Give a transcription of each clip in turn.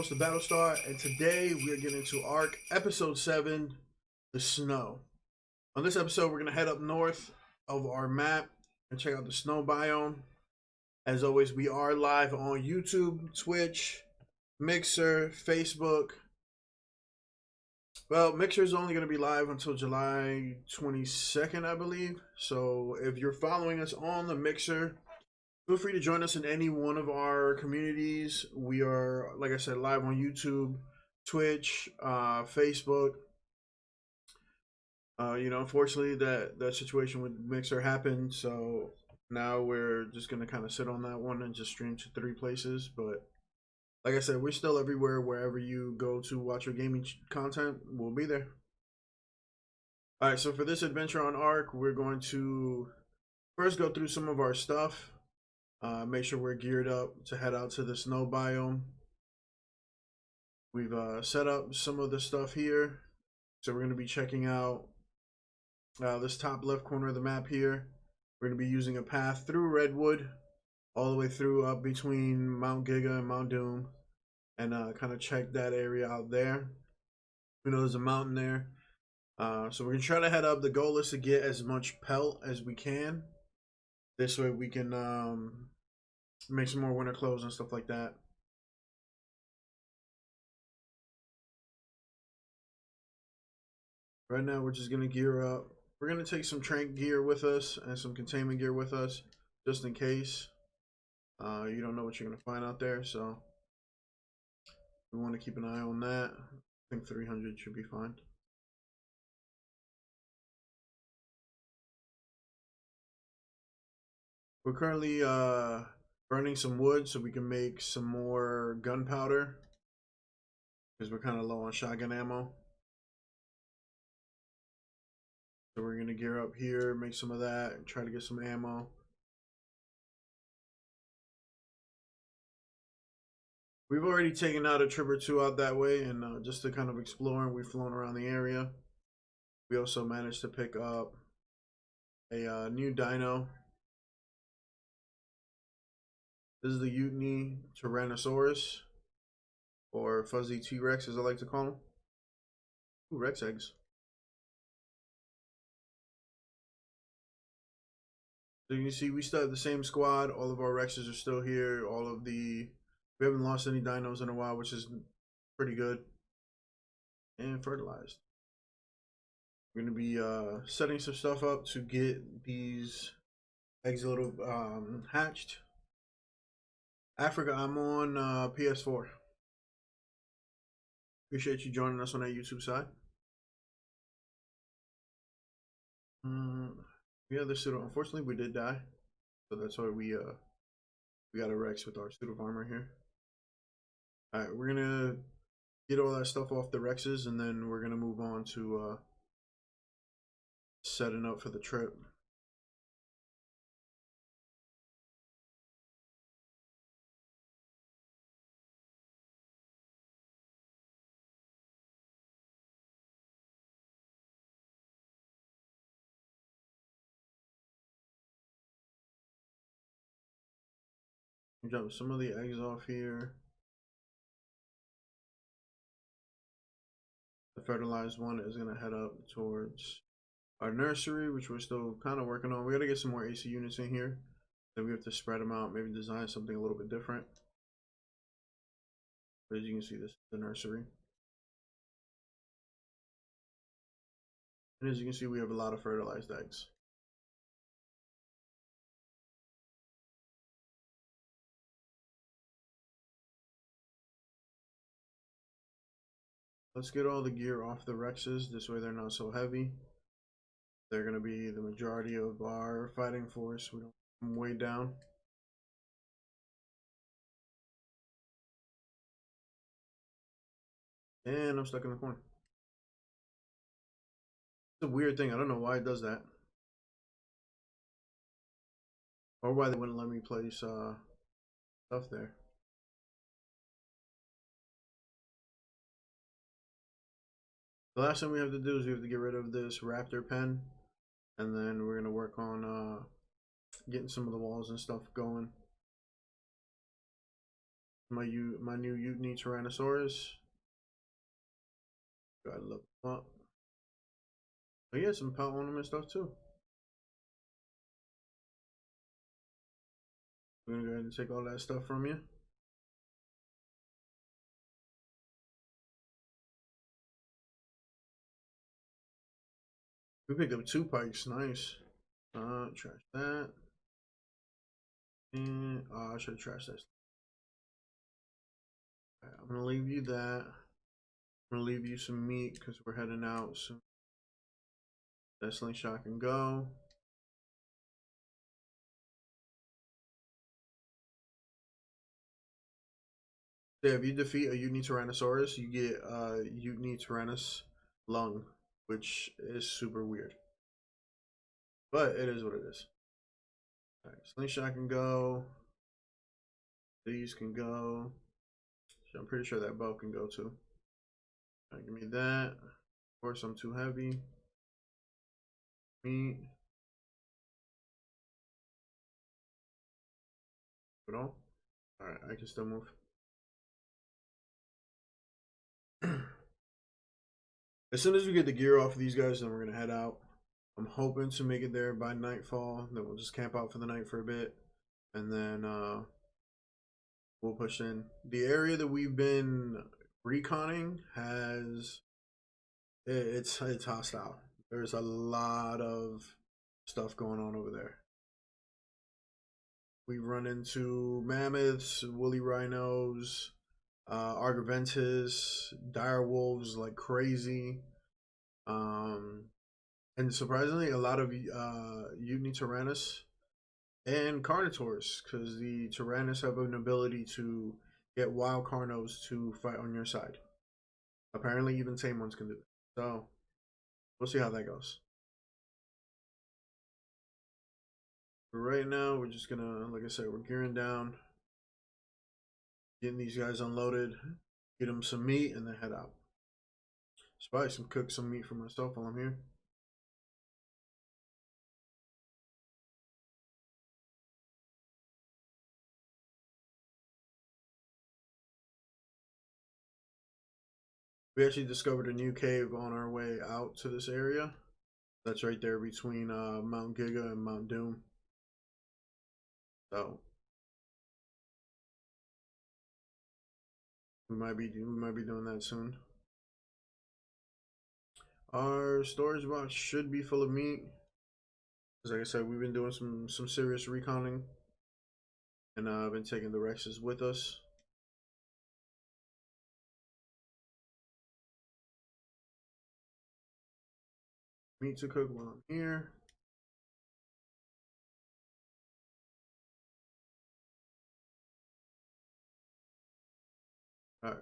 host of Battlestar, and today we are getting into Ark Episode 7, The Snow. On this episode, we're going to head up north of our map and check out the snow biome. As always, we are live on YouTube, Twitch, Mixer, Facebook. Well, Mixer is only going to be live until July 22nd, I believe. So if you're following us on the Mixer, feel free to join us in any one of our communities. We are, like I said, live on YouTube, Twitch, Facebook. Unfortunately, that situation with Mixer happened, so now we're just gonna kind of sit on that one and just stream to 3 places. But like I said, we're still everywhere. Wherever you go to watch your gaming content, we'll be there. All right, so for this adventure on Ark, we're going to first go through some of our stuff. Make sure we're geared up to head out to the snow biome. We've set up some of the stuff here. So we're going to be checking out this top left corner of the map here. We're going to be using a path through Redwood, all the way through up between Mount Giga and Mount Doom, and kind of check that area out there. We know there's a mountain there. So we're going to try to head up. The goal is to get as much pelt as we can. This way we can make some more winter clothes and stuff like that. Right now we're just going to gear up. We're going to take some trank gear with us and some containment gear with us, just in case. You don't know what you're going to find out there, so we want to keep an eye on that. I think 300 should be fine. We're currently burning some wood so we can make some more gunpowder, because we're kind of low on shotgun ammo. So we're going to gear up here, make some of that, and try to get some ammo. We've already taken out a trip or two out that way, and just to kind of explore, and we've flown around the area. We also managed to pick up a new dino. This is the Eutany Tyrannosaurus, or Fuzzy T-Rex as I like to call them. Ooh, Rex eggs. So you can see we still have the same squad. All of our Rexes are still here. We haven't lost any dinos in a while, which is pretty good. And fertilized. We're going to be setting some stuff up to get these eggs a little hatched. Africa, I'm on PS4. Appreciate you joining us on that YouTube side. Yeah, the suit. Unfortunately, we did die, so that's why we got a Rex with our suit of armor here. All right, we're gonna get all that stuff off the Rexes, and then we're gonna move on to setting up for the trip. Drop some of the eggs off here. The fertilized one is gonna head up towards our nursery, which we're still kind of working on. We gotta get some more AC units in here. Then we have to spread them out, maybe design something a little bit different. But as you can see, this is the nursery. And as you can see, we have a lot of fertilized eggs. Let's get all the gear off the Rexes. This way they're not so heavy. They're going to be the majority of our fighting force. We don't come way down. And I'm stuck in the corner. It's a weird thing. I don't know why it does that. Or why they wouldn't let me place stuff there. The last thing we have to do is we have to get rid of this raptor pen. And then we're going to work on getting some of the walls and stuff going. My new Uni Tyrannosaurus. Gotta look them up. Oh yeah, some pelt ornament stuff too. We're gonna go ahead and take all that stuff from you. We picked up 2 pikes, nice. Trash that. And I should have trashed that. Right, I'm gonna leave you that. I'm gonna leave you some meat because we're heading out soon. That slingshot can go. Yeah, if you defeat a Uni Tyrannosaurus, you get Uni Tyrannus lung, which is super weird. But it is what it is. Alright, slingshot can go. These can go. I'm pretty sure that bow can go too. Alright, give me that. Of course, I'm too heavy. Meat. Put on. Alright, I can still move. As soon as we get the gear off of these guys, then we're gonna head out. I'm hoping to make it there by nightfall. Then we'll just camp out for the night for a bit, and then we'll push in. The area that we've been reconning has it's hostile. There's a lot of stuff going on over there. We run into mammoths, woolly rhinos, Argyrventus, dire wolves like crazy. And surprisingly, a lot of Uni Tyrannus and Carnotaurs, because the Tyrannus have an ability to get wild Carnos to fight on your side. Apparently, even tame ones can do it. So, we'll see how that goes. But right now, we're just gonna, like I said, we're gearing down, getting these guys unloaded, get them some meat, and then head out. Spice and cook some meat for myself while I'm here. We actually discovered a new cave on our way out to this area. That's right there between Mount Giga and Mount Doom. So we might be doing that soon. Our storage box should be full of meat. Because like I said, we've been doing some serious reconning. And I've been taking the Rexes with us. Meat to cook while I'm here. Alright.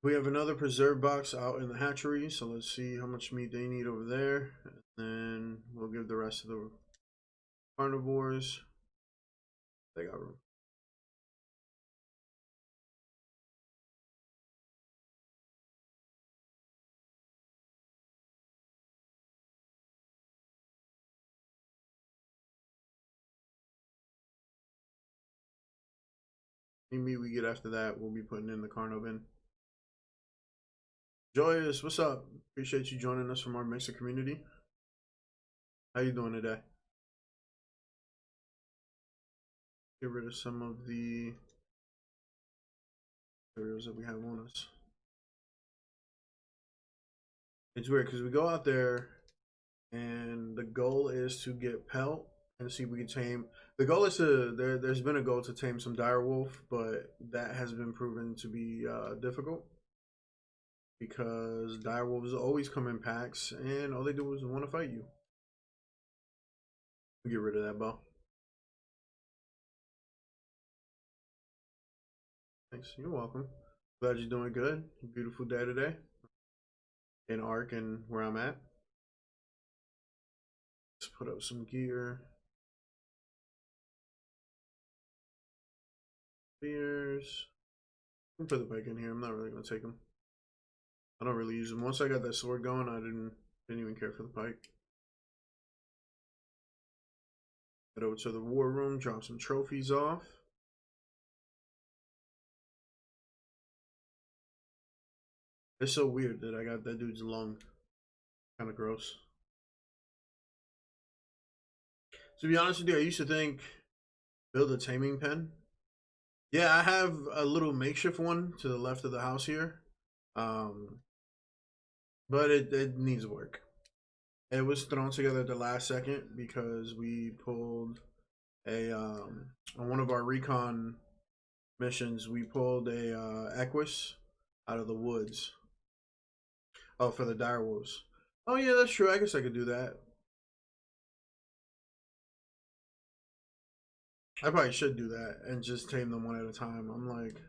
We have another preserve box out in the hatchery, so let's see how much meat they need over there. And then we'll give the rest of the carnivores. They got room. Any meat we get after that, we'll be putting in the carno bin. Joyous, what's up? Appreciate you joining us from our Mixer community. How you doing today? Get rid of some of the materials that we have on us. It's weird because we go out there and the goal is to get pelt and see if we can tame. The goal is to there's been a goal to tame some dire wolf, but that has been proven to be difficult because dire wolves always come in packs and all they do is want to fight you. We get rid of that bow. Thanks. You're welcome. Glad you're doing good. Beautiful day today in Ark and where I'm at. Let's put up some gear. Spears. I'm gonna put the pike in here. I'm not really gonna take them. I don't really use them. Once I got that sword going, I didn't even care for the pike. Head over to the war room, drop some trophies off. It's so weird that I got that dude's lung. Kind of gross. To be honest with you, I used to think build a taming pen. Yeah, I have a little makeshift one to the left of the house here. But it needs work. It was thrown together at the last second because we pulled a on one of our recon missions, we pulled a Equus out of the woods. Oh, for the direwolves. Oh yeah, that's true. I guess I could do that. I probably should do that and just tame them one at a time. I'm like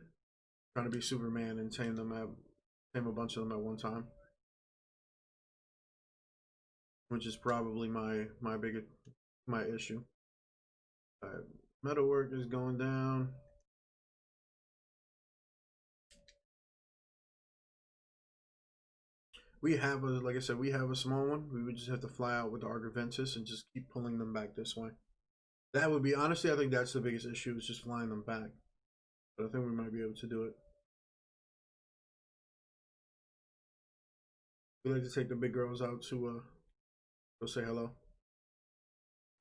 trying to be Superman and tame a bunch of them at one time, which is probably my biggest my issue. All right, metalwork is going down. We have a, like I said, we have a small one. We would just have to fly out with the Argoventus and just keep pulling them back this way. That would be, honestly, I think that's the biggest issue is just flying them back. But I think we might be able to do it. We like to take the big girls out to go say hello.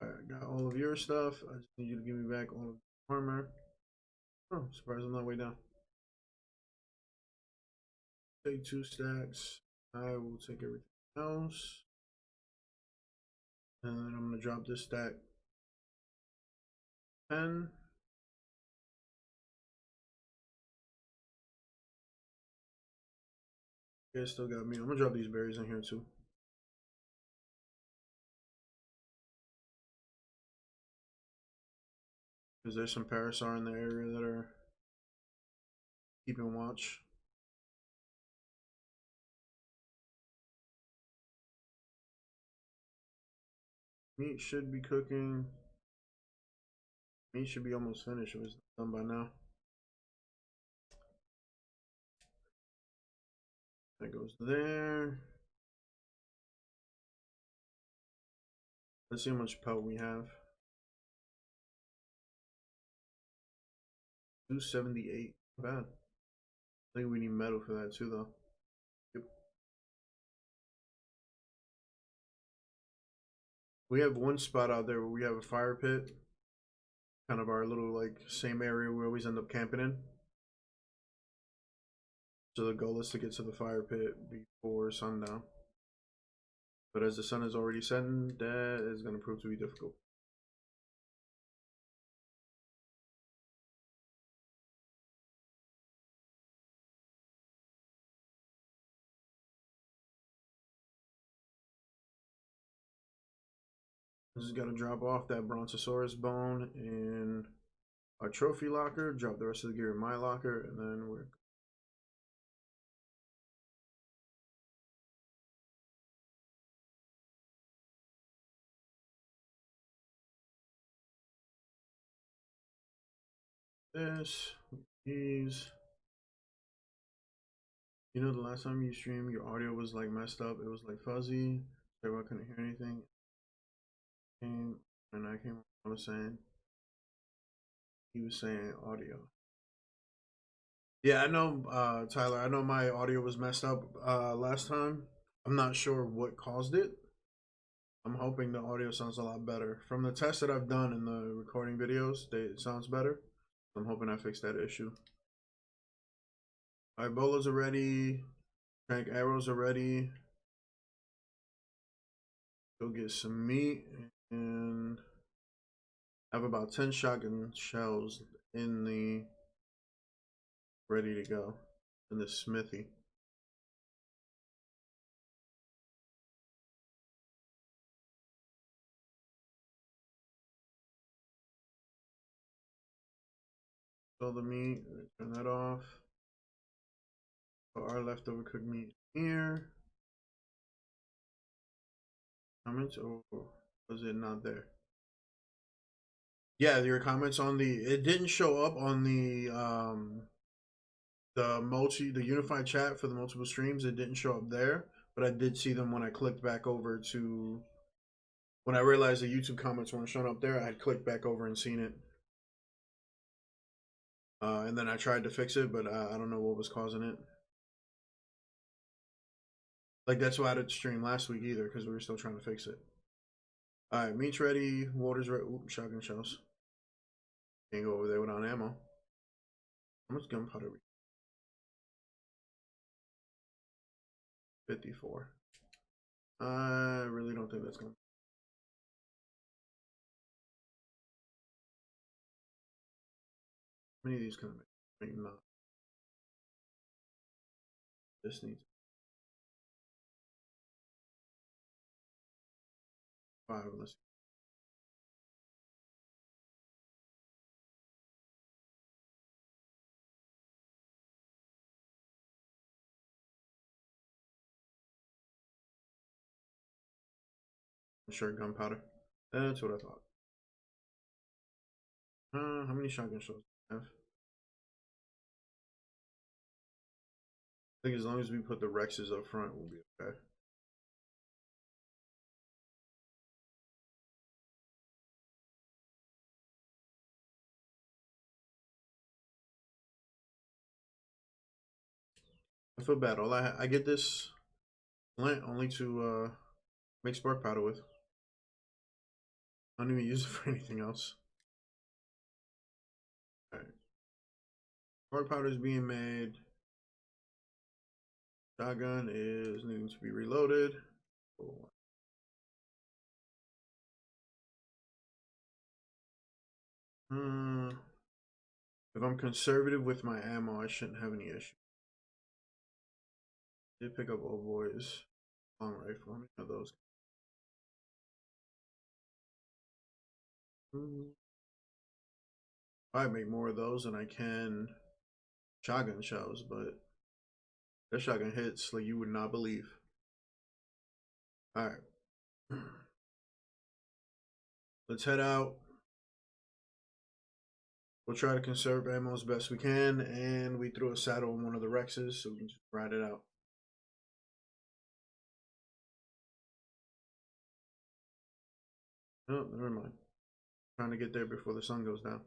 Alright, got all of your stuff. I just need you to give me back all of the armor. Oh, surprised I'm not way down. Take 2 stacks. I will take everything else. And I'm gonna drop this stack 10. Yeah, still got me. I'm gonna drop these berries in here too. Because there's some Parasaur in the area that are keeping watch. Meat should be cooking. Meat should be almost finished. It was done by now. That goes there. Let's see how much pelt we have. 278. Bad. I think we need metal for that too, though. Yep. We have one spot out there where we have a fire pit. Kind of our little, like, same area we always end up camping in. So the goal is to get to the fire pit before sundown. But as the sun is already setting, that is going to prove to be difficult. I just got to drop off that Brontosaurus bone in our trophy locker, drop the rest of the gear in my locker, and then we're this, these. You know, the last time you streamed, your audio was like messed up. It was like fuzzy. Everyone couldn't hear anything. And I came up, I was saying, he was saying audio. Yeah, I know, Tyler. I know my audio was messed up last time. I'm not sure what caused it. I'm hoping the audio sounds a lot better. From the tests that I've done in the recording videos, it sounds better. I'm hoping I fix that issue. Alright, bolas are ready. Crank arrows are ready. Go get some meat and I have about 10 shotgun shells in the ready to go in the smithy. Fill the meat, turn that off. Put our leftover cooked meat here. Comments, or was it not there? Yeah, your comments on the, it didn't show up on the unified chat for the multiple streams. It didn't show up there, but I did see them when I clicked back over to, when I realized the YouTube comments weren't showing up there. I had clicked back over and seen it. And then I tried to fix it, but I don't know what was causing it. Like, that's why I didn't stream last week either, because we were still trying to fix it. Alright, meat's ready. Water's ready. Oop, shotgun shells. Can't go over there without ammo. How much gunpowder? 54. I really don't think that's going to. How many of these can I make? Maybe not. This needs 5. Let's. Sure, gunpowder. That's what I thought. How many shotgun shells do I have? I think as long as we put the Rexes up front, we'll be okay. I feel bad. All I get this plant only to make spark powder with. I don't even use it for anything else. Alright. Spark powder is being made. Shotgun is needing to be reloaded. If I'm conservative with my ammo, I shouldn't have any issue. Did pick up old boys long rifle. How many of those? I make more of those than I can shotgun shells, but that shotgun hits like you would not believe. Alright. Let's head out. We'll try to conserve ammo as best we can, and we threw a saddle on one of the Rexes so we can just ride it out. Oh, never mind. Trying to get there before the sun goes down.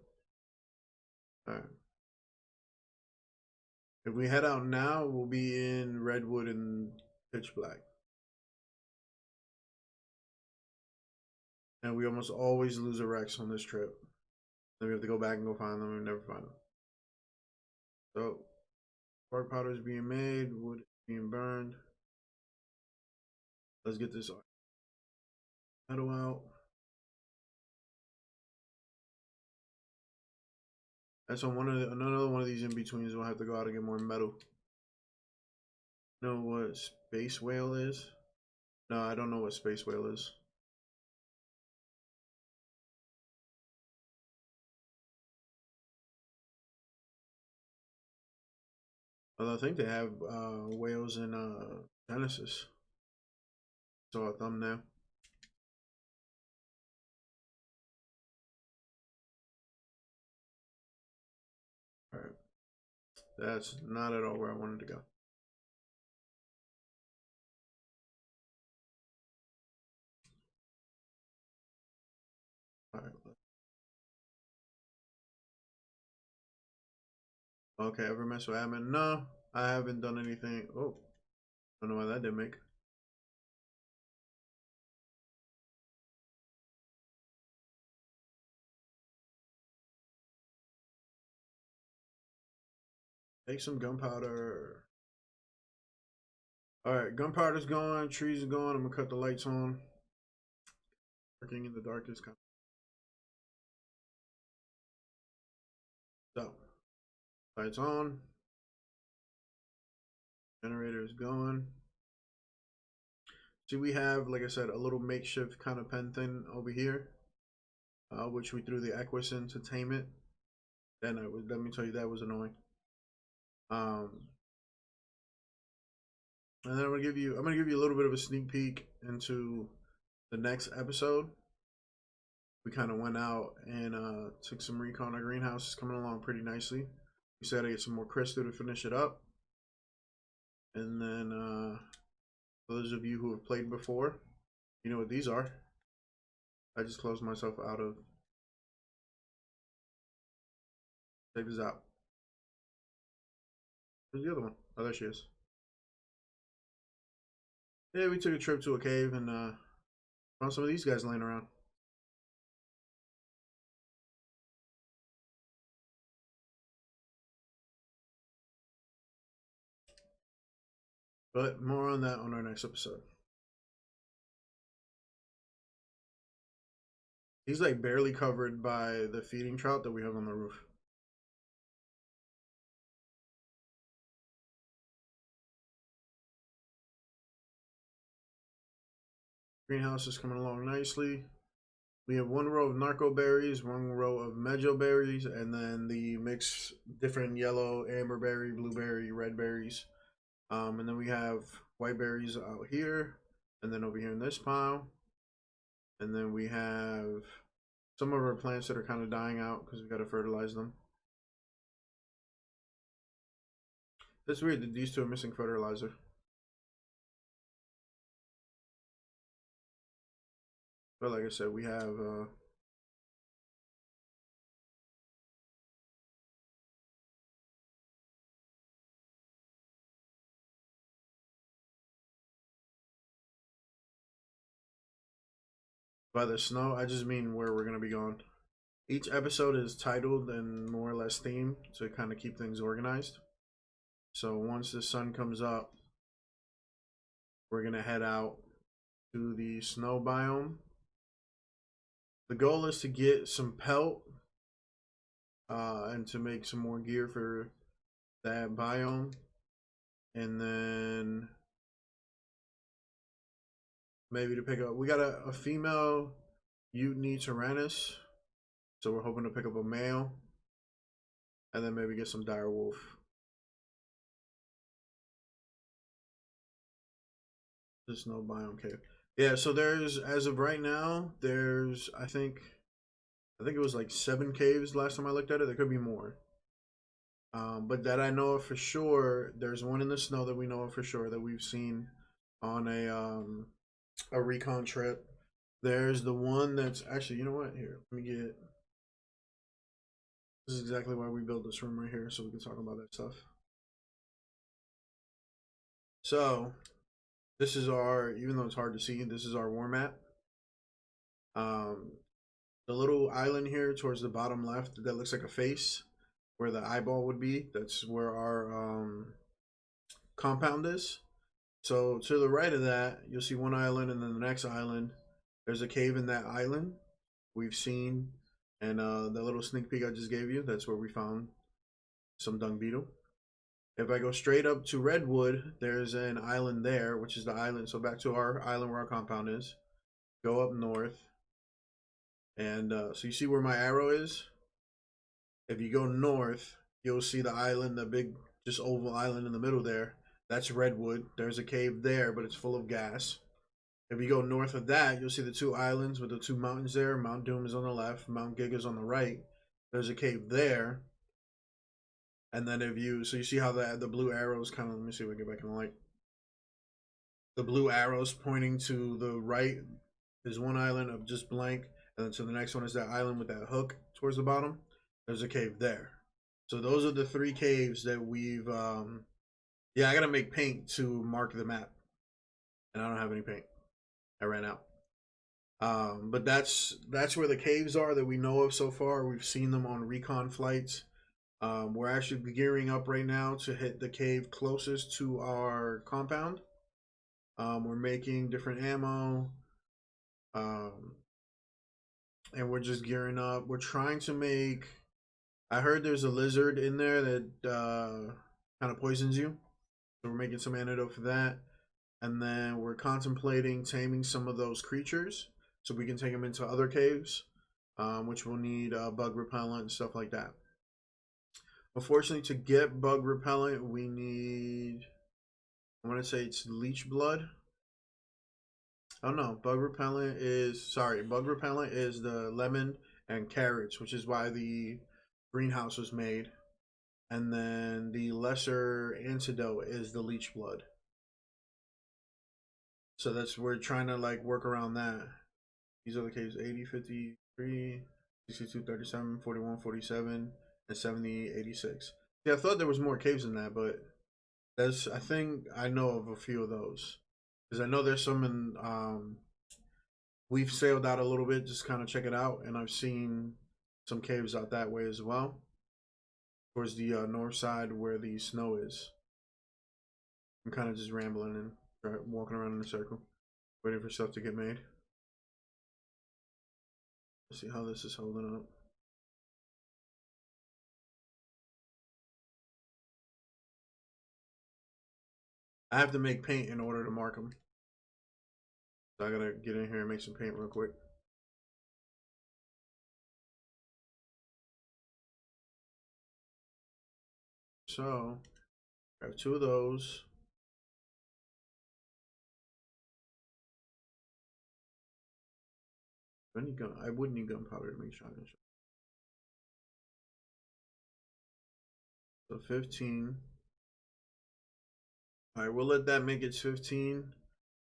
Alright. If we head out now, we'll be in Redwood and pitch black. And we almost always lose a Rex on this trip. Then we have to go back and go find them and never find them. So, spark powder is being made, wood is being burned. Let's get this metal out. That's on another one of these in betweens. We'll have to go out and get more metal. Know what space whale is? No, I don't know what space whale is. Although I think they have whales in Genesis. So a thumbnail. Alright. That's not at all where I wanted to go. Alright. Okay, ever mess with admin? No, I haven't done anything. Oh, I don't know why that didn't make. Take some gunpowder. Alright, gunpowder's gone, trees are gone. I'm gonna cut the lights on. Working in the dark is kind of. So, lights on. Generator is going. See, we have, like I said, a little makeshift kind of pen thing over here, which we threw the Equus in to tame it. Then let me tell you, that was annoying. And then I'm gonna give you a little bit of a sneak peek into the next episode. We kind of went out and took some recon. Our greenhouse is coming along pretty nicely. We said to get some more crystal to finish it up. And then for those of you who have played before, you know what these are. I just closed myself out of. Check this out. Where's the other one? Oh, there she is. Yeah, we took a trip to a cave and found some of these guys laying around. But more on that on our next episode. He's like barely covered by the feeding trout that we have on the roof. Greenhouse is coming along nicely. We have one row of narco berries, one row of mejo berries, and then the mix different yellow, amber berry, blueberry, red berries. And then we have white berries out here, and then over here in this pile. And then we have some of our plants that are kind of dying out because we got to fertilize them. That's weird that these two are missing fertilizer. But like I said, we have by the snow, I just mean where we're gonna be going. Each episode is titled and more or less themed to kind of keep things organized. So once the sun comes up, we're gonna head out to the snow biome. The goal is to get some pelt and to make some more gear for that biome, and then maybe to pick up. We got a female Eutany tyrannus, so we're hoping to pick up a male, and then maybe get some dire wolf. The snow biome cave. Yeah, so there's, as of right now, there's I think it was like 7 caves last time I looked at it. There could be more. But that I know of for sure, there's one in the snow that we know of for sure that we've seen on a recon trip. There's the one that's actually, you know what? Here, let me get. This is exactly why we built this room right here, so we can talk about that stuff. So, this is our, even though it's hard to see, this is our war map. The little island here towards the bottom left that looks like a face, where the eyeball would be, that's where our compound is. So to the right of that, you'll see one island, and then the next island, there's a cave in that island we've seen, and the little sneak peek I just gave you, that's where we found some dung beetle. If I go straight up to Redwood, there's an island there, which is the island. So back to our island where our compound is. Go up north, and so you see where my arrow is? If you go north, you'll see the island, the big, just oval island in the middle there. That's Redwood. There's a cave there, but it's full of gas. If you go north of that, you'll see the 2 islands with the 2 mountains there. Mount Doom is on the left, Mount Giga's on the right. There's a cave there. And then if you, so you see how the blue arrows kind of, let me see if I get back in the light. The blue arrows pointing to the right is one island of just blank. And then to the next one is that island with that hook towards the bottom. There's a cave there. So those are the 3 caves that we've, yeah, I gotta make paint to mark the map. And I don't have any paint. I ran out. But that's where the caves are that we know of so far. We've seen them on recon flights. We're actually gearing up right now to hit the cave closest to our compound. We're making different ammo. And we're just gearing up. We're trying to make, I heard there's a lizard in there that kind of poisons you. So we're making some antidote for that. And then we're contemplating taming some of those creatures so we can take them into other caves, which will need bug repellent and stuff like that. Unfortunately, to get bug repellent, we need, I want to say it's leech blood. Oh no, bug repellent is, sorry, bug repellent is the lemon and carrots, which is why the greenhouse was made. And then the lesser antidote is the leech blood. So that's, we're trying to like work around that. These are the caves: 80, 53, 62, 37, 41, 47, and 70, 86. Yeah, I thought there was more caves than that, but that's, I think I know of a few of those. Because I know there's some in we've sailed out a little bit, just kind of check it out, and I've seen some caves out that way as well, towards the north side where the snow is. I'm kind of just rambling and walking around in a circle, waiting for stuff to get made. Let's see how this is holding up. I have to make paint in order to mark them. So I gotta get in here and make some paint real quick. So, I have 2 of those. I would need gunpowder to make shotgun shells. So 15. Alright, we'll let that make it 15.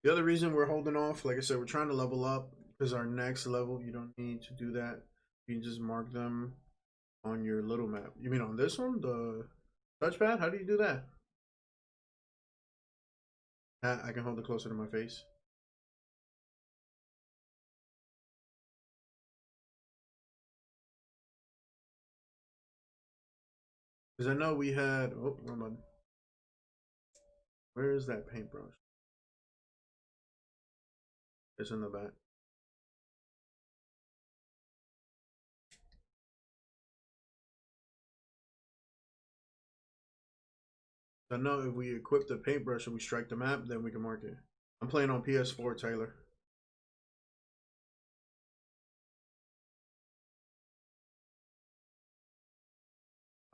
The other reason we're holding off, like I said, we're trying to level up, because our next level, you don't need to do that. You can just mark them on your little map. You mean on this one? The touchpad? How do you do that? I can hold it closer to my face. Because I know we had... Oh, wrong button. Where is that paintbrush? It's in the back. I know if we equip the paintbrush and we strike the map, then we can mark it. I'm playing on PS4, Taylor.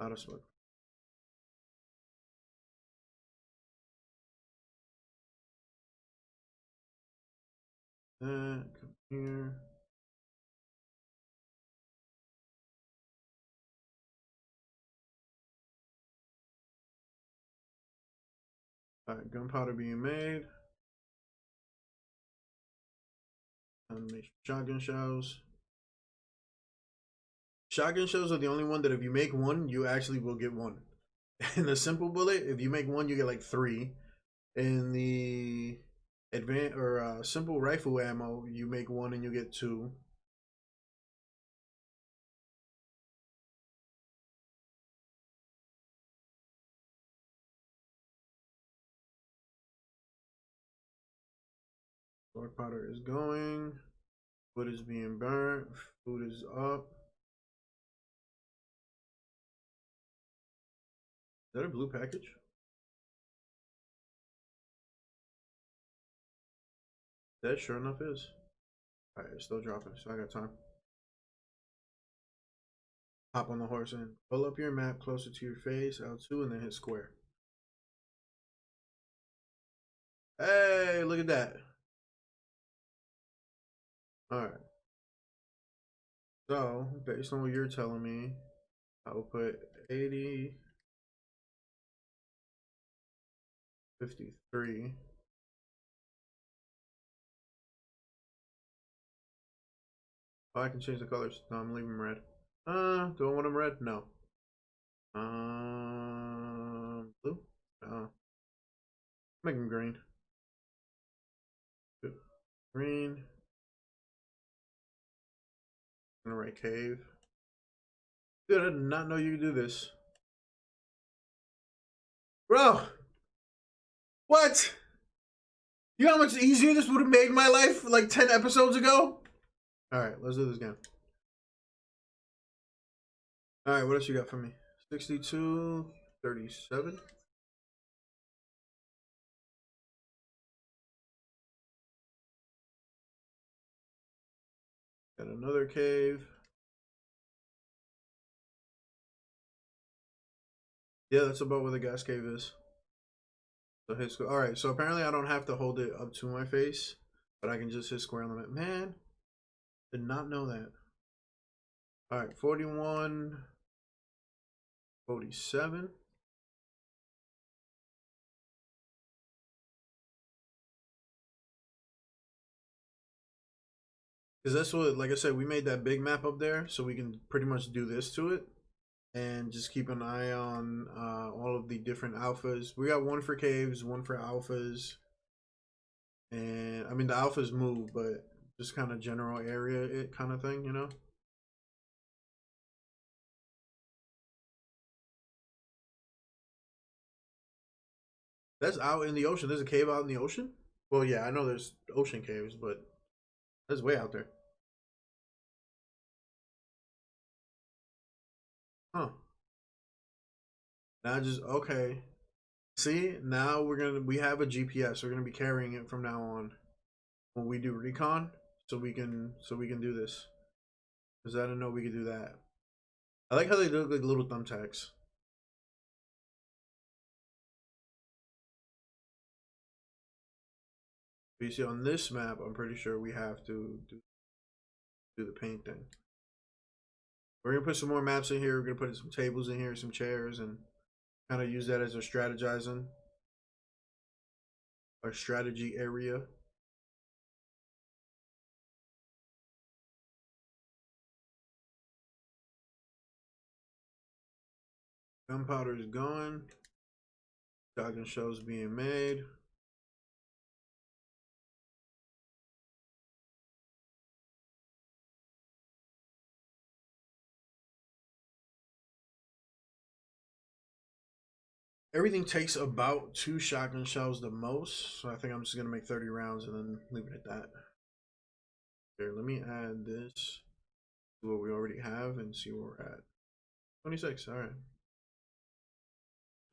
Out of smoke. Come here. Alright, gunpowder being made. And make shotgun shells. Shotgun shells are the only one that if you make one, you actually will get one. In the simple bullet, if you make one, you get like 3. In the advanced or simple rifle ammo, you make one and you get 2. Dark powder is going. Wood is being burnt. Food is up. Is that a blue package? That sure enough is. Alright, it's still dropping, so I got time. Hop on the horse and pull up your map closer to your face, L2, and then hit square. Hey, look at that. Alright. So, based on what you're telling me, I will put 80, 53. Oh, I can change the colors. No, I'm leaving them red. Do I want them red? No. Blue? Make them green. Good. Green. I'm gonna write cave. Dude, I did not know you could do this. Bro! What? You know how much easier this would have made my life like 10 episodes ago? Alright, let's do this again. Alright, what else you got for me? 62, 37. Got another cave. Yeah, that's about where the gas cave is. So hit square. Alright, so apparently I don't have to hold it up to my face, but I can just hit square on the map. Man, did not know that. Alright, 41, 47. Because that's what, like I said, we made that big map up there, so we can pretty much do this to it. And just keep an eye on all of the different alphas. We got one for caves, one for alphas. And I mean the alphas move, but just kind of general area it kind of thing, you know. That's out in the ocean. There's a cave out in the ocean. Well, yeah, I know there's ocean caves, but that's way out there. Huh. Now just okay. See, now we have a GPS. We're gonna be carrying it from now on when we do recon, so we can do this. Cause I didn't know we could do that. I like how they look like little thumbtacks. But you see on this map, I'm pretty sure we have to do the paint thing. We're gonna put some more maps in here. We're gonna put some tables in here, some chairs, and kind of use that as our strategy area. Gunpowder is going. Shotgun shells being made. Everything takes about 2 shotgun shells the most, so I think I'm just gonna make 30 rounds and then leave it at that. Here, let me add this to what we already have and see where we're at. 26, alright.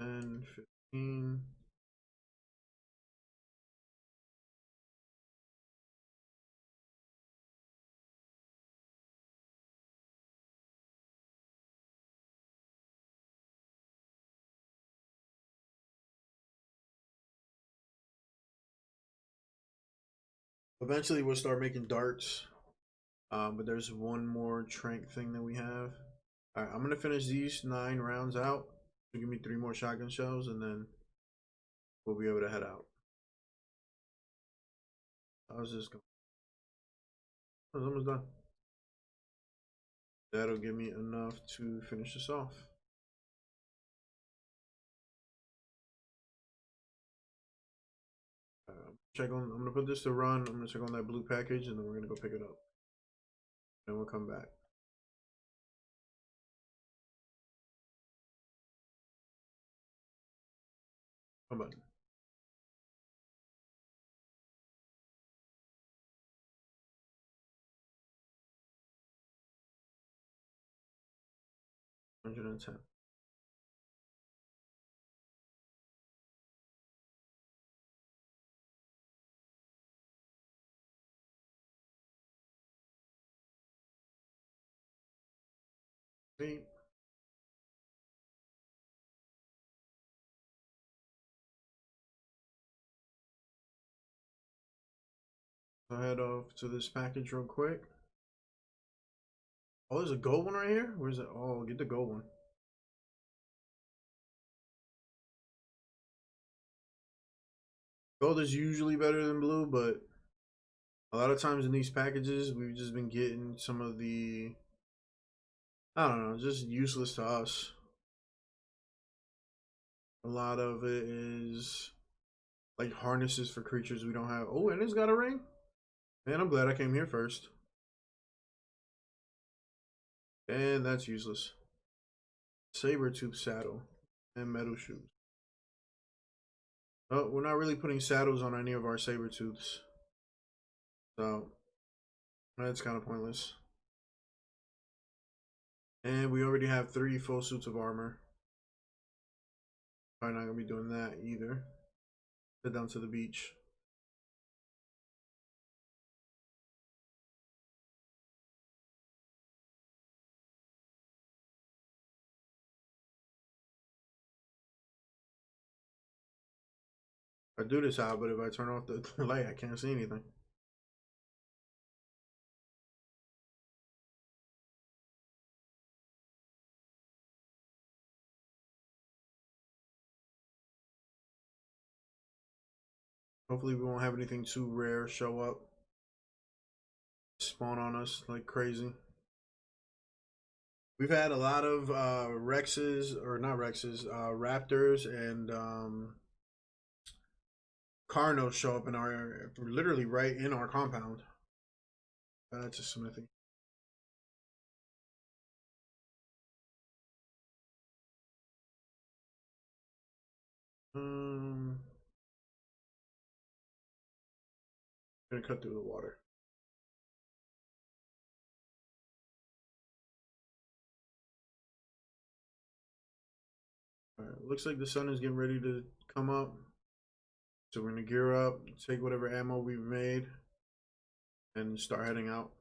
10, 15. Eventually we'll start making darts. But there's one more trank thing that we have. Alright, I'm gonna finish these 9 rounds out. So give me 3 more shotgun shells and then we'll be able to head out. How's this going? Oh, it's almost done. That'll give me enough to finish this off. Check on. I'm gonna put this to run. I'm gonna check on that blue package, and then we're gonna go pick it up. Then we'll come back. Come on. $110. Wait. I'll head off to this package real quick. Oh, there's a gold one right here. Where's it? Oh, get the gold one. Gold is usually better than blue, but a lot of times in these packages, we've just been getting some of the, I don't know, just useless to us. A lot of it is like harnesses for creatures we don't have. Oh, and it's got a ring. Man, I'm glad I came here first. And that's useless. Saber tooth saddle and metal shoes. Oh, we're not really putting saddles on any of our saber tooths, so that's kind of pointless. And we already have 3 full suits of armor. Probably not gonna be doing that either. Head down to the beach. I do this out, but if I turn off the light, I can't see anything. Hopefully we won't have anything too rare show up. Spawn on us like crazy. We've had a lot of Rexes, or not Rexes, Raptors and Carnos show up in our area, literally right in our compound. That's a smithing. Gonna cut through the water. All right, looks like the sun is getting ready to come up. So we're gonna gear up, take whatever ammo we've made, and start heading out.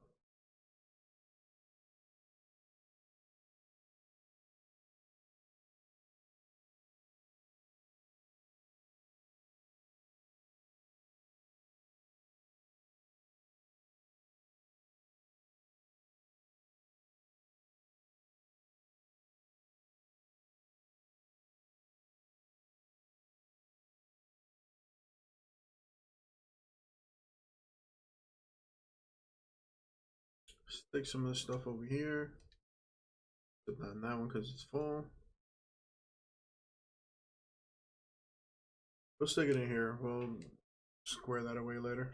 Stick some of this stuff over here. Put that in that one because it's full. We'll stick it in here. We'll square that away later.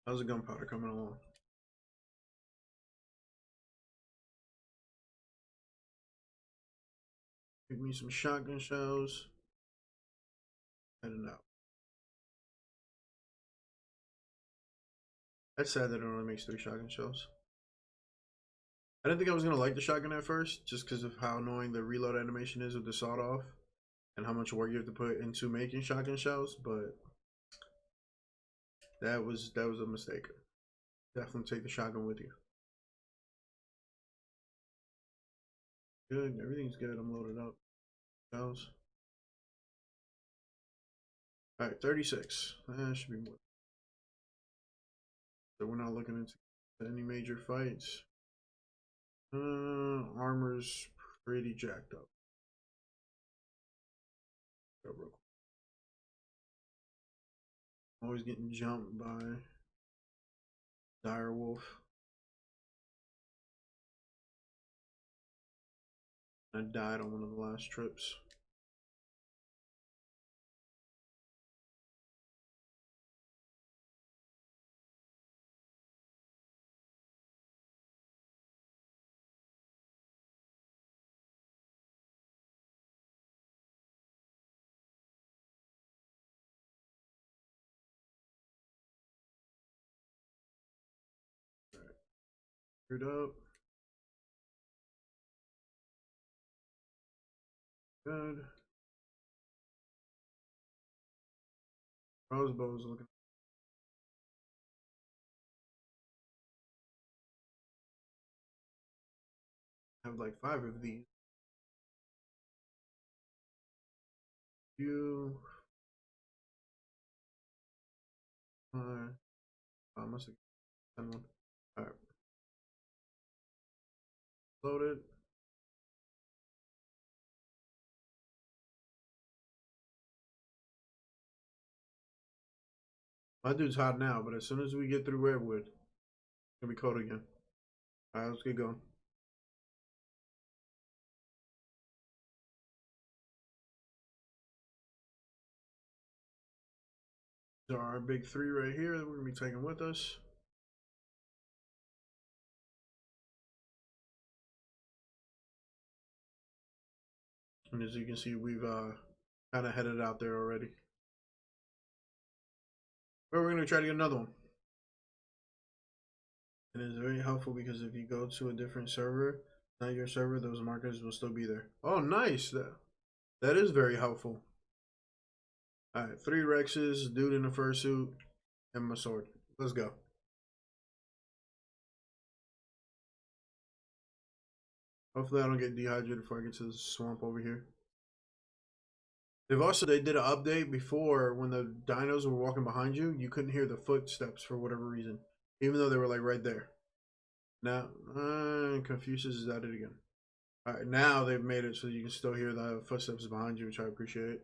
How's the gunpowder coming along? Give me some shotgun shells. Heading out. That's sad that it only makes 3 shotgun shells. I didn't think I was gonna like the shotgun at first, just because of how annoying the reload animation is with the sawed off, and how much work you have to put into making shotgun shells. But that was a mistake. Definitely take the shotgun with you. Good, everything's good. I'm loaded up. Shells. All right, 36. That should be more. So we're not looking into any major fights. Armor's pretty jacked up. Go real quick. Always getting jumped by dire wolf. I died on one of the last trips. Geared up. Good. Crossbow's looking. I have like 5 of these. You. I must have done one. Alright. Loaded. My dude's hot now, but as soon as we get through Redwood, it's gonna be cold again. Alright, let's get going. These are our big 3 right here that we're gonna be taking with us. And as you can see, we've kind of headed out there already. But we're gonna try to get another one. And it's very helpful because if you go to a different server, not your server, those markers will still be there. Oh, nice. That is very helpful. Alright, 3 Rexes, dude in a fursuit, and my sword. Let's go. Hopefully I don't get dehydrated before I get to the swamp over here. They did an update before when the dinos were walking behind you, you couldn't hear the footsteps for whatever reason. Even though they were like right there. Now, Confucius is at it again. Alright, now they've made it so you can still hear the footsteps behind you, which I appreciate.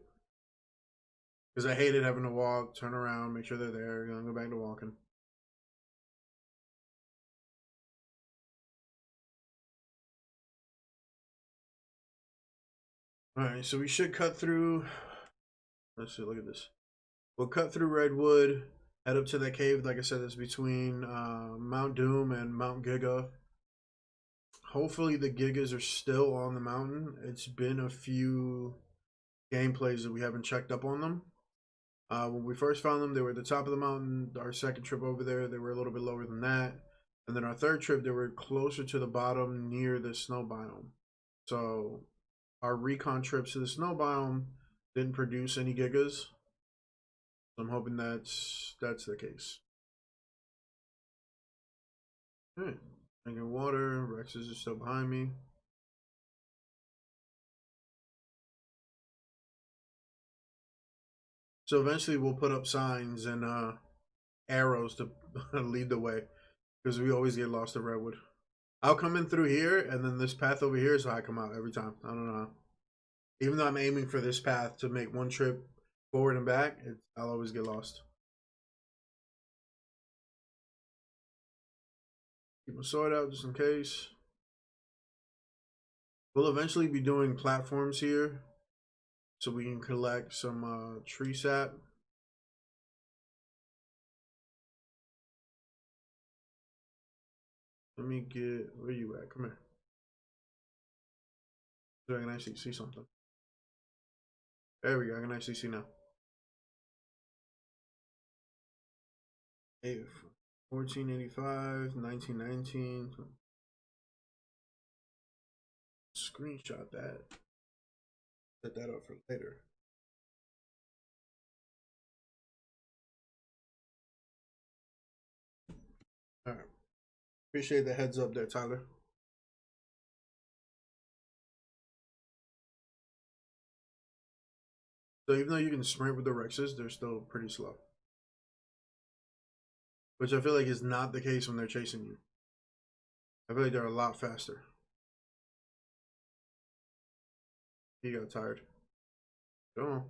Because I hated having to walk, turn around, make sure they're there, and go back to walking. All right, so we should cut through. Let's see. Look at this. We'll cut through Redwood, head up to that cave. Like I said, it's between Mount Doom and Mount Giga. Hopefully the Gigas are still on the mountain. It's been a few gameplays that we haven't checked up on them. When we first found them, they were at the top of the mountain. Our second trip over there, they were a little bit lower than that. And then our third trip, they were closer to the bottom near the snow biome. So our recon trips to the snow biome didn't produce any Gigas. So I'm hoping that's the case. Alright. Drinking water. Rexes are still behind me. So eventually we'll put up signs and arrows to lead the way, because we always get lost at Redwood. I'll come in through here, and then this path over here is how I come out every time. I don't know. Even though I'm aiming for this path to make one trip forward and back, I'll always get lost. Keep my sword out just in case. We'll eventually be doing platforms here, so we can collect some tree sap. Let me get, where you at? Come here. So I can actually see something. There we go, I can actually see now. 1485, 1919. Screenshot that. Set that up for later. All right. Appreciate the heads up there, Tyler. So even though you can sprint with the Rexes, they're still pretty slow. Which I feel like is not the case when they're chasing you. I feel like they're a lot faster. He got tired. Go on.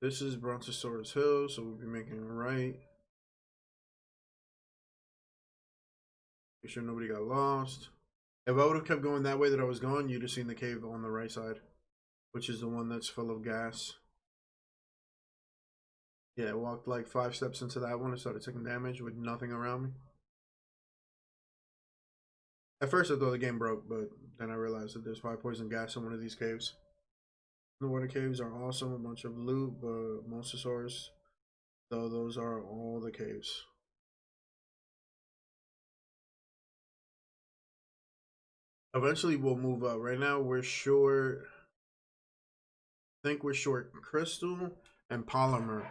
This is Brontosaurus Hill, so we'll be making a right. Make sure nobody got lost. If I would have kept going that way that I was going, you'd have seen the cave on the right side, which is the one that's full of gas. Yeah, I walked like 5 steps into that one and started taking damage with nothing around me. At first I thought the game broke, but then I realized that there's probably poison gas in one of these caves. The water caves are awesome, a bunch of loot, but Mosasaurus, though, those are all the caves. Eventually we'll move up. Right now we're short, I think we're short crystal and polymer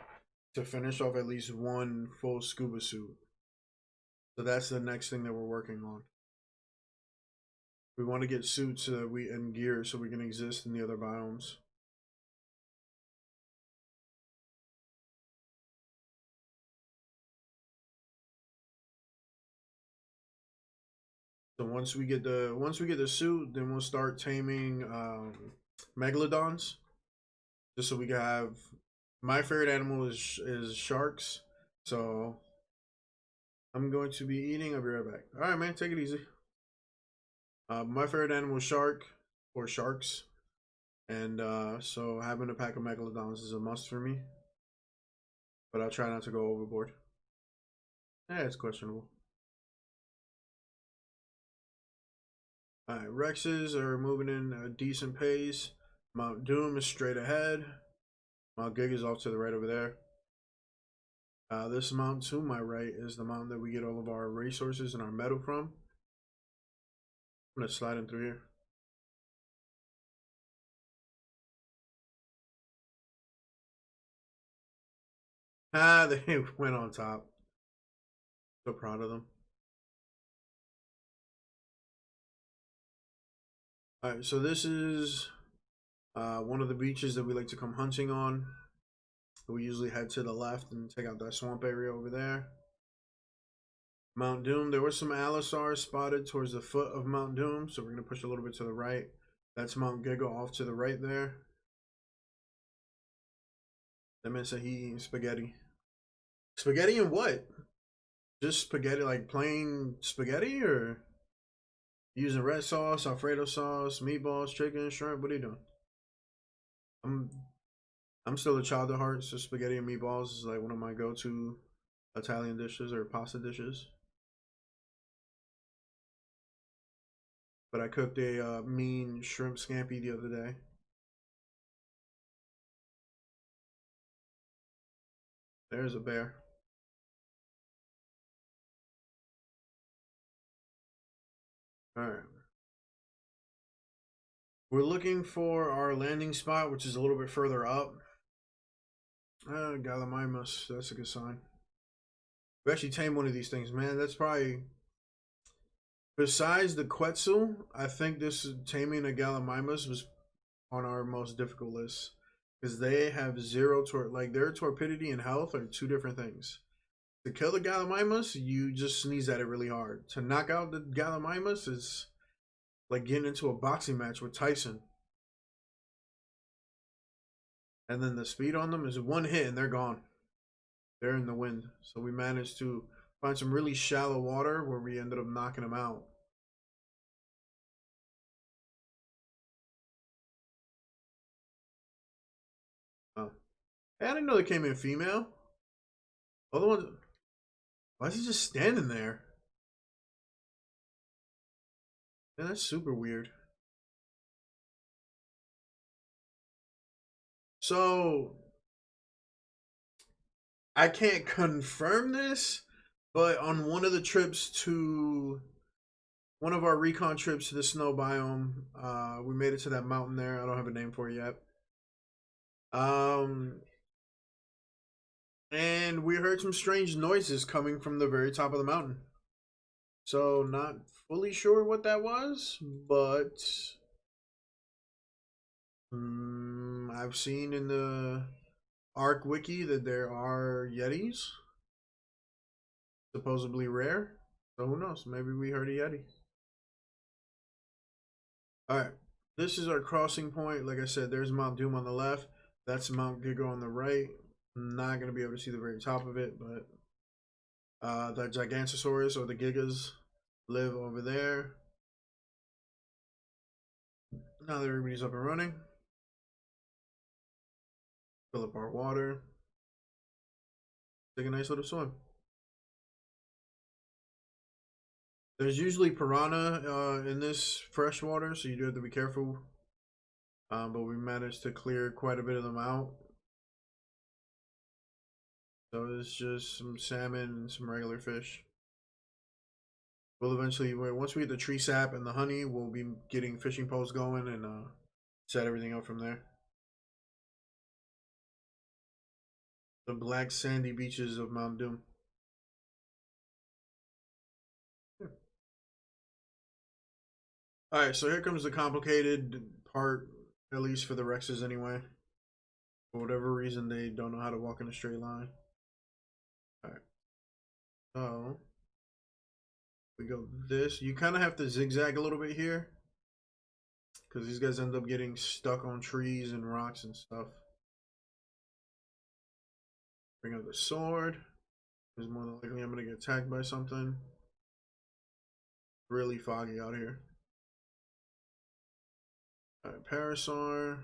to finish off at least one full scuba suit. So that's the next thing that we're working on. We want to get suits so that and gear so we can exist in the other biomes. So once we get the suit, then we'll start taming megalodons, just so we can have. My favorite animal is sharks, so I'm going to be eating. I'll be right back. All right, man, take it easy. My favorite animal is shark or sharks, and so having a pack of megalodons is a must for me. But I'll try not to go overboard. Yeah, it's questionable. Alright, Rexes are moving in a decent pace. Mount Doom is straight ahead. Mount Giga is off to the right over there. This mountain to my right is the mountain that we get all of our resources and our metal from. I'm gonna slide in through here. Ah, they went on top. So proud of them. Alright, so this is one of the beaches that we like to come hunting on. We usually head to the left and take out that swamp area over there. Mount Doom, there were some allosaurs spotted towards the foot of Mount Doom, so we're going to push a little bit to the right. That's Mount Giga off to the right there. That man said he eating spaghetti. Spaghetti and what? Just spaghetti, like plain spaghetti, or Using red sauce, Alfredo sauce, meatballs, chicken, shrimp. What are you doing? I'm I'm still a child at heart, so spaghetti and meatballs is like one of my go-to Italian dishes or pasta dishes. But I cooked a mean shrimp scampi the other day. There's a bear. All right. We're looking for our landing spot, which is a little bit further up. Gallimimus. That's a good sign. We actually tamed one of these things, man. That's probably, besides the Quetzal, I think this taming a Gallimimus was on our most difficult list because they have zero like their torpidity and health are two different things. To kill the Gallimimus, you just sneeze at it really hard. To knock out the Gallimimus is like getting into a boxing match with Tyson. And then the speed on them is one hit and they're gone. They're in the wind. So we managed to find some really shallow water where we ended up knocking them out. Oh. Hey, I didn't know they came in female. Other ones. Why is he just standing there? Man, that's super weird. So I can't confirm this, but on one of the trips to one of our recon trips to the snow biome, we made it to that mountain there. I don't have a name for it yet. And we heard some strange noises coming from the very top of the mountain. So not fully sure what that was, but I've seen in the Ark Wiki that there are Yetis, supposedly rare. So who knows? Maybe we heard a Yeti. All right, this is our crossing point. Like I said, there's Mount Doom on the left. That's Mount Giga on the right. I'm not gonna be able to see the very top of it, but the Gigantosaurus or the Gigas live over there. Now that everybody's up and running, fill up our water, take a nice little swim. There's usually piranha in this freshwater, so you do have to be careful. But we managed to clear quite a bit of them out. So it's just some salmon and some regular fish. We'll eventually, once we get the tree sap and the honey, we'll be getting fishing poles going and set everything up from there. The black sandy beaches of Mount Doom. Alright, so here comes the complicated part, at least for the Rexes anyway. For whatever reason, they don't know how to walk in a straight line. Alright. So, we go this. You kind of have to zigzag a little bit here. Because these guys end up getting stuck on trees and rocks and stuff. Bring up the sword. Because more than likely I'm going to get attacked by something. Really foggy out here. Alright, Parasaur.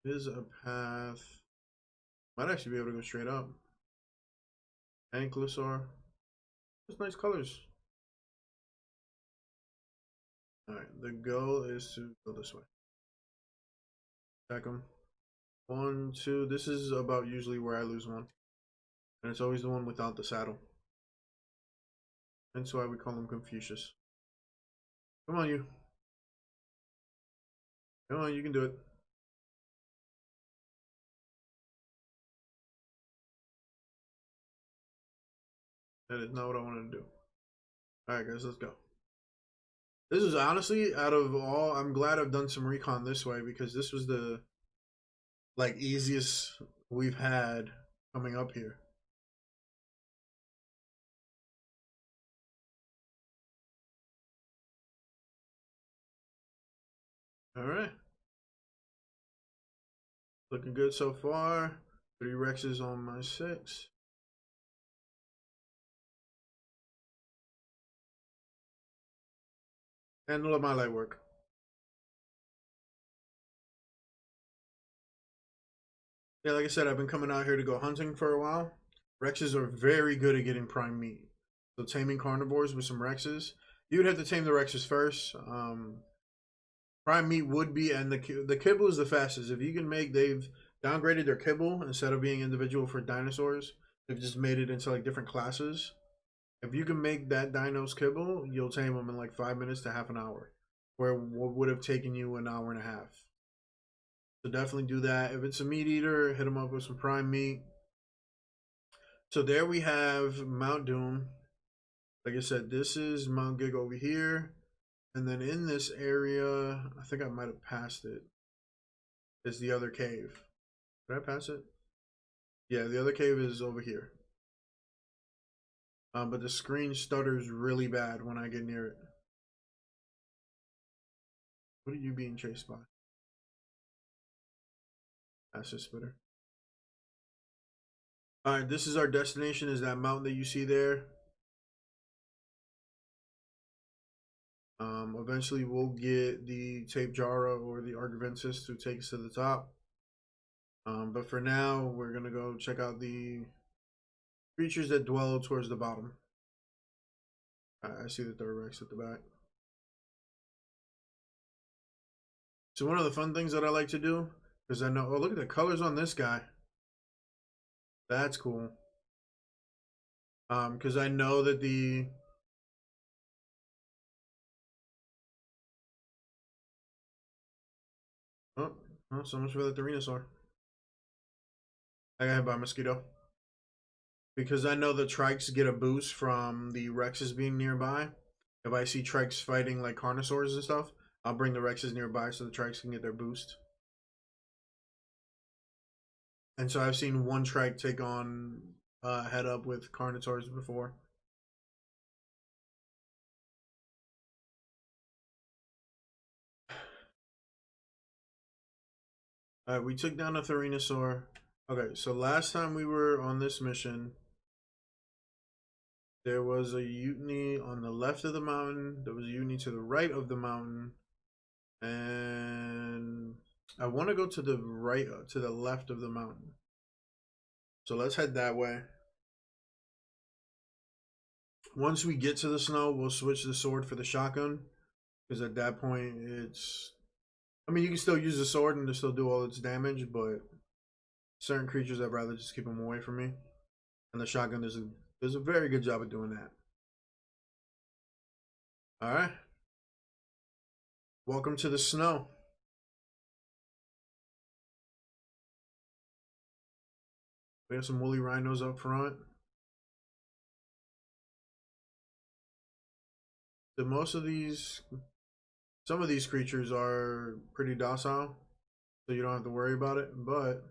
Is a path. Might actually be able to go straight up. Ankylosaur. That's nice colors. Alright, the goal is to go this way. Attack them. 1, 2. This is about usually where I lose one. And it's always the one without the saddle. That's why we call him Confucius. Come on, you. Come on, you can do it. That is not what I wanted to do. Alright, guys, let's go. This is honestly, out of all, I'm glad I've done some recon this way because this was the like easiest we've had coming up here. All right. Looking good so far. 3 Rexes on my 6. And let my light work. Yeah, like I said, I've been coming out here to go hunting for a while. Rexes are very good at getting prime meat. So taming carnivores with some Rexes. You would have to tame the Rexes first. Prime meat would be, and the kibble is the fastest. If you can make, they've downgraded their kibble instead of being individual for dinosaurs. They've just made it into like different classes. If you can make that dino's kibble, you'll tame them in like 5 minutes to half an hour, where what would have taken you an hour and a half. So definitely do that. If it's a meat eater, hit them up with some prime meat. So there we have Mount Doom. Like I said, this is Mount Gig over here. And then in this area, I think I might have passed it, is the other cave. Did I pass it? Yeah, the other cave is over here. But the screen stutters really bad when I get near it. What are you being chased by? Acid spitter. Alright, this is our destination, is that mountain that you see there. Eventually we'll get the Tape Jara or the Argventus to take us to the top. But for now, we're gonna go check out the creatures that dwell towards the bottom. I see the third Rex at the back. So one of the fun things that I like to do, because I know, oh, look at the colors on this guy. That's cool. Because I know that the oh, so much for the Tyranisaur. I got hit by a mosquito. Because I know the Trikes get a boost from the Rexes being nearby. If I see Trikes fighting like Carnosaurs and stuff, I'll bring the Rexes nearby so the Trikes can get their boost. And so I've seen one Trike take on head up with Carnosaurs before. Alright, we took down a Tyranisaur. Okay, so last time we were on this mission, there was a Utini on the left of the mountain. There was a Utini to the right of the mountain. And I want to go to the right, to the left of the mountain. So let's head that way. Once we get to the snow, we'll switch the sword for the shotgun. Because at that point, it's... I mean, you can still use the sword and to still do all its damage, but certain creatures, I'd rather just keep them away from me. And the shotgun does a very good job of doing that. Alright. Welcome to the snow. We have some woolly rhinos up front. Most of these, some of these creatures are pretty docile, so you don't have to worry about it, but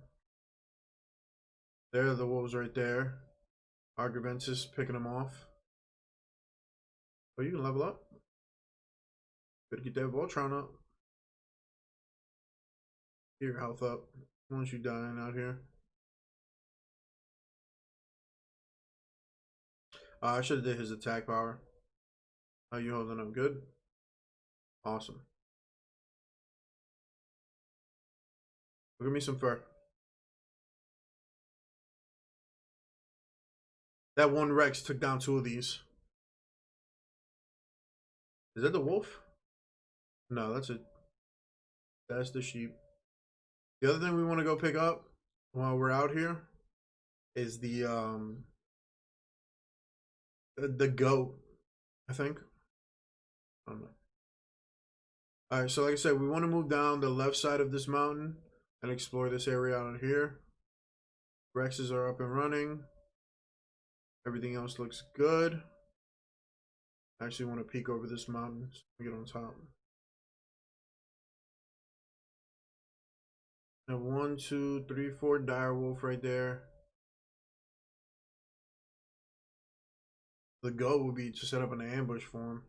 there are the wolves right there. Argventus picking them off. But you can level up. Better get that Voltron up. Get your health up once you're dying out here. I should have did his attack power. How you holding up? Good? Awesome. Look at me some fur. That one Rex took down two of these. Is that the wolf? No, that's it. That's the sheep. The other thing we want to go pick up while we're out here is the goat, I think. I don't know. Alright, so like I said, we want to move down the left side of this mountain and explore this area out here. Rexes are up and running. Everything else looks good. I actually want to peek over this mountain so we get on top. And 1, 2, 3, 4 dire wolf right there. The goal would be to set up an ambush for him.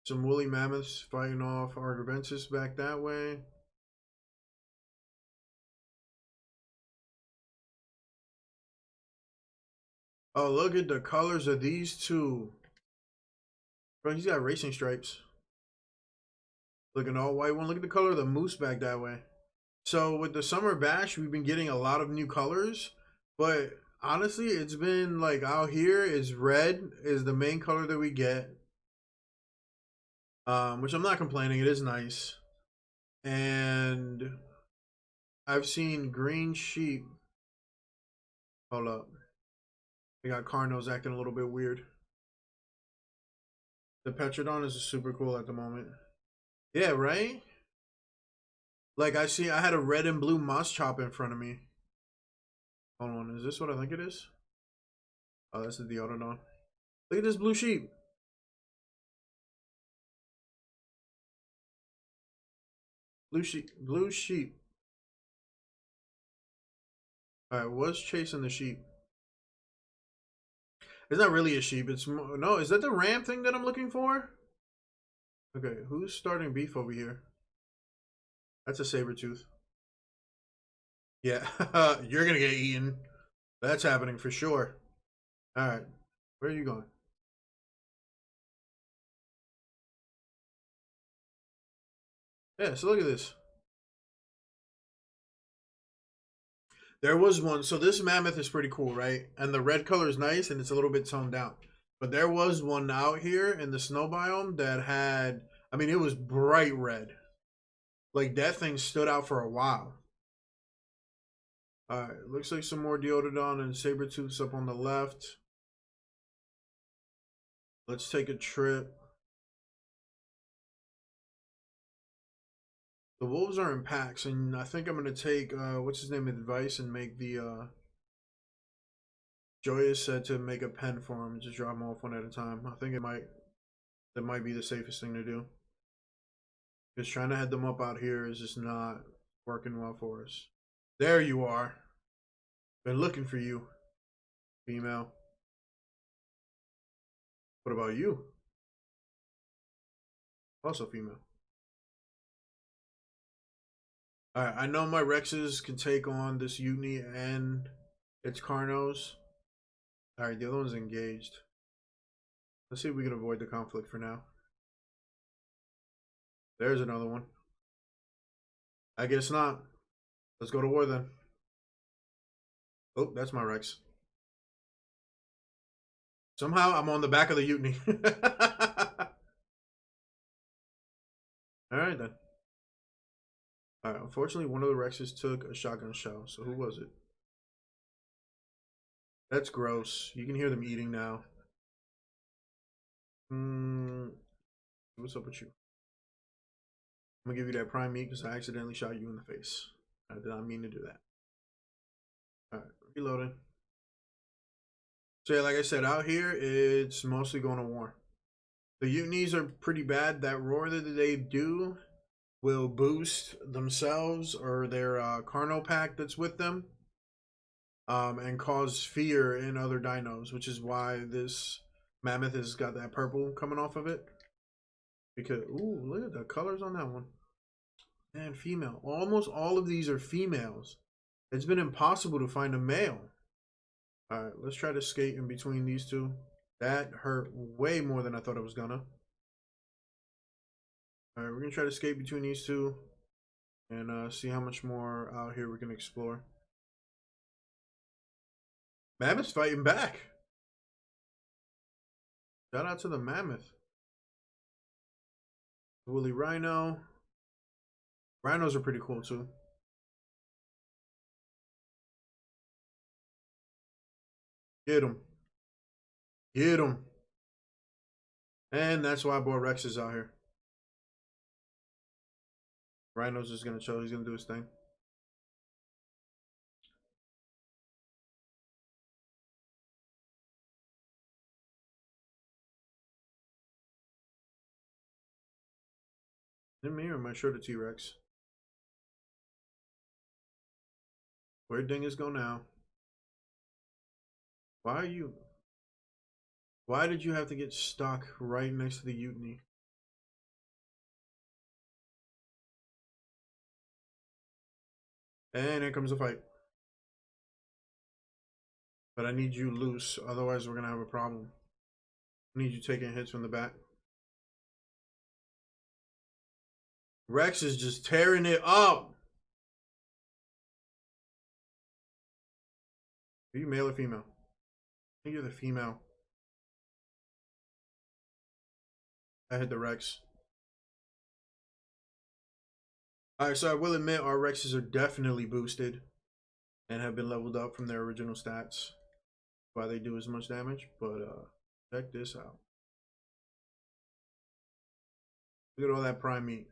Some woolly mammoths fighting off Argventus back that way. Oh, look at the colors of these two. Bro, he's got racing stripes. Looking all white one. Look at the color of the moose back that way. So with the summer bash, we've been getting a lot of new colors, but honestly, it's been like out here is red is the main color that we get. Which I'm not complaining, it is nice. And I've seen green sheep. Hold up. We got Carnos acting a little bit weird. The Petrodon is super cool at the moment. Yeah, right? Like I had a red and blue Moschop in front of me. Hold on, is this what I think it is? Oh, this is the Autodon. Look at this blue sheep. Blue sheep. Blue sheep. Alright, what's chasing the sheep? It's not really a sheep. It's no, is that the ram thing that I'm looking for? Okay, who's starting beef over here? That's a saber tooth. Yeah, you're gonna get eaten. That's happening for sure. Alright, where are you going? Yeah, so look at this. There was one. So this mammoth is pretty cool, right? And the red color is nice, and it's a little bit toned down. But there was one out here in the snow biome that had, I mean, it was bright red. Like that thing stood out for a while. All right, looks like some more Diododon and Sabertooths up on the left. Let's take a trip. The wolves are in packs, and I think I'm gonna take what's his name advice and make the Joyous said to make a pen for him, just drop them off one at a time. I think that might be the safest thing to do. Because trying to head them up out here is just not working well for us. There you are. Been looking for you, female. What about you? Also female. Alright, I know my Rexes can take on this Utni and its Carnos. Alright, the other one's engaged. Let's see if we can avoid the conflict for now. There's another one. I guess not. Let's go to war then. Oh, that's my Rex. Somehow I'm on the back of the Utni. Alright then. Alright, unfortunately one of the Rexes took a shotgun shell. So who was it? That's gross. You can hear them eating now. What's up with you? I'm gonna give you that prime meat because I accidentally shot you in the face. I did not mean to do that. Alright, reloading. So yeah, like I said, out here it's mostly going to war. The Utnis are pretty bad. That roar that they do will boost themselves or their Carno pack that's with them. And cause fear in other dinos, which is why this mammoth has got that purple coming off of it. Because, ooh, look at the colors on that one. And female. Almost all of these are females. It's been impossible to find a male. Alright, let's try to skate in between these two. That hurt way more than I thought it was gonna. Alright, we're gonna try to skate between these two. And see how much more out here we can explore. Mammoth's fighting back. Shout out to the mammoth. Woolly rhino. Rhinos are pretty cool too. Get him. Get him. And that's why I brought Rexes out here. Rhino's just gonna chill. He's gonna do his thing. Is it me or am I sure the T-Rex? Where Dingus go now? Why did you have to get stuck right next to the Utni? And here comes the fight. But I need you loose, otherwise we're gonna have a problem. I need you taking hits from the back. Rex is just tearing it up. Are you male or female? I think you're the female. I hit the Rex. Alright, so I will admit our Rexes are definitely boosted and have been leveled up from their original stats. Why they do as much damage, but check this out. Look at all that prime meat.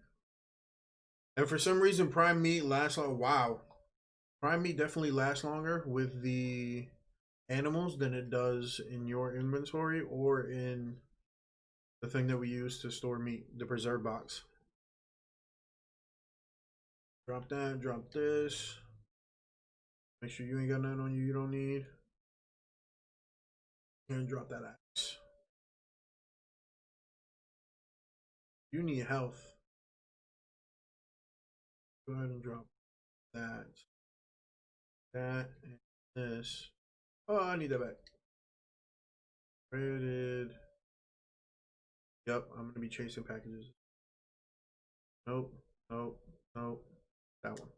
And for some reason, prime meat lasts long. Wow. Prime meat definitely lasts longer with the animals than it does in your inventory or in the thing that we use to store meat, the preserve box. Drop that, drop this. Make sure you ain't got nothing on you don't need. And drop that axe. You need health. Go ahead and drop that. That and this. Oh, I need that back. Rated. Yep, I'm gonna be chasing packages. Nope, nope, nope. That one.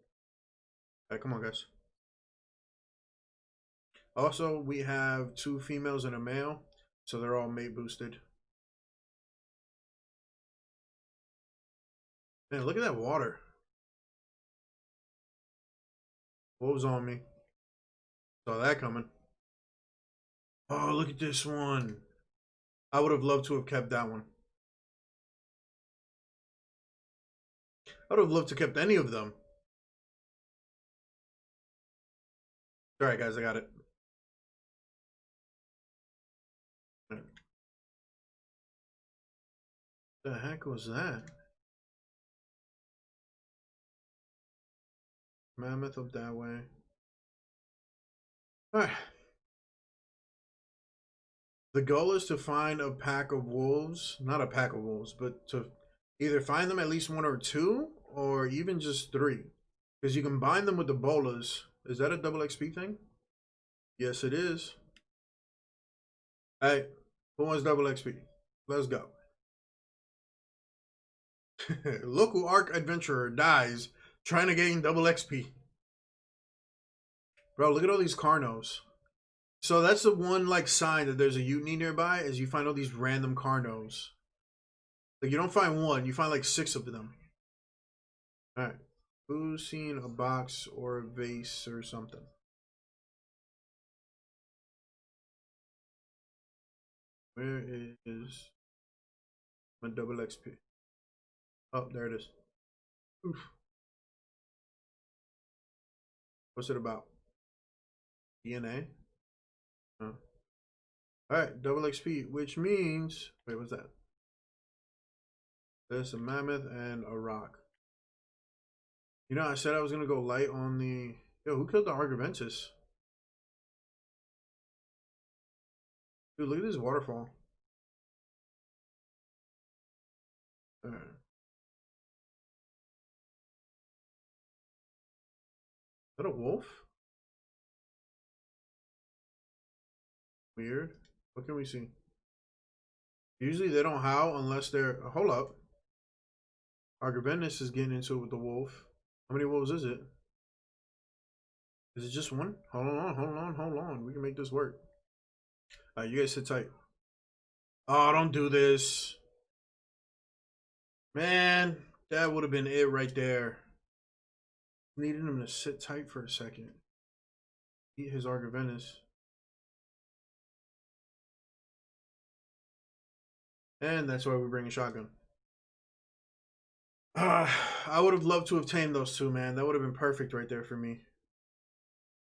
Alright, come on, guys. Also, we have 2 females and a male, so they're all mate boosted. Man, look at that water. What was on me? Saw that coming. Oh, look at this one. I would have loved to have kept that one. I would have loved to have kept any of them. Alright, guys, I got it. Right. The heck was that? Mammoth up that way. Alright. The goal is to find a pack of wolves. Not a pack of wolves, but to either find them at least 1 or 2, or even just 3. Because you can bind them with the bolas. Is that a double XP thing? Yes, it is. Hey, who wants double XP? Let's go. Local Ark adventurer dies trying to gain double XP. Bro, look at all these Carnos. So that's the one like sign that there's a Utini nearby, is you find all these random Carnos. Like you don't find one, you find like 6 of them. Alright. Who's seen a box or a vase or something? Where is my double XP? Oh, there it is. Oof. What's it about? DNA? Oh. Alright, double XP, which means... Wait, what's that? There's a mammoth and a rock. You know, I said I was going to go light on the... Yo, who killed the Argyventus? Dude, look at this waterfall. Alright. Is that a wolf? Weird. What can we see? Usually they don't howl unless they're... Hold up. Argyventus is getting into it with the wolf. How many wolves is it? Is it just one? Hold on, hold on, hold on. We can make this work. Alright, you guys sit tight. Oh, don't do this. Man, that would have been it right there. Needed him to sit tight for a second. Eat his Argyventus. And that's why we bring a shotgun. I would have loved to have tamed those 2, man. That would have been perfect right there for me.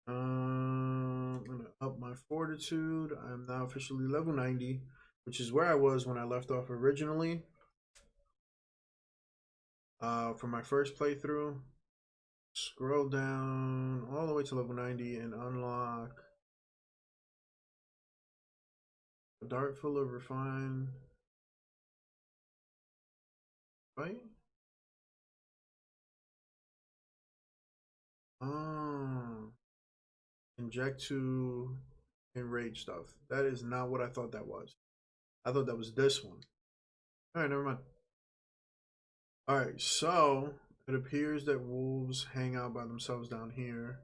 I'm gonna up my fortitude. I'm now officially level 90, which is where I was when I left off originally. For my first playthrough. Scroll down all the way to level 90 and unlock a dart full of refined. Right? Oh. Inject to enrage stuff. That is not what I thought that was. I thought that was this one. Alright, never mind. Alright, so it appears that wolves hang out by themselves down here.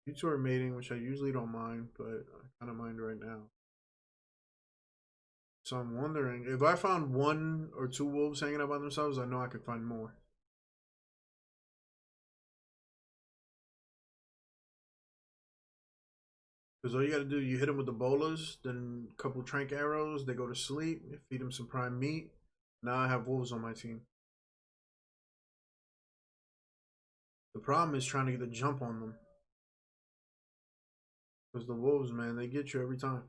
You two are mating, which I usually don't mind, but I kind of mind right now. So I'm wondering, if I found one or two wolves hanging out by themselves, I know I could find more. Because all you got to do, you hit them with the bolas, then a couple trank arrows, they go to sleep, feed them some prime meat. Now I have wolves on my team. The problem is trying to get the jump on them. Because the wolves, man, they get you every time.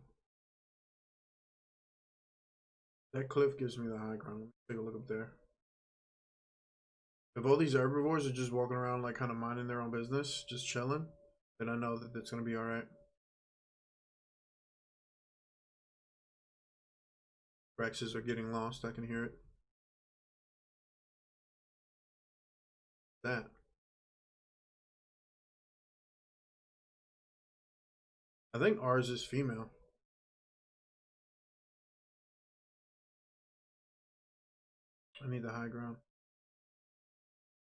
That cliff gives me the high ground. Let's take a look up there. If all these herbivores are just walking around like kind of minding their own business, just chilling, then I know that it's going to be alright. Rexes are getting lost. I can hear it. That. I think ours is female. I need the high ground.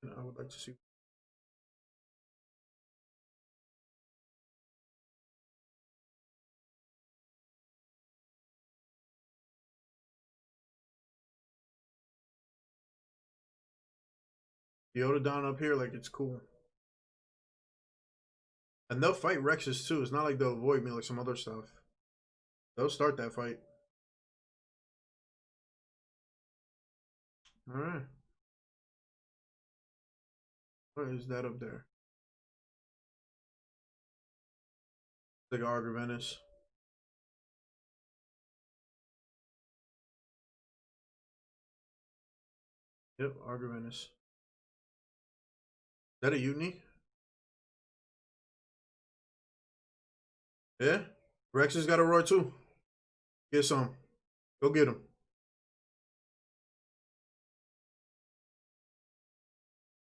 And I would like to see. Yoda up here like it's cool. And they'll fight Rexes too. It's not like they'll avoid me like some other stuff. They'll start that fight. Alright. What is that up there? Like Argyrvenus. Yep, Argyrvenus. Is that a Utni? Yeah? Rex has got a roar too. Get some. Go get him.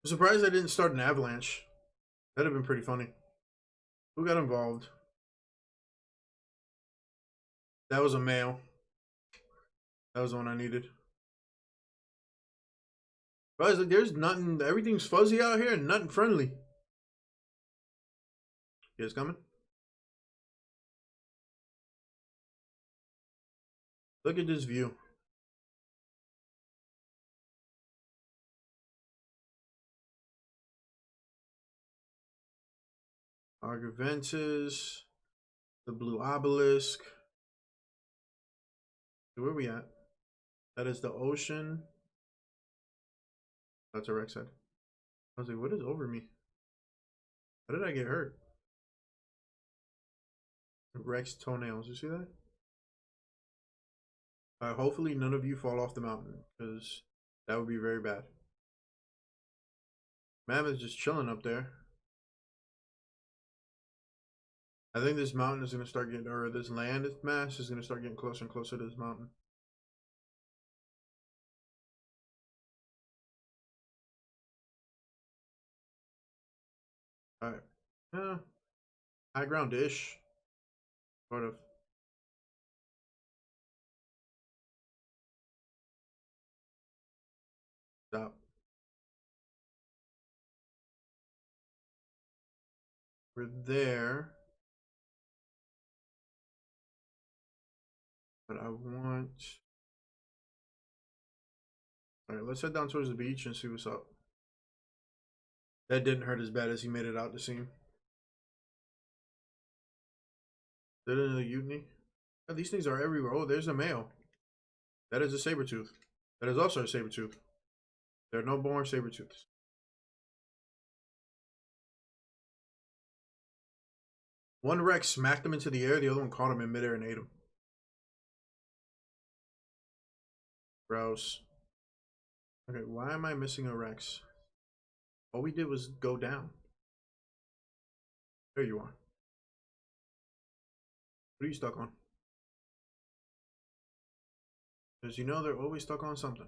I'm surprised I didn't start an avalanche. That'd have been pretty funny. Who got involved? That was a male. That was the one I needed. Guys, like, there's nothing. Everything's fuzzy out here and nothing friendly. Yeah, it's coming. Look at this view. Argyrventus. The blue obelisk. Where are we at? That is the ocean. That's a Rex head. I was like, what is over me? How did I get hurt? Rex toenails. You see that? Hopefully none of you fall off the mountain, because that would be very bad. Mammoth's just chilling up there. I think this mountain is going to start getting, or this land mass is going to start getting closer and closer to this mountain. Alright. Yeah. High ground-ish. Sort of. Stop. We're there. But I want... Alright, let's head down towards the beach and see what's up. That didn't hurt as bad as he made it out to seem. That is a Utni. Oh, these things are everywhere. Oh, there's a male. That is a saber-tooth. That is also a saber-tooth. There are no born saber-tooths. One Rex smacked him into the air, the other one caught him in midair and ate him. Gross. Okay, why am I missing a Rex? All we did was go down. There you are. What are you stuck on? Because you know they're always stuck on something.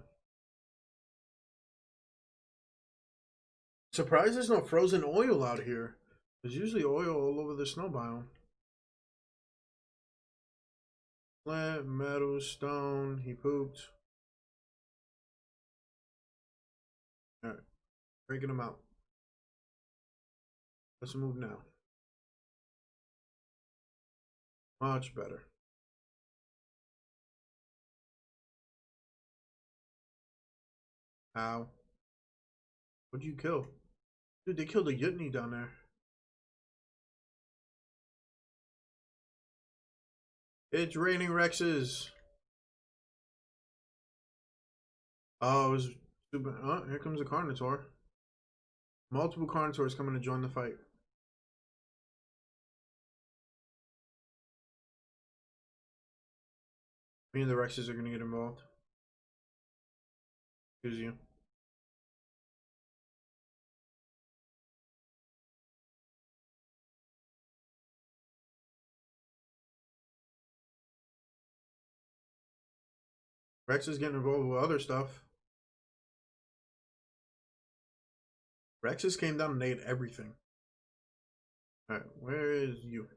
Surprised there's no frozen oil out here. There's usually oil all over the snow biome. Plant, metal, stone, he pooped. Breaking them out. Let's move now. Much better. Ow. What'd you kill? Dude, they killed a Yutni down there. It's raining Rexes. Oh, it was super. Oh, here comes a Carnotaur. Multiple Carnotaurs coming to join the fight. Me and the Rexes are gonna get involved. Excuse you. Rex is getting involved with other stuff. Rexes came down and ate everything. Alright, where is you?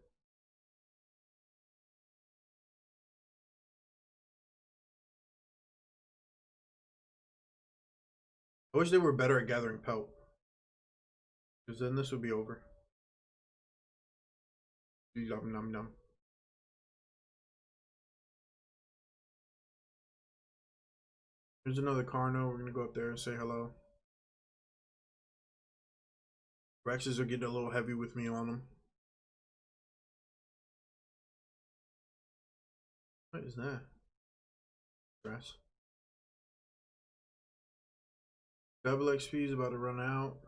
I wish they were better at gathering pelt. Because then this would be over. Yum, num, num. There's another Carno. We're gonna go up there and say hello. Rexes are getting a little heavy with me on them. What is that? Grass. Double XP is about to run out.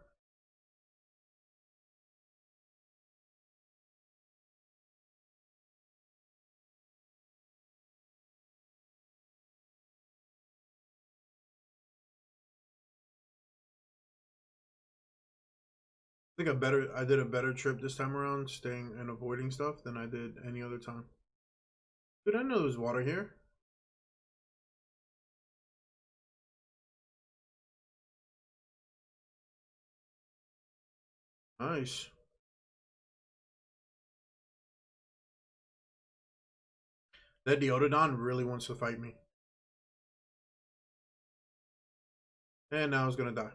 I think I did a better trip this time around, staying and avoiding stuff than I did any other time. Dude, I know there's water here. Nice. That Deododon really wants to fight me. And now it's gonna die.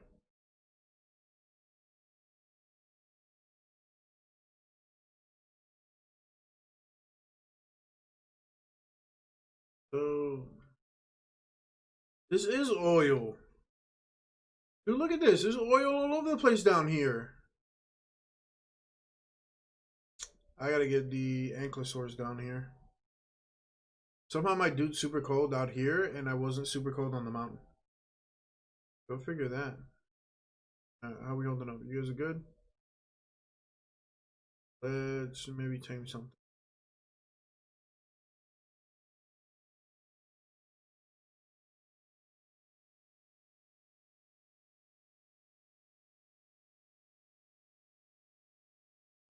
So this is oil. Dude, look at this. There's oil all over the place down here. I gotta get the Ankylosaurs down here. Somehow my dude's super cold out here, and I wasn't super cold on the mountain. Go figure that. How we holding up? You guys are good? Let's maybe tame something.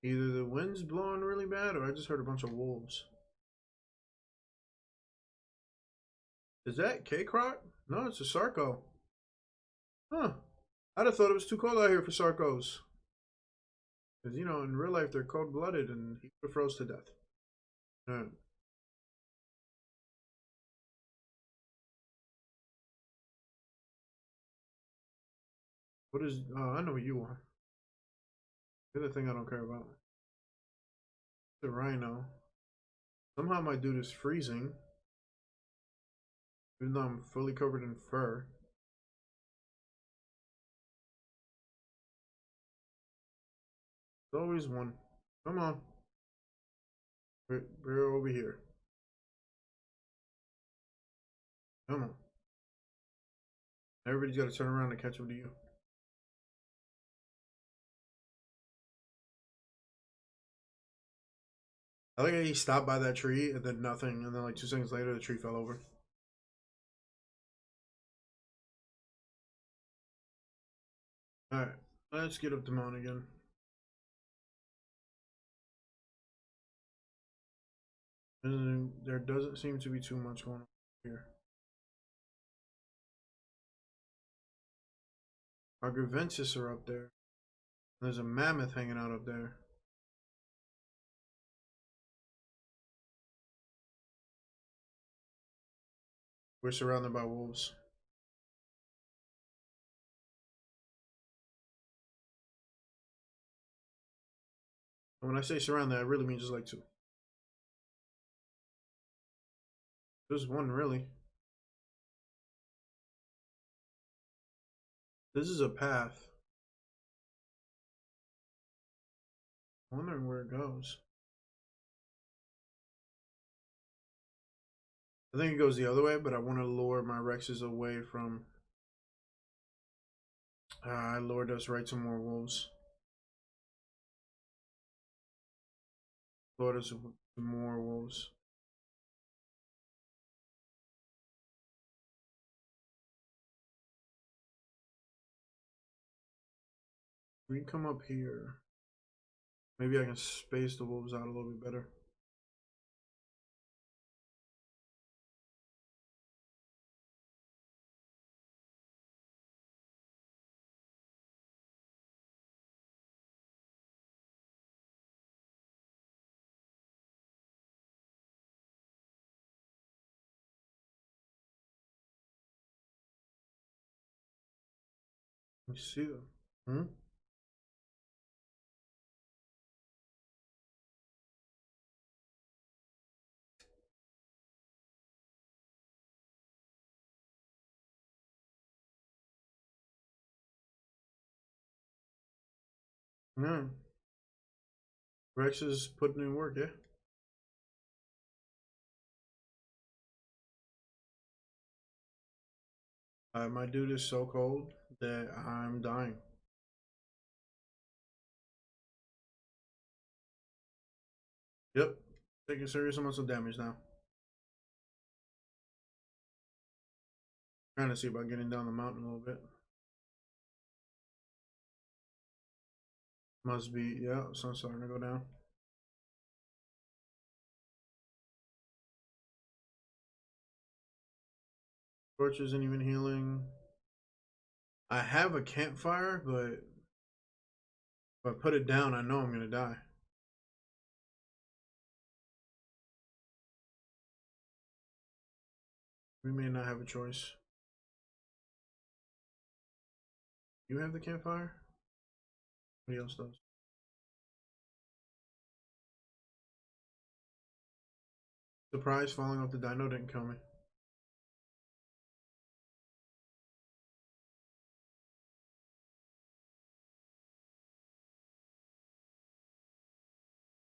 Either the wind's blowing really bad, or I just heard a bunch of wolves. Is that K-Croc? No, it's a Sarco. Huh. I'd have thought it was too cold out here for Sarcos. Because, you know, in real life, they're cold-blooded, and he froze to death. Alright. What is... Oh, I know what you are. The other thing I don't care about. The Rhino. Somehow my dude is freezing. Even though I'm fully covered in fur. There's always one. Come on. We're over here. Come on. Everybody's got to turn around and catch up to you. I like how he stopped by that tree and then nothing, and then like 2 seconds later the tree fell over. Alright, let's get up to Mount again. And there doesn't seem to be too much going on here. Our Gravensis are up there. There's a mammoth hanging out up there. We're surrounded by wolves. And when I say surround that, I really mean just like two. Just one, really. This is a path. I'm wondering where it goes. I think it goes the other way, but I want to lure my Rexes away from... I lured us right to more wolves. Lured us to more wolves. We can come up here. Maybe I can space the wolves out a little bit better. Let me see them. Hmm? Yeah. Rex is putting in work, yeah? My dude is so cold that I'm dying. Yep. Taking serious amounts of damage now. Trying to see about getting down the mountain a little bit. Must be, yeah, sun's starting to go down. Torch isn't even healing. I have a campfire, but if I put it down, I know I'm gonna die. We may not have a choice. You have the campfire? Nobody else does. Surprise, falling off the dino didn't kill me.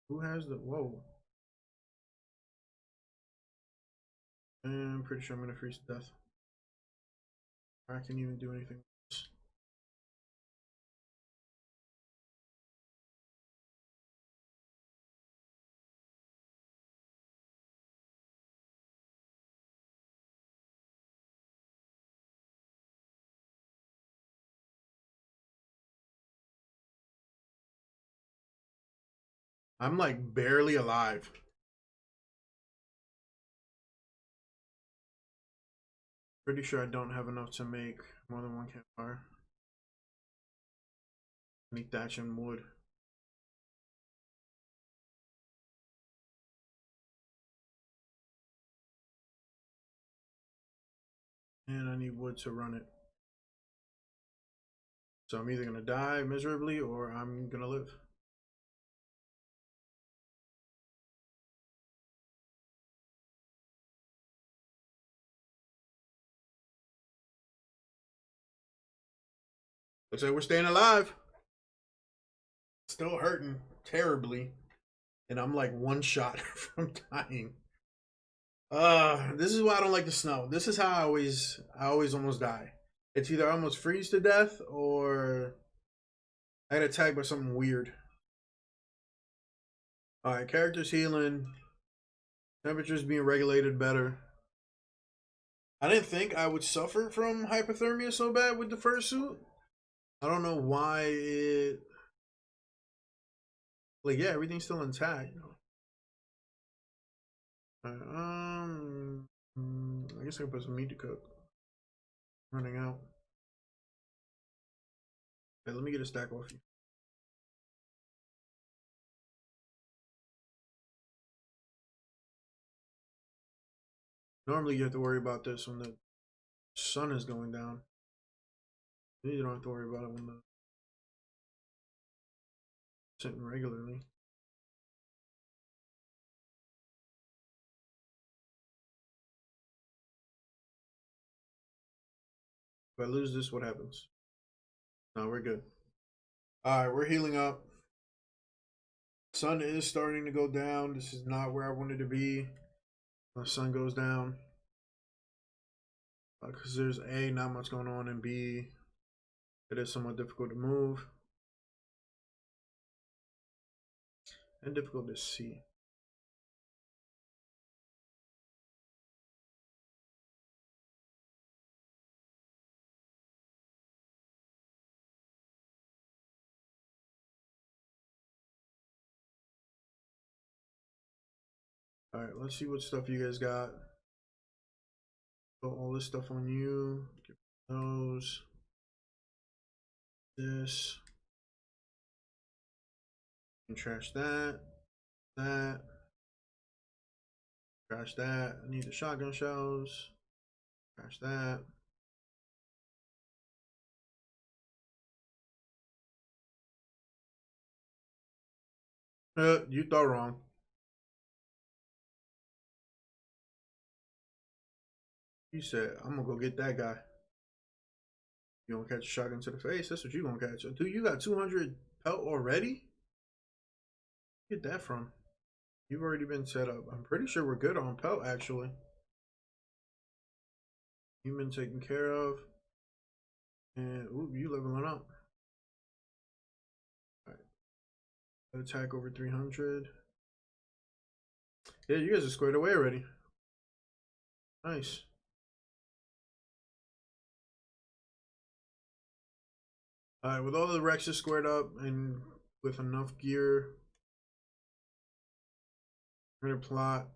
Who has the, whoa. I'm pretty sure I'm gonna freeze to death. I can't even do anything else. I'm like barely alive. Pretty sure I don't have enough to make more than one campfire. I need thatch and wood. And I need wood to run it. So I'm either gonna die miserably or I'm gonna live. Looks like we're staying alive. Still hurting terribly. And I'm like one shot from dying. This is why I don't like the snow. This is how I always almost die. It's either I almost freeze to death or I get attacked by something weird. Alright, character's healing. Temperature's being regulated better. I didn't think I would suffer from hypothermia so bad with the fursuit. I don't know why it... Like, yeah, everything's still intact. I guess I can put some meat to cook. Running out. Okay, let me get a stack off you. Normally you have to worry about this when the sun is going down. You don't have to worry about it when the sitting regularly. If I lose this, what happens? No, we're good. Alright, we're healing up. Sun is starting to go down. This is not where I wanted to be. The sun goes down. Because there's A, not much going on, and B, it is somewhat difficult to move. And difficult to see. Alright, let's see what stuff you guys got. Put all this stuff on you. Get those. This. And trash that. That. Trash that. I need the shotgun shells. Trash that. You thought wrong. You said, I'm gonna go get that guy. You gonna catch a shotgun to the face? That's what you gonna catch. Dude, you got 200 pelt already? Where get that from? You've already been set up. I'm pretty sure we're good on pelt, actually. You've been taken care of. And, ooh, you leveling up. Alright. Attack over 300. Yeah, you guys are squared away already. Nice. Alright, with all the Rexes squared up and with enough gear, we're gonna plot.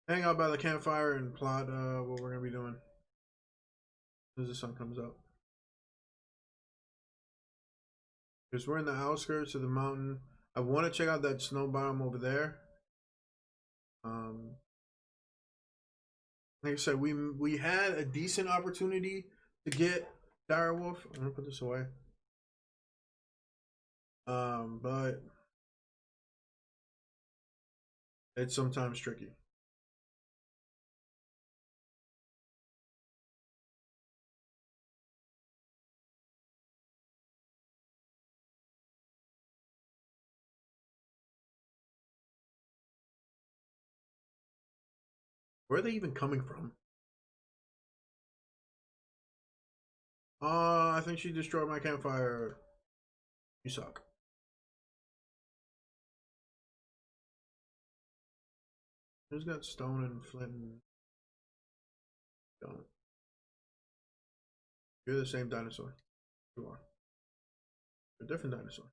Hang out by the campfire and plot what we're gonna be doing as the sun comes up. Because we're in the outskirts of the mountain. I want to check out that snow biome over there. Like I said, we had a decent opportunity to get direwolf. I'm gonna put this away. But it's sometimes tricky. Where are they even coming from? I think she destroyed my campfire. You suck. Who's got stone and flint and don't? You're the same dinosaur. You are. You're a different dinosaur.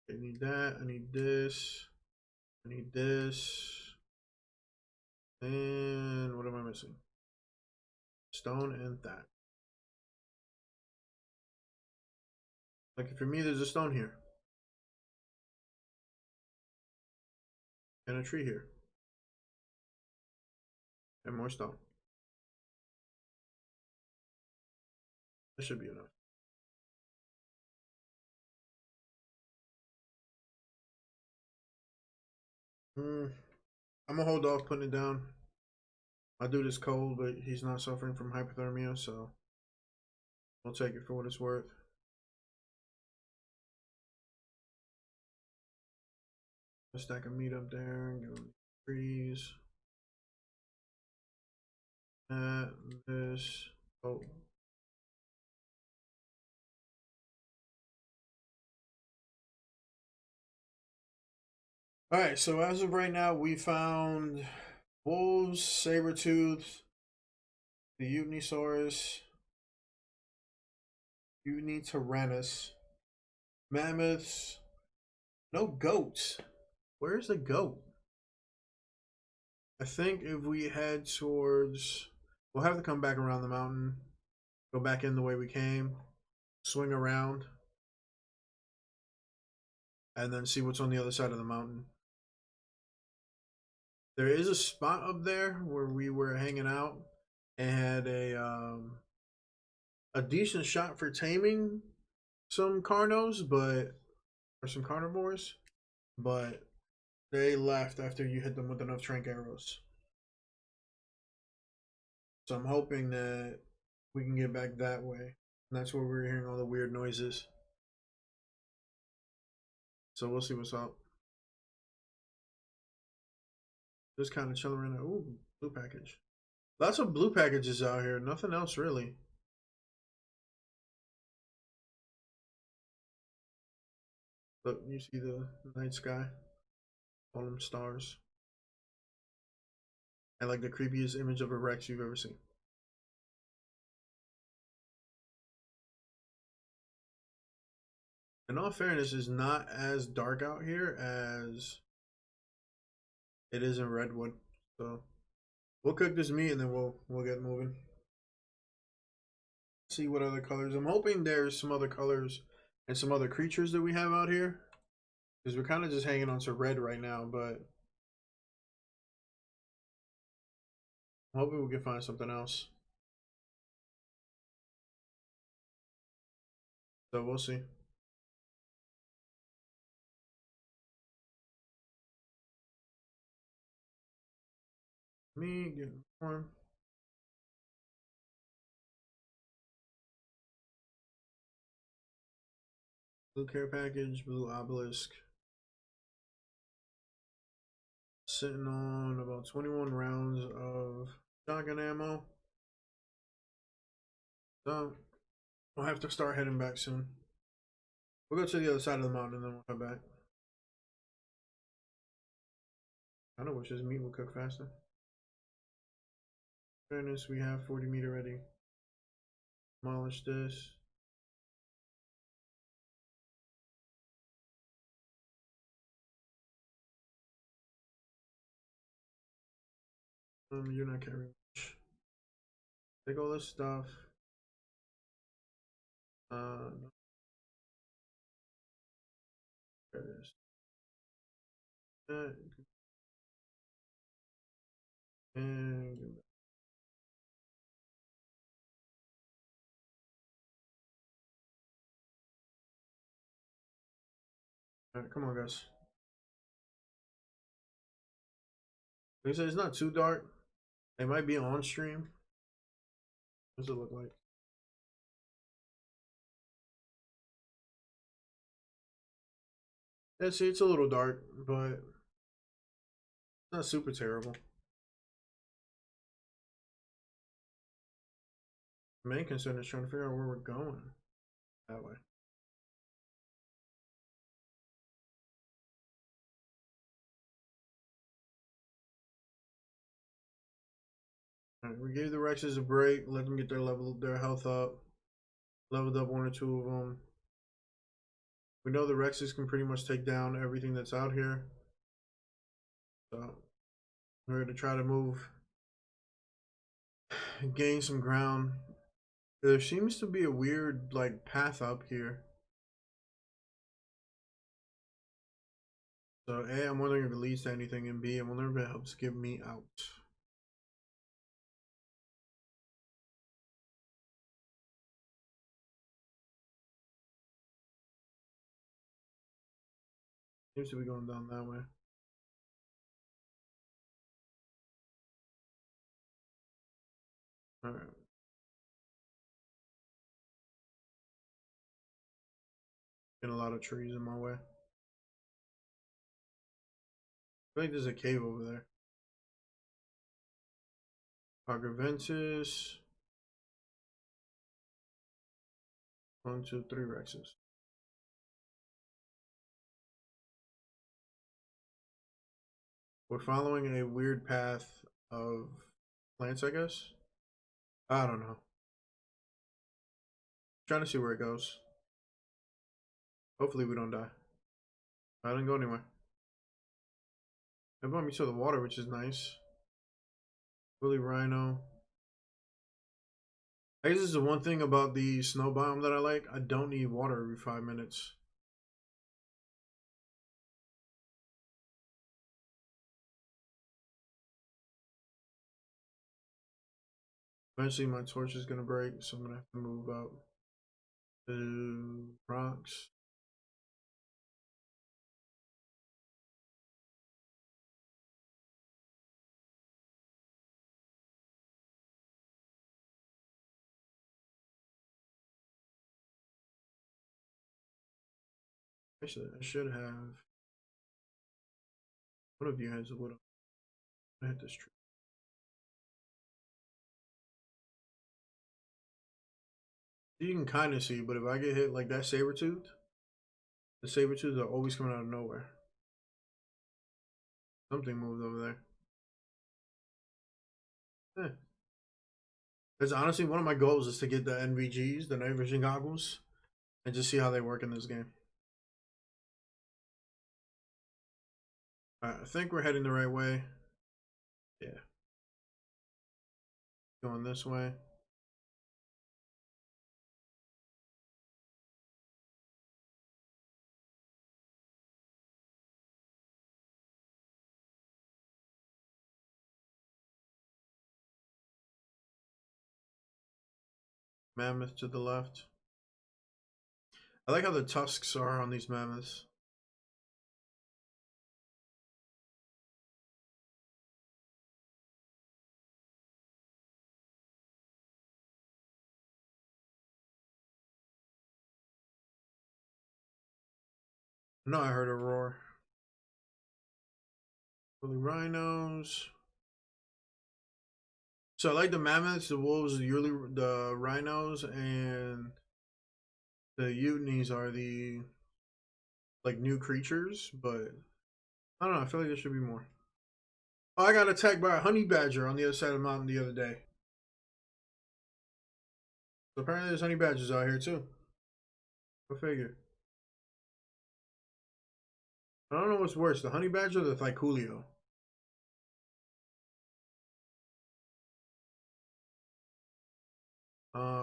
I need that. I need this. I need this. And what am I missing? Stone and that. Like for me, there's a stone here. And a tree here. And more stone. That should be enough. I'm gonna hold off putting it down. My dude is cold, but he's not suffering from hypothermia, so we'll take it for what it's worth. A stack of meat up there and give him trees. This. Oh. Alright, so as of right now, we found wolves, saber-tooth, the Utinisaurus, Unityrannus, mammoths, no goats. Where's the goat? I think if we head towards, we'll have to come back around the mountain, go back in the way we came, swing around, and then see what's on the other side of the mountain. There is a spot up there where we were hanging out and had a decent shot for taming some carnos, but or some carnivores, but they left after you hit them with enough trank arrows. So I'm hoping that we can get back that way. And that's where we're hearing all the weird noises. So we'll see what's up. Just kind of chilling right now. Ooh, blue package. Lots of blue packages out here. Nothing else really. But you see the night sky. All them stars. And like the creepiest image of a Rex you've ever seen. In all fairness, it's not as dark out here as it is in Redwood. So we'll cook this meat and then we'll get moving. See what other colors. I'm hoping there's some other colors and some other creatures that we have out here. Because we're kind of just hanging on to red right now, but I'm hoping we can find something else. So we'll see. Me getting warm. Blue care package, blue obelisk. Sitting on about 21 rounds of shotgun ammo. So we'll have to start heading back soon. We'll go to the other side of the mountain and then we'll head back. I know wish this meat would cook faster. Fairness, we have 40 meat already. Demolish this. You're not carrying much. Take all this stuff. No. There it is. And alright, come on, guys. Like I said, it's not too dark. It might be on stream. What does it look like? Yeah, see, it's a little dark, but not super terrible. The main concern is trying to figure out where we're going. That way. Alright, we gave the Rexes a break, let them get their health up. Leveled up one or two of them. We know the Rexes can pretty much take down everything that's out here. So we're gonna try to move, gain some ground. There seems to be a weird like path up here. So A, I'm wondering if it leads to anything, and B, I'm wondering if it helps get me out. Seems to be going down that way. Alright. Getting a lot of trees in my way. I think there's a cave over there. Argoventus. 1, 2, 3 Rexes. We're following a weird path of plants, I guess. I don't know. Trying to see where it goes. Hopefully we don't die. I didn't go anywhere. It brought me to the water, which is nice. Willy Rhino. I guess this is the one thing about the snow biome that I like. I don't need water every 5 minutes. Eventually my torch is gonna break, so I'm gonna have to move up to rocks. I should have one of you guys would have hit this tree. You can kind of see, but if I get hit like that saber tooth, the saber tooths are always coming out of nowhere. Something moved over there. Because honestly, one of my goals is to get the NVGs, the night vision goggles, and just see how they work in this game. Alright, I think we're heading the right way. Yeah. Going this way. Mammoth to the left. I like how the tusks are on these mammoths. No, I heard a roar. Woolly rhinos. So I like the mammoths, the wolves, the rhinos, and the Utanies are the like new creatures, but I don't know, I feel like there should be more. Oh, I got attacked by a honey badger on the other side of the mountain the other day. So apparently there's honey badgers out here too. Go figure. I don't know what's worse, the honey badger or the Thycoolio.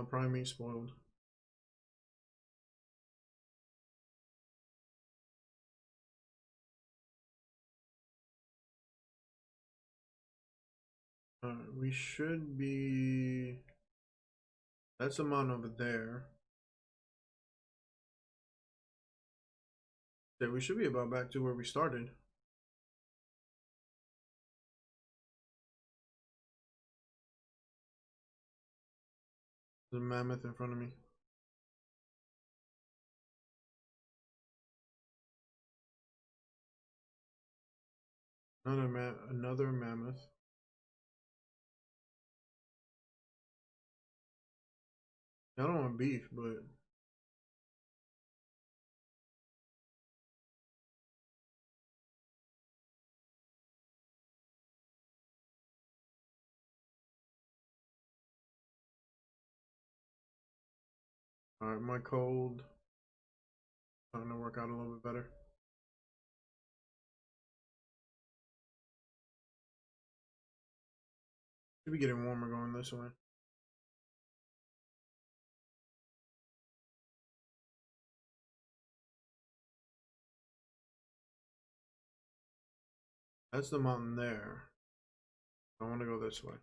Probably meat spoiled. We should be. That's the mountain over there. Yeah, we should be about back to where we started. There's a mammoth in front of me. Another mammoth. I don't want beef, but alright, my cold starting to work out a little bit better. Should be getting warmer going this way. That's the mountain there. I want to go this way.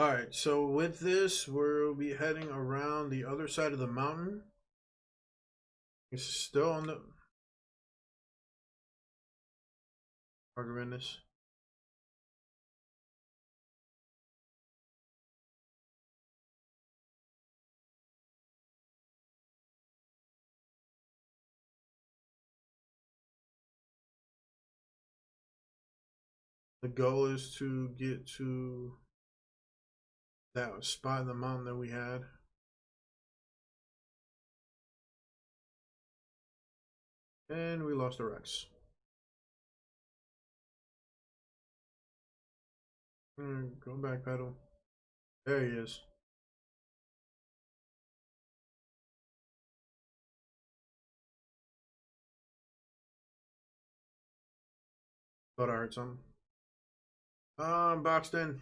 Alright, so with this, we'll be heading around the other side of the mountain. It's still on the Argyrannus. The goal is to get to that spot in the mountain that we had. And we lost a Rex. Go back pedal. There he is. Thought I heard something. Boxed in.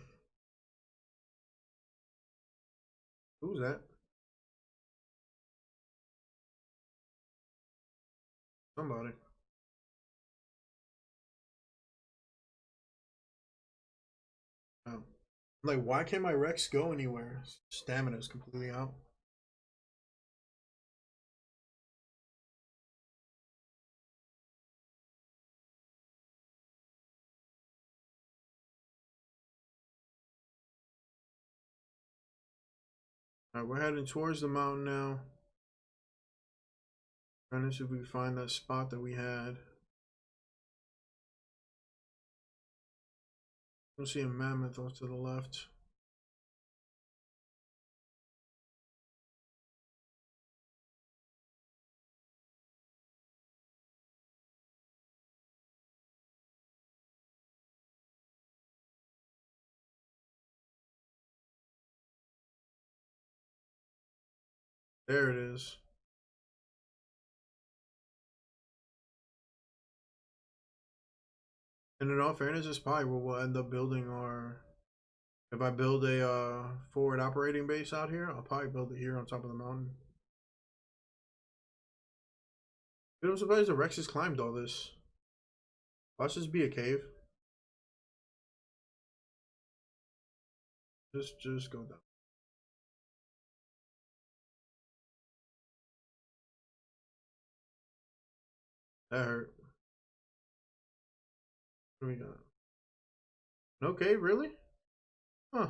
Who's that? Somebody. Oh. Like, why can't my Rex go anywhere? Stamina is completely out. Alright, we're heading towards the mountain now. Trying to see if we can find that spot that we had. I don't see a mammoth off to the left. There it is. And in all fairness, it's probably where we'll end up building our... If I build a forward operating base out here, I'll probably build it here on top of the mountain. Dude, I'm surprised the Rex has climbed all this. Watch this be a cave. Just go down. That hurt. What do we got? No cave, really? Huh.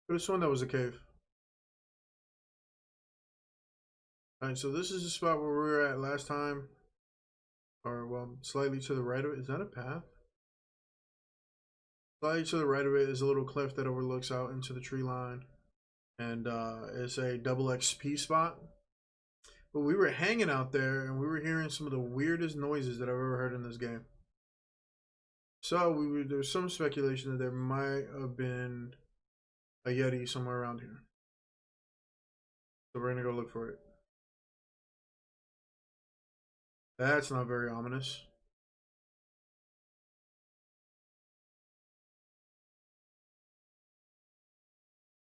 Could have sworn that was a cave. Alright, so this is the spot where we were at last time. Or, well, slightly to the right of it. Is that a path? Slightly to the right of it is a little cliff that overlooks out into the tree line. And it's a double XP spot. But we were hanging out there and we were hearing some of the weirdest noises that I've ever heard in this game. So there's some speculation that there might have been a Yeti somewhere around here. So we're gonna go look for it. That's not very ominous.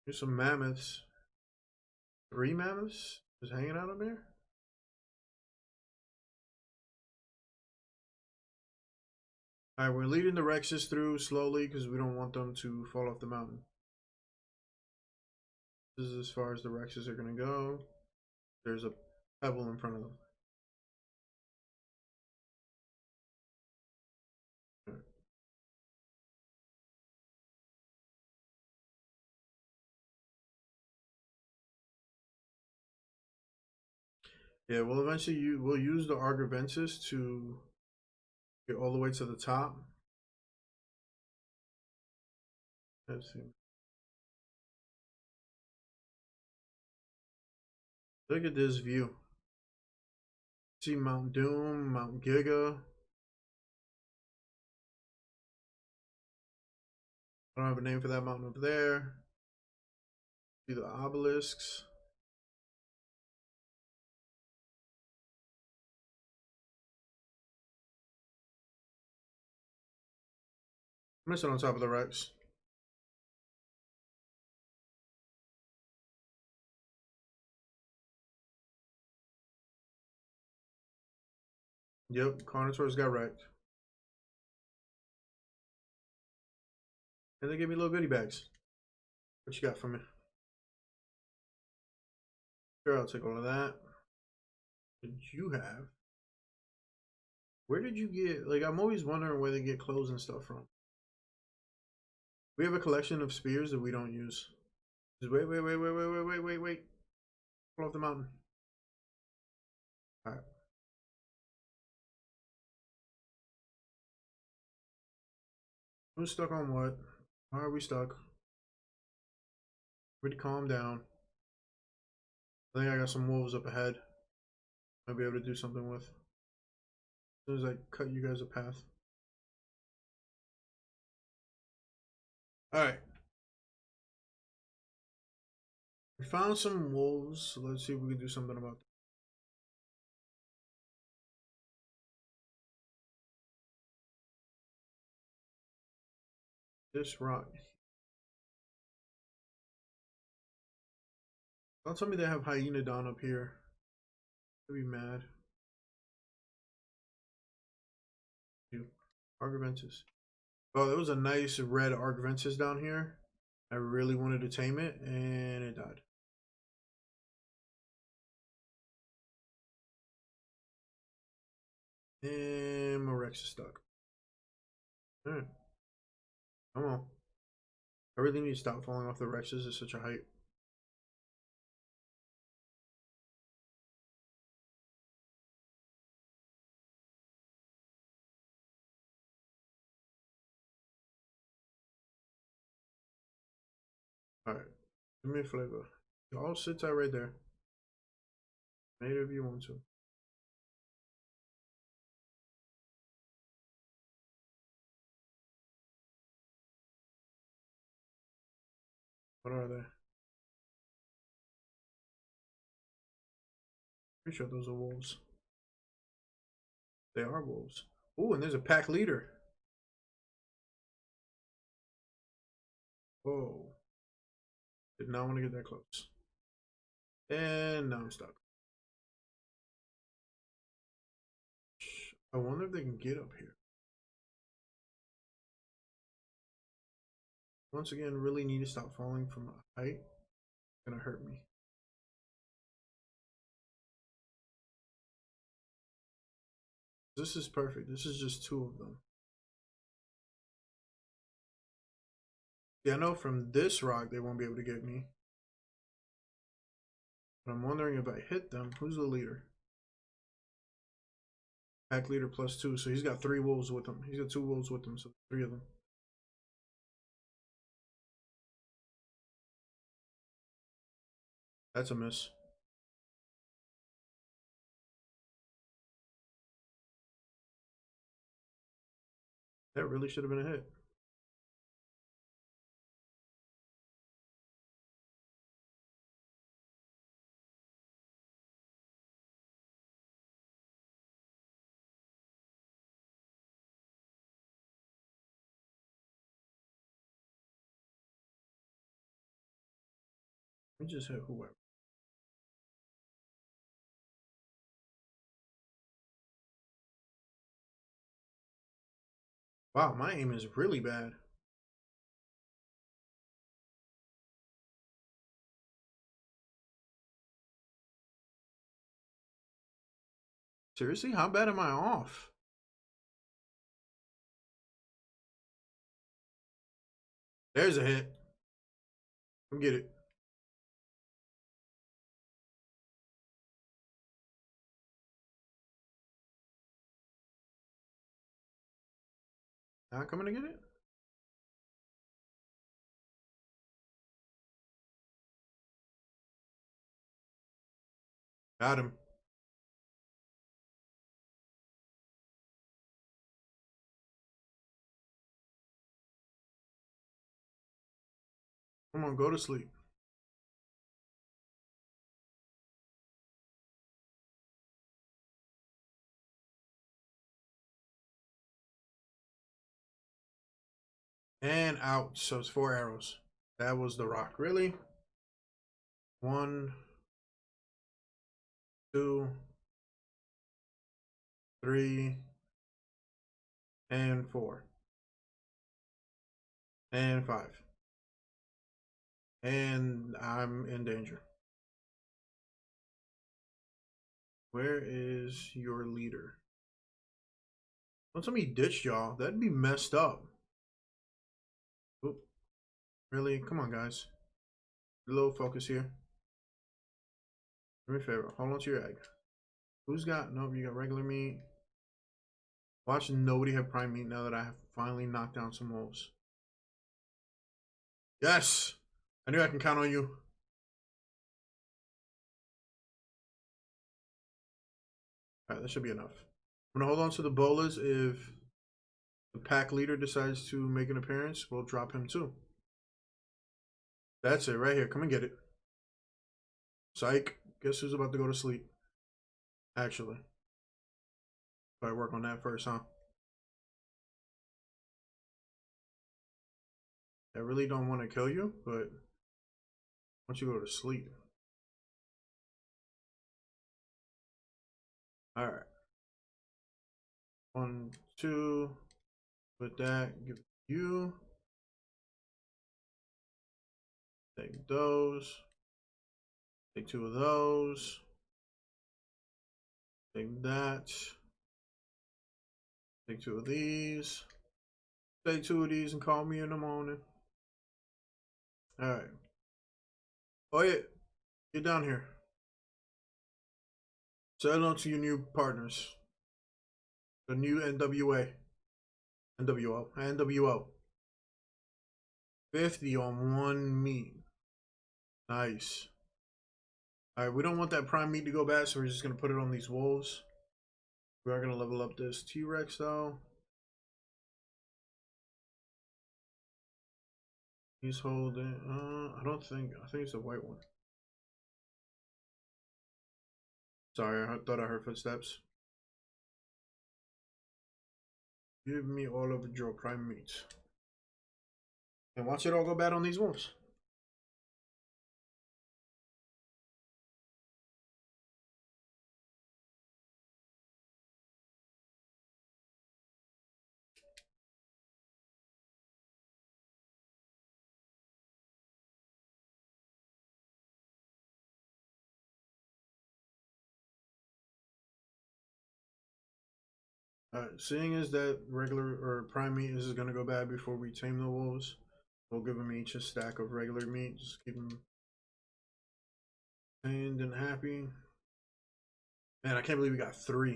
Here's some mammoths. 3 mammoths just hanging out up there. Alright, we're leading the Rexes through slowly because we don't want them to fall off the mountain. This is as far as the Rexes are going to go. There's a pebble in front of them. Yeah, we'll eventually we'll use the Argyrventus to get all the way to the top. Let's see. Look at this view. See Mount Doom, Mount Giga. I don't have a name for that mountain over there. See the obelisks. I'm gonna sit on top of the Rex. Yep, Carnotaurs got wrecked. And they gave me little goodie bags. What you got for me? Sure, I'll take all of that. What did you have? Where did you get, like, I'm always wondering where they get clothes and stuff from. We have a collection of spears that we don't use. Just wait. Pull off the mountain. Alright. Who's stuck on what? Why are we stuck? Pretty calm down. I think I got some wolves up ahead. I'll be able to do something with. As soon as I cut you guys a path. Alright. We found some wolves, so let's see if we can do something about them. This rock. Don't tell me they have Hyenodon up here. I'd be mad. Argyrventus. Oh, there was a nice red Argyrventus down here. I really wanted to tame it, and it died. And my Rex is stuck. Alright. Come on. I really need to stop falling off the Rexes at such a height. Alright. Give me a flavor. Y'all sit tight right there. Maybe if you want to. What are they? Pretty sure those are wolves. They are wolves. Oh, and there's a pack leader. Whoa. Did not want to get that close. And now I'm stuck. I wonder if they can get up here. Once again, really need to stop falling from a height. It's gonna hurt me. This is perfect. This is just two of them. Yeah, I know from this rock they won't be able to get me. But I'm wondering if I hit them. Who's the leader? Pack leader +2. So he's got 3 wolves with him. He's got 2 wolves with him, so 3 of them. That's a miss. That really should have been a hit. We just hit whoever. Wow, my aim is really bad. Seriously, how bad am I off? There's a hit. Come get it. Not coming to get it? Got him. Come on, go to sleep. And out. So it's 4 arrows. That was the rock. Really? 1, 2, 3, and 4. And 5. And I'm in danger. Where is your leader? Don't tell me he ditched y'all. That'd be messed up. Oop. Really? Come on, guys. A little focus here. Do me a favor. Hold on to your egg. Who's got? Nope, you got regular meat. Watch nobody have prime meat now that I have finally knocked down some wolves. Yes! I knew I can count on you. Alright, that should be enough. I'm gonna hold on to the bolas. If the pack leader decides to make an appearance, we'll drop him too. That's it right here. Come and get it. Psych. Guess who's about to go to sleep? Actually. Probably work on that first, huh? I really don't want to kill you, but once you go to sleep. Alright. 1, 2. Put that. Give it to you. Take those. Take 2 of those. Take that. Take 2 of these. Take 2 of these and call me in the morning. Alright. Oh yeah. Get down here. Say hello to your new partners. The new NWA. NWO. NWO. 50 on 1 meat. Nice. Alright, we don't want that prime meat to go bad, so we're just going to put it on these wolves. We are going to level up this T-Rex, though. He's holding... I think it's a white one. Sorry, I thought I heard footsteps. Give me all of your prime meat. And watch it all go bad on these wolves. Seeing as that regular or prime meat is going to go bad before we tame the wolves, we'll give them each a stack of regular meat. Just keep them tamed and happy. Man, I can't believe we got 3.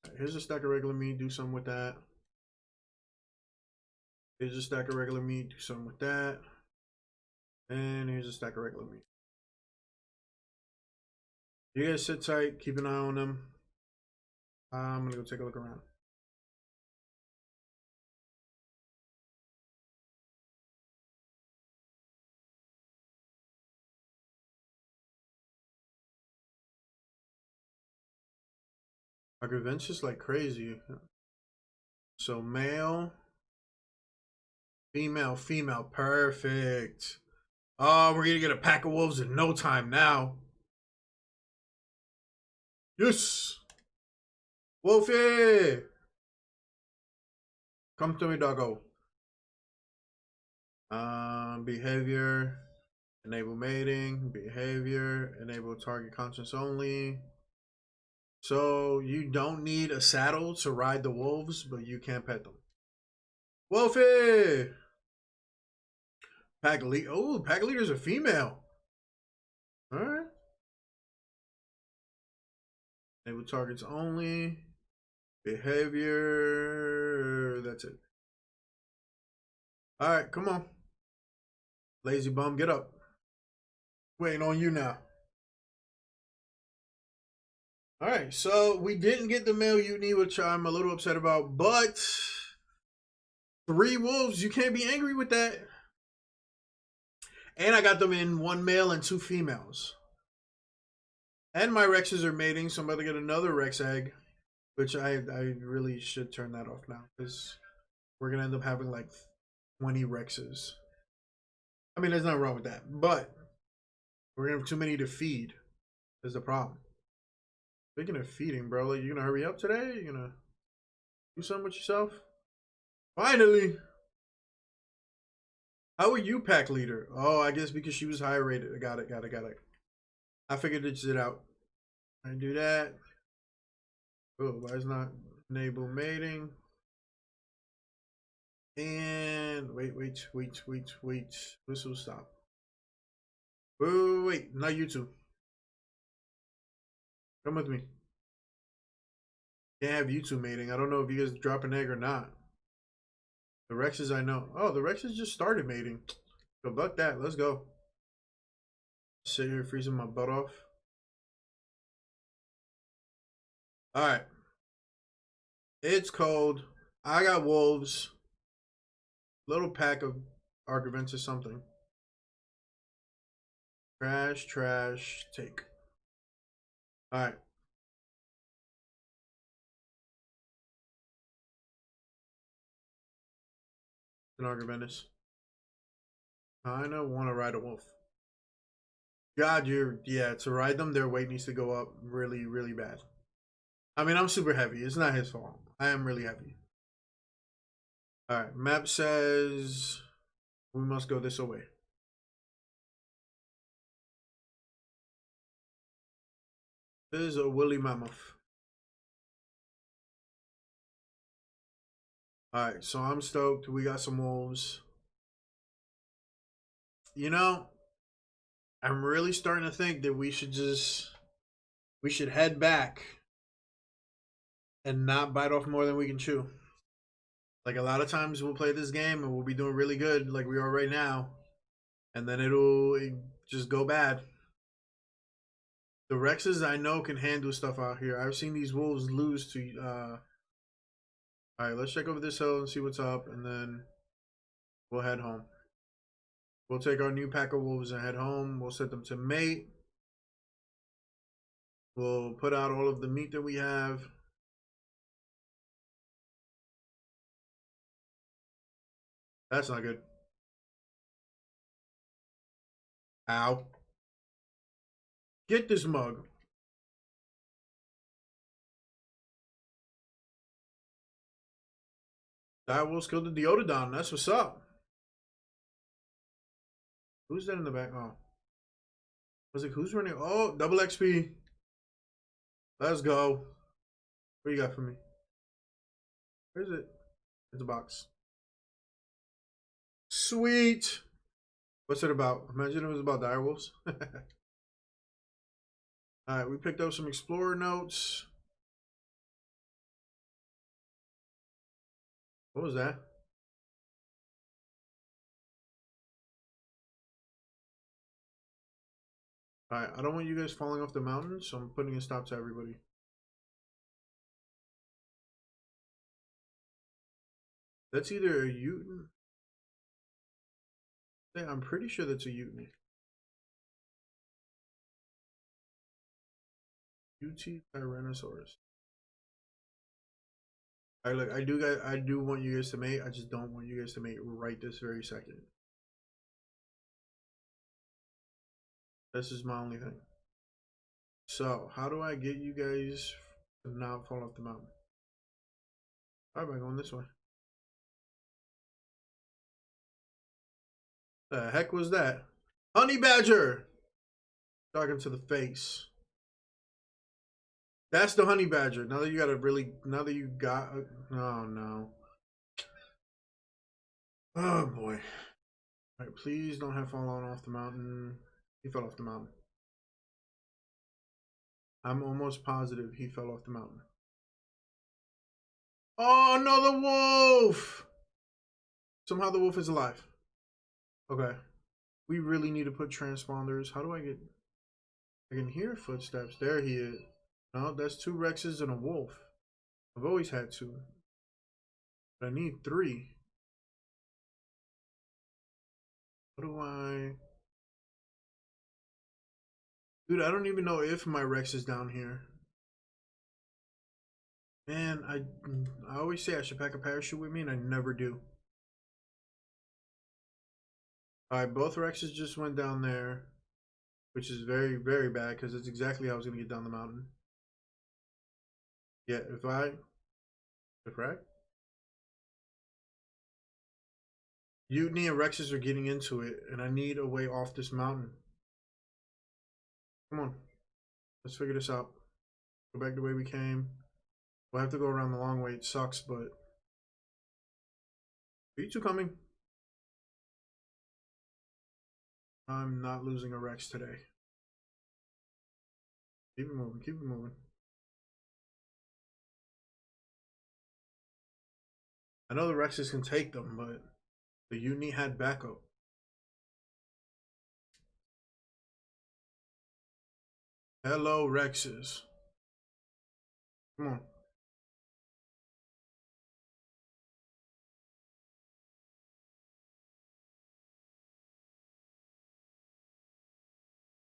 Right, here's a stack of regular meat. Do something with that. Here's a stack of regular meat. Do something with that. And here's a stack of regular meat. You guys sit tight. Keep an eye on them. I'm going to go take a look around. Argivent's just like crazy. So male, female, female. Perfect. Oh, we're going to get a pack of wolves in no time now. Yes. Wolfie. Come to me, doggo. Behavior. Enable mating. Behavior. Enable target conscience only. So you don't need a saddle to ride the wolves, but you can pet them. Wolfie! Pack leader. Oh, pack leader's a female. Alright. Enable targets only. Behavior. That's it. Alright, come on. Lazy bum, get up. Waiting on you now. Alright, so we didn't get the male Utini, which I'm a little upset about, but 3 wolves, you can't be angry with that. And I got them in 1 male and 2 females. And my Rexes are mating, so I'm about to get another Rex egg, which I really should turn that off now, because we're going to end up having like 20 Rexes. I mean, there's nothing wrong with that, but we're going to have too many to feed is the problem. Speaking of feeding, bro, like, you gonna hurry up today? You gonna do something with yourself? Finally! How are you pack leader? Oh, I guess because she was higher rated. I got it. I figured it out. I do that. Oh, why is not enable mating? And wait. This will stop. Wait, not you two. Come with me. Can't have you two mating. I don't know if you guys drop an egg or not. The Rexes I know. Oh, the Rexes just started mating. So buck that. Let's go. Sit here freezing my butt off. Alright. It's cold. I got wolves. Little pack of Argivents or something. Trash, take. Alright. An Argiventus. I don't want to ride a wolf. God, yeah, to ride them, their weight needs to go up really, really bad. I mean, I'm super heavy. It's not his fault. I am really heavy. Alright, map says we must go this way. This is a woolly mammoth. Alright, so I'm stoked. We got some wolves. You know, I'm really starting to think that we should head back and not bite off more than we can chew. Like, a lot of times we'll play this game and we'll be doing really good like we are right now. and then it just go bad. The Rexes I know can handle stuff out here. I've seen these wolves lose to. All right, let's check over this hill and see what's up, and then we'll head home. We'll take our new pack of wolves and head home. We'll set them to mate. We'll put out all of the meat that we have. That's not good. Ow. Get this mug. That wolves killed the Deododon. That's what's up. Who's that in the back? Oh. I was like, who's running? Oh, double XP. Let's go. What you got for me? Where is it? It's a box. Sweet. What's it about? Imagine it was about direwolves. Alright, we picked up some explorer notes. What was that? Alright, I don't want you guys falling off the mountain, so I'm putting a stop to everybody. That's either a Uten. Yeah, I'm pretty sure that's a Uten. UT Tyrannosaurus. Look, I do want you guys to mate. I just don't want you guys to mate right this very second. This is my only thing. So, how do I get you guys to not fall off the mountain? Alright, by going this way. The heck was that? Honey badger! Talking to the face. That's the honey badger. Now that you got oh no. Oh boy. Alright, please don't have fallen off the mountain. He fell off the mountain. I'm almost positive he fell off the mountain. Oh no, the wolf! Somehow the wolf is alive. Okay. We really need to put transponders. How do I get... I can hear footsteps. There he is. No, that's 2 Rexes and a wolf. I've always had 2. But I need 3. What do I... Dude, I don't even know if my Rex is down here. Man, I always say I should pack a parachute with me, and I never do. Alright, both Rexes just went down there. Which is very, very bad, because it's exactly how I was going to get down the mountain. Yeah, if right? Mutiny and Rexes are getting into it, and I need a way off this mountain. Come on. Let's figure this out. Go back the way we came. We'll have to go around the long way. It sucks, but... Are you two coming? I'm not losing a Rex today. Keep it moving, keep it moving. I know the Rexes can take them, but the Mutiny had backup. Hello, Rexes. Come on.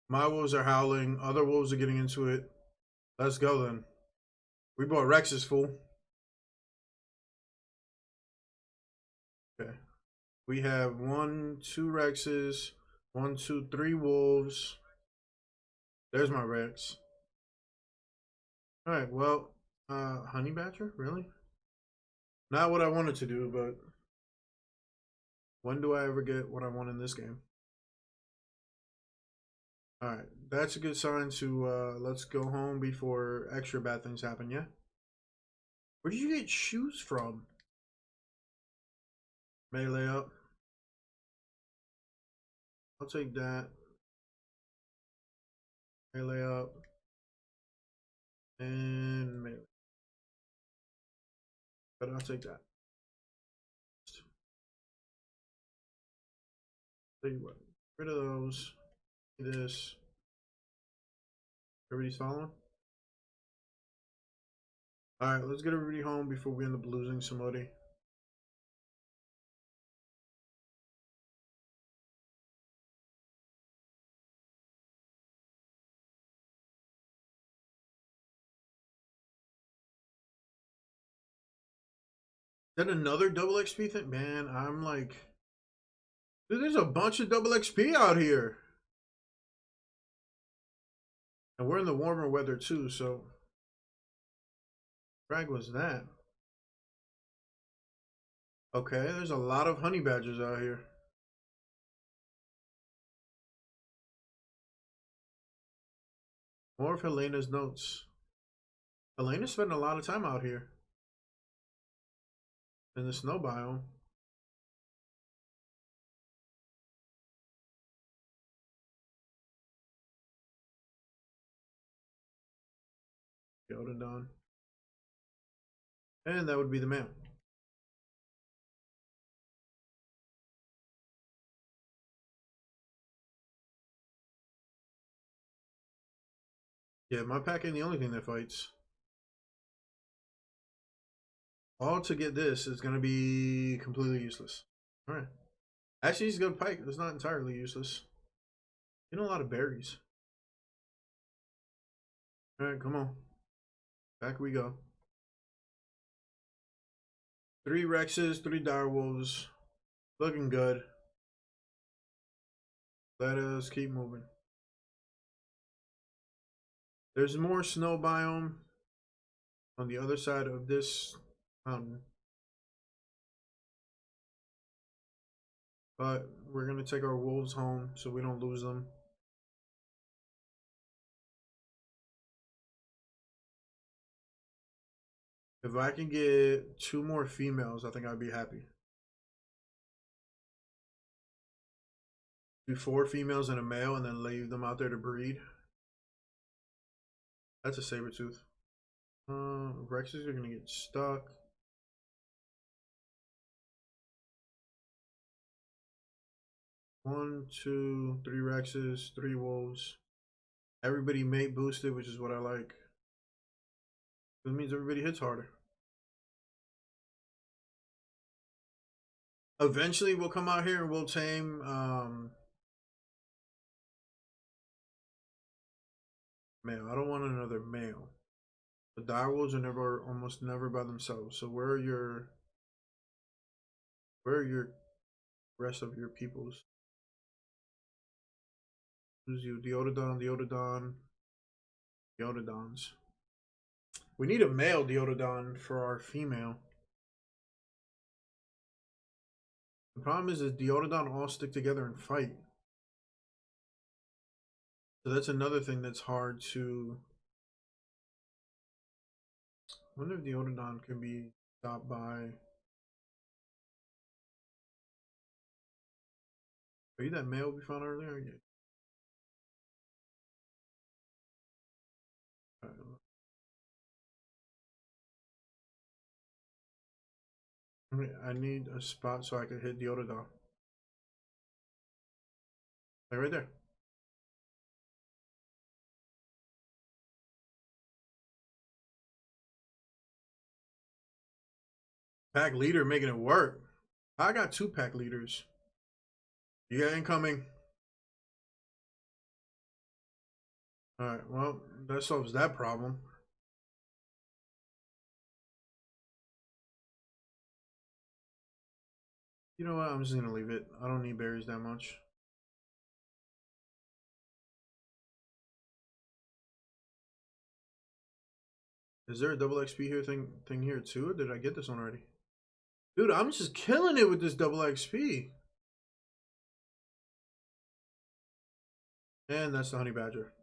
My wolves are howling. Other wolves are getting into it. Let's go then. We bought Rexes, fool. Okay. We have 1, 2 Rexes. 1, 2, 3 wolves. There's my Rex. Alright, well, Honey Badger? Really? Not what I wanted to do, but when do I ever get what I want in this game? Alright, that's a good sign to, let's go home before extra bad things happen, yeah? Where did you get shoes from? Melee up. I'll take that. Melee up. And melee. But I'll take that. Tell you what, Rid of those. This. Everybody's following? Alright, let's get everybody home before we end up losing somebody. Then another double XP thing? Man, I'm like... Dude, there's a bunch of double XP out here. And we're in the warmer weather too, so... Frag was that? Okay, there's a lot of honey badgers out here. More of Helena's notes. Helena's spending a lot of time out here. In the snow biome. Diododon. And that would be the male. Yeah, my pack ain't the only thing that fights. All to get this is going to be completely useless. Alright. Actually, he's got a pike. It's not entirely useless. You know, a lot of berries. Alright, come on. Back we go. 3 Rexes, 3 direwolves. Looking good. Let us keep moving. There's more snow biome on the other side of this mountain. But we're going to take our wolves home so we don't lose them. If I can get 2 more females, I think I'd be happy. Do 4 females and a male and then leave them out there to breed. That's a saber tooth. Rexes are going to get stuck. One, 2, 3 Rexes, 3 wolves. Everybody mate boosted, which is what I like. That means everybody hits harder. Eventually, we'll come out here and we'll tame male. I don't want another male. The direwolves are almost never by themselves. So where are your rest of your peoples? Who's you? Diododons. We need a male Diododon for our female. The problem is Diododon all stick together and fight. So that's another thing that's hard to... I wonder if Diododon can be stopped by... Are you that male we found earlier? Yeah. I need a spot so I can hit Diododon. Like right there. Pack leader making it work. I got 2 pack leaders. You got incoming. Alright, well, that solves that problem. You know what? I'm just gonna leave it. I don't need berries that much. Is there a double XP here thing here too? Or did I get this one already? Dude, I'm just killing it with this double XP. And that's the honey badger.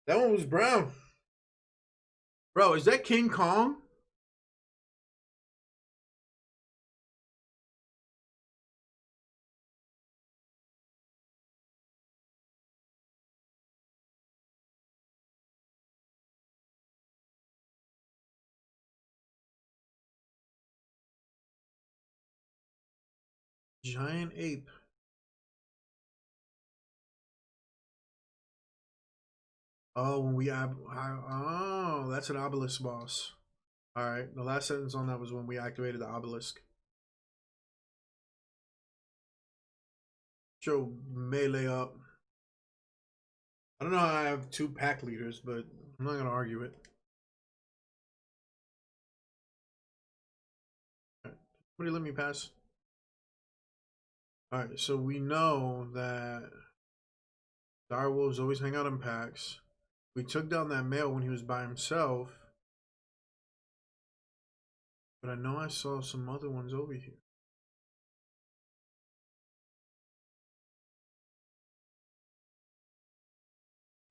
That one was brown. Bro, is that King Kong? Giant ape. Oh, when we oh, that's an obelisk boss. All right, the last sentence on that was when we activated the obelisk. Show melee up. I don't know how I have 2 pack leaders, but I'm not gonna argue it. All right. Somebody let me pass. All right, so we know that direwolves always hang out in packs. We took down that male when he was by himself, but I know I saw some other ones over here.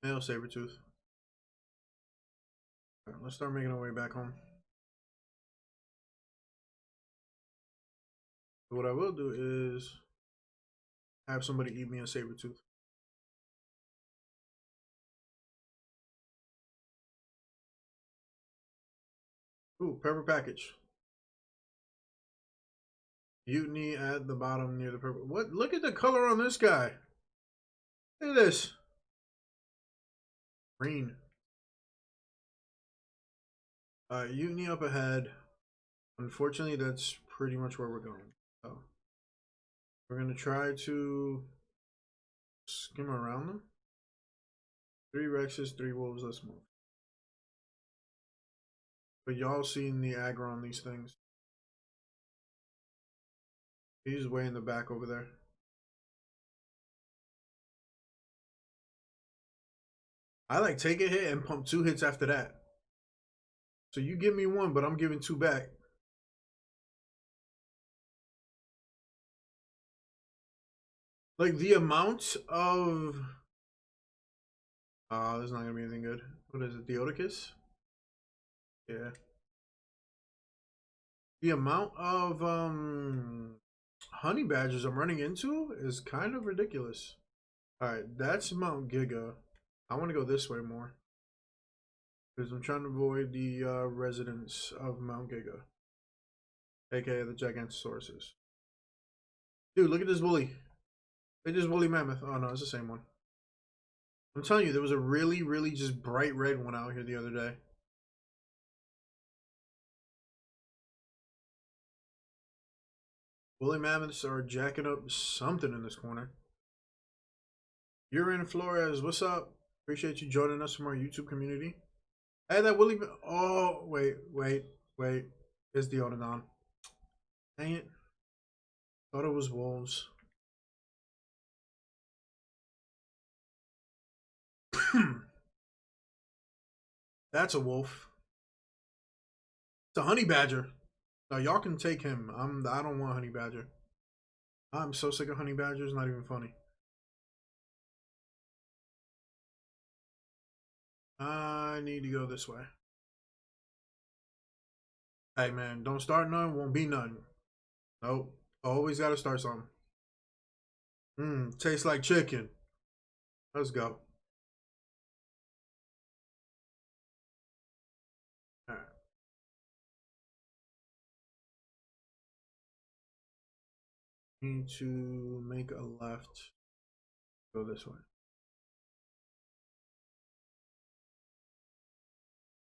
Male Sabretooth. All right, let's start making our way back home. What I will do is have somebody eat me a Sabretooth. Ooh, pepper package. Mutiny at the bottom near the purple. What? Look at the color on this guy. Look at this. Green. Mutiny up ahead. Unfortunately, that's pretty much where we're going. So we're gonna try to skim around them. 3 Rexes, 3 Wolves. Let's move. But y'all seen the aggro on these things. He's way in the back over there. I like take a hit and pump 2 hits after that. So you give me 1, but I'm giving 2 back. Like the amount of this is not gonna be anything good. What is it? Theodicus? Yeah. The amount of honey badgers I'm running into is kind of ridiculous. Alright, that's Mount Giga. I want to go this way more. Because I'm trying to avoid the residents of Mount Giga. AKA the Gigantosauruses. Dude, look at this woolly. They just woolly mammoth. Oh no, it's the same one. I'm telling you, there was a really, really just bright red one out here the other day. Woolly mammoths are jacking up something in this corner. You're in Flores. What's up? Appreciate you joining us from our YouTube community. Hey, that woolly. Oh, wait. It's the Odadon. Dang it. Thought it was wolves. That's a wolf. It's a honey badger. No, y'all can take him. I don't want honey badger. I'm so sick of honey badgers. Not even funny. I need to go this way. Hey man, don't start none, won't be none. Nope. Always gotta start something. Tastes like chicken. Let's go. Alright. Need to make a left. Go this way.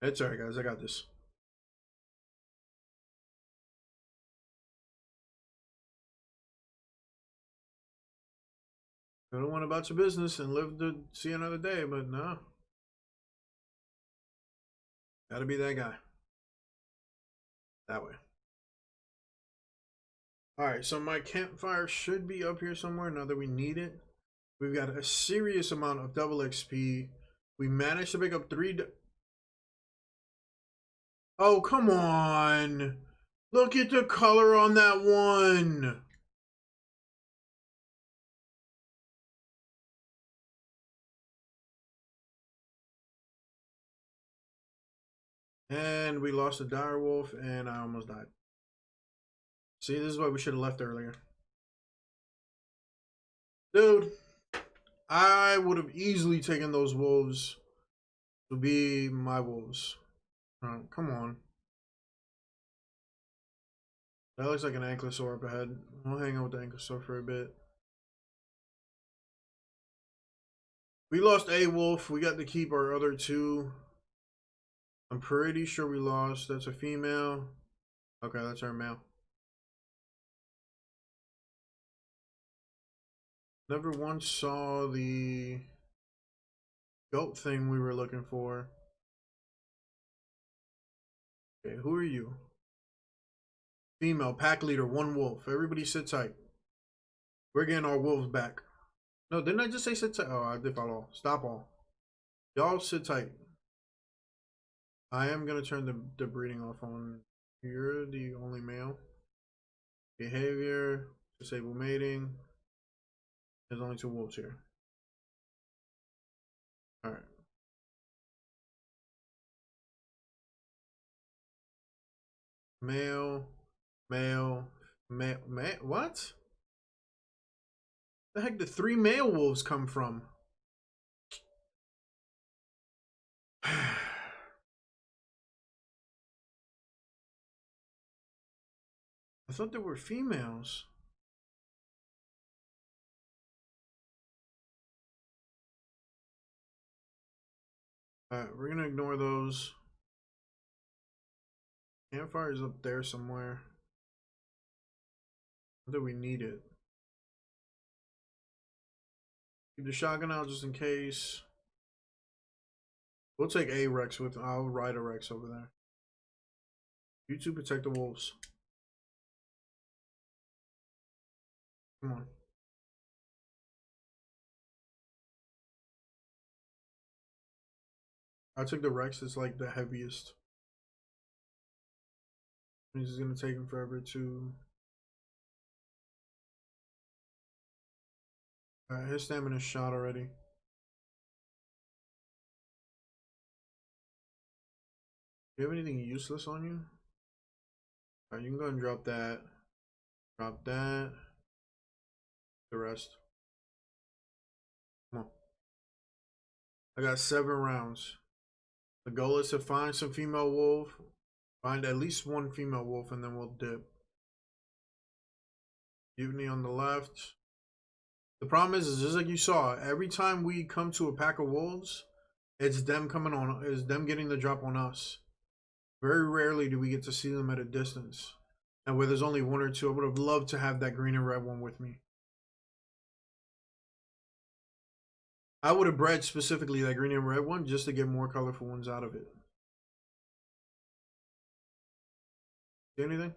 It's alright guys, I got this. I don't want about your business and live to see another day, but no. Gotta be that guy. That way. Alright, so my campfire should be up here somewhere now that we need it. We've got a serious amount of double XP. We managed to pick up 3. Oh, come on. Look at the color on that one. And we lost a direwolf, and I almost died. See, this is why we should have left earlier. Dude, I would have easily taken those wolves to be my wolves. Come on. That looks like an ankylosaur up ahead. I'll hang out with the ankylosaur for a bit. We lost a wolf. We got to keep our other two. I'm pretty sure we lost. That's a female. Okay, that's our male. Never once saw the goat thing we were looking for. Okay, who are you? Female, pack leader, one wolf. Everybody sit tight. We're getting our wolves back. No, didn't I just say sit tight? Oh, I did follow all. Stop all. Y'all sit tight. I am going to turn the breeding off on. You're the only male. Behavior, disable mating. There's only two wolves here. Alright. Male, male, male, what? The heck did 3 male wolves come from? I thought there were females. Alright, we're gonna ignore those. Campfire is up there somewhere. Do we need it? Keep the shotgun out just in case. We'll take a Rex with. I'll ride a Rex over there. You two protect the wolves. Come on. I took the Rex. It's like the heaviest. This is gonna take him forever to. His stamina's shot already. Do you have anything useless on you? Alright, you can go and drop that. Drop that. The rest. Come on. I got 7 rounds. The goal is to find some female wolf. Find at least 1 female wolf and then we'll dip. Mutiny on the left. The problem is just like you saw, every time we come to a pack of wolves, it's them coming on, it's them getting the drop on us. Very rarely do we get to see them at a distance. And where there's only 1 or 2, I would have loved to have that green and red one with me. I would have bred specifically that green and red one just to get more colorful ones out of it. See anything?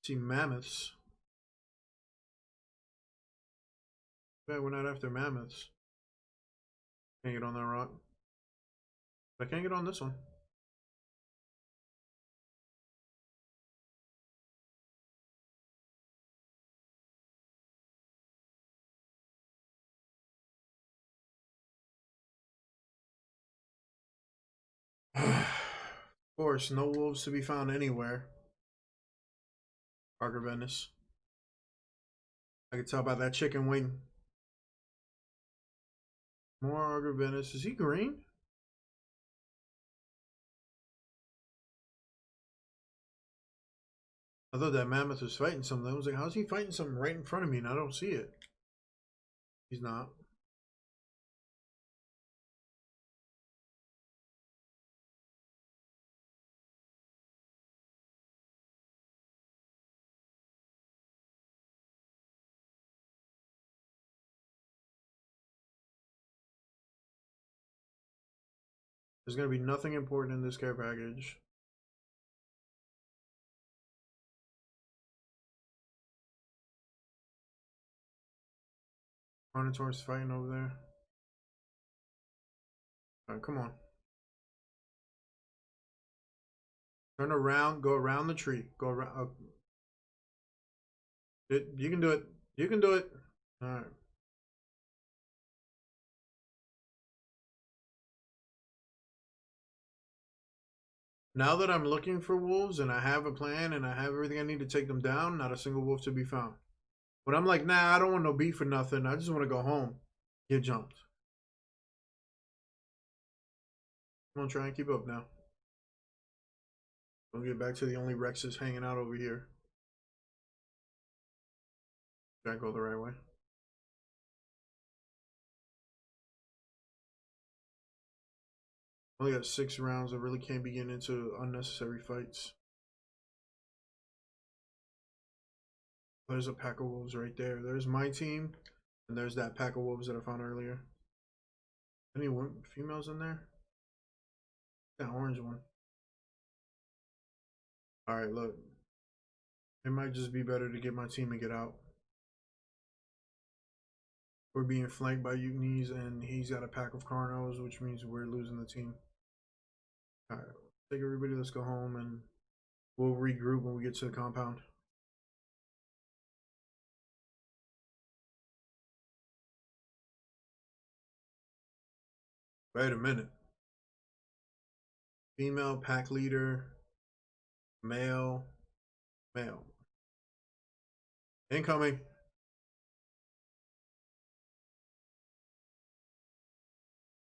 See mammoths. Yeah, we're not after mammoths. Can't get on that rock. I can't get on this one. Of course, no wolves to be found anywhere. Argyvenus. I can tell by that chicken wing. More Argyvenus. Is he green? I thought that mammoth was fighting something. I was like, how's he fighting something right in front of me and I don't see it? He's not. There's going to be nothing important in this care package. Carnotaur's fighting over there. Alright, come on. Turn around, go around the tree. Go around. You can do it. You can do it. Alright. Now that I'm looking for wolves and I have a plan and I have everything I need to take them down, not a single wolf to be found. But I'm like, nah, I don't want no beef or nothing. I just want to go home. Get jumped. I'm gonna try and keep up now. We'll get back to the only Rexes hanging out over here. Gotta go the right way. Only got 6 rounds. I really can't be getting into unnecessary fights. There's a pack of wolves right there. There's my team, and there's that pack of wolves that I found earlier. Any females in there? That orange one. Alright, look. It might just be better to get my team and get out. We're being flanked by Unis, and he's got a pack of Carnos, which means we're losing the team. Alright, take everybody, let's go home, and we'll regroup when we get to the compound. Wait a minute. Female pack leader, male, male. Incoming.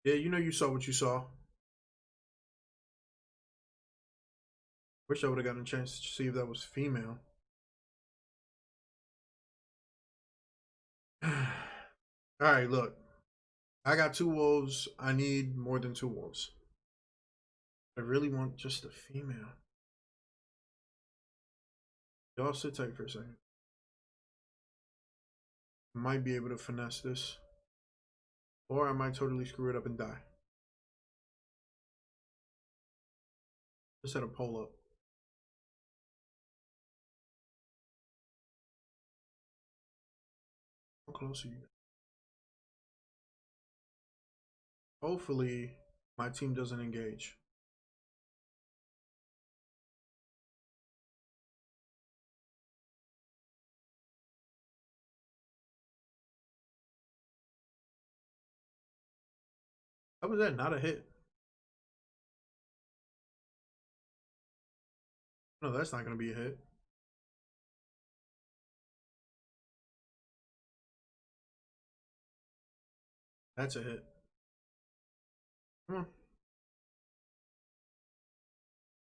Yeah, you know you saw what you saw. Wish I would have gotten a chance to see if that was female. Alright, look. I got 2 wolves. I need more than 2 wolves. I really want just a female. Y'all sit tight for a second. Might be able to finesse this. Or I might totally screw it up and die. Let's set a poll up. How close are you? Hopefully, my team doesn't engage. How was that not a hit? No, that's not going to be a hit. That's a hit. Come on.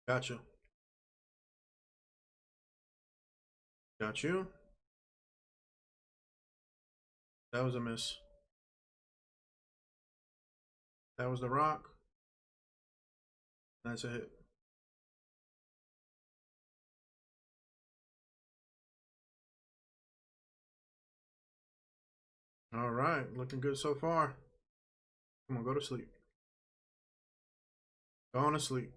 Gotcha. Got you. That was a miss. That was the rock. That's a hit. All right, looking good so far. Come on, go to sleep. Go on to sleep.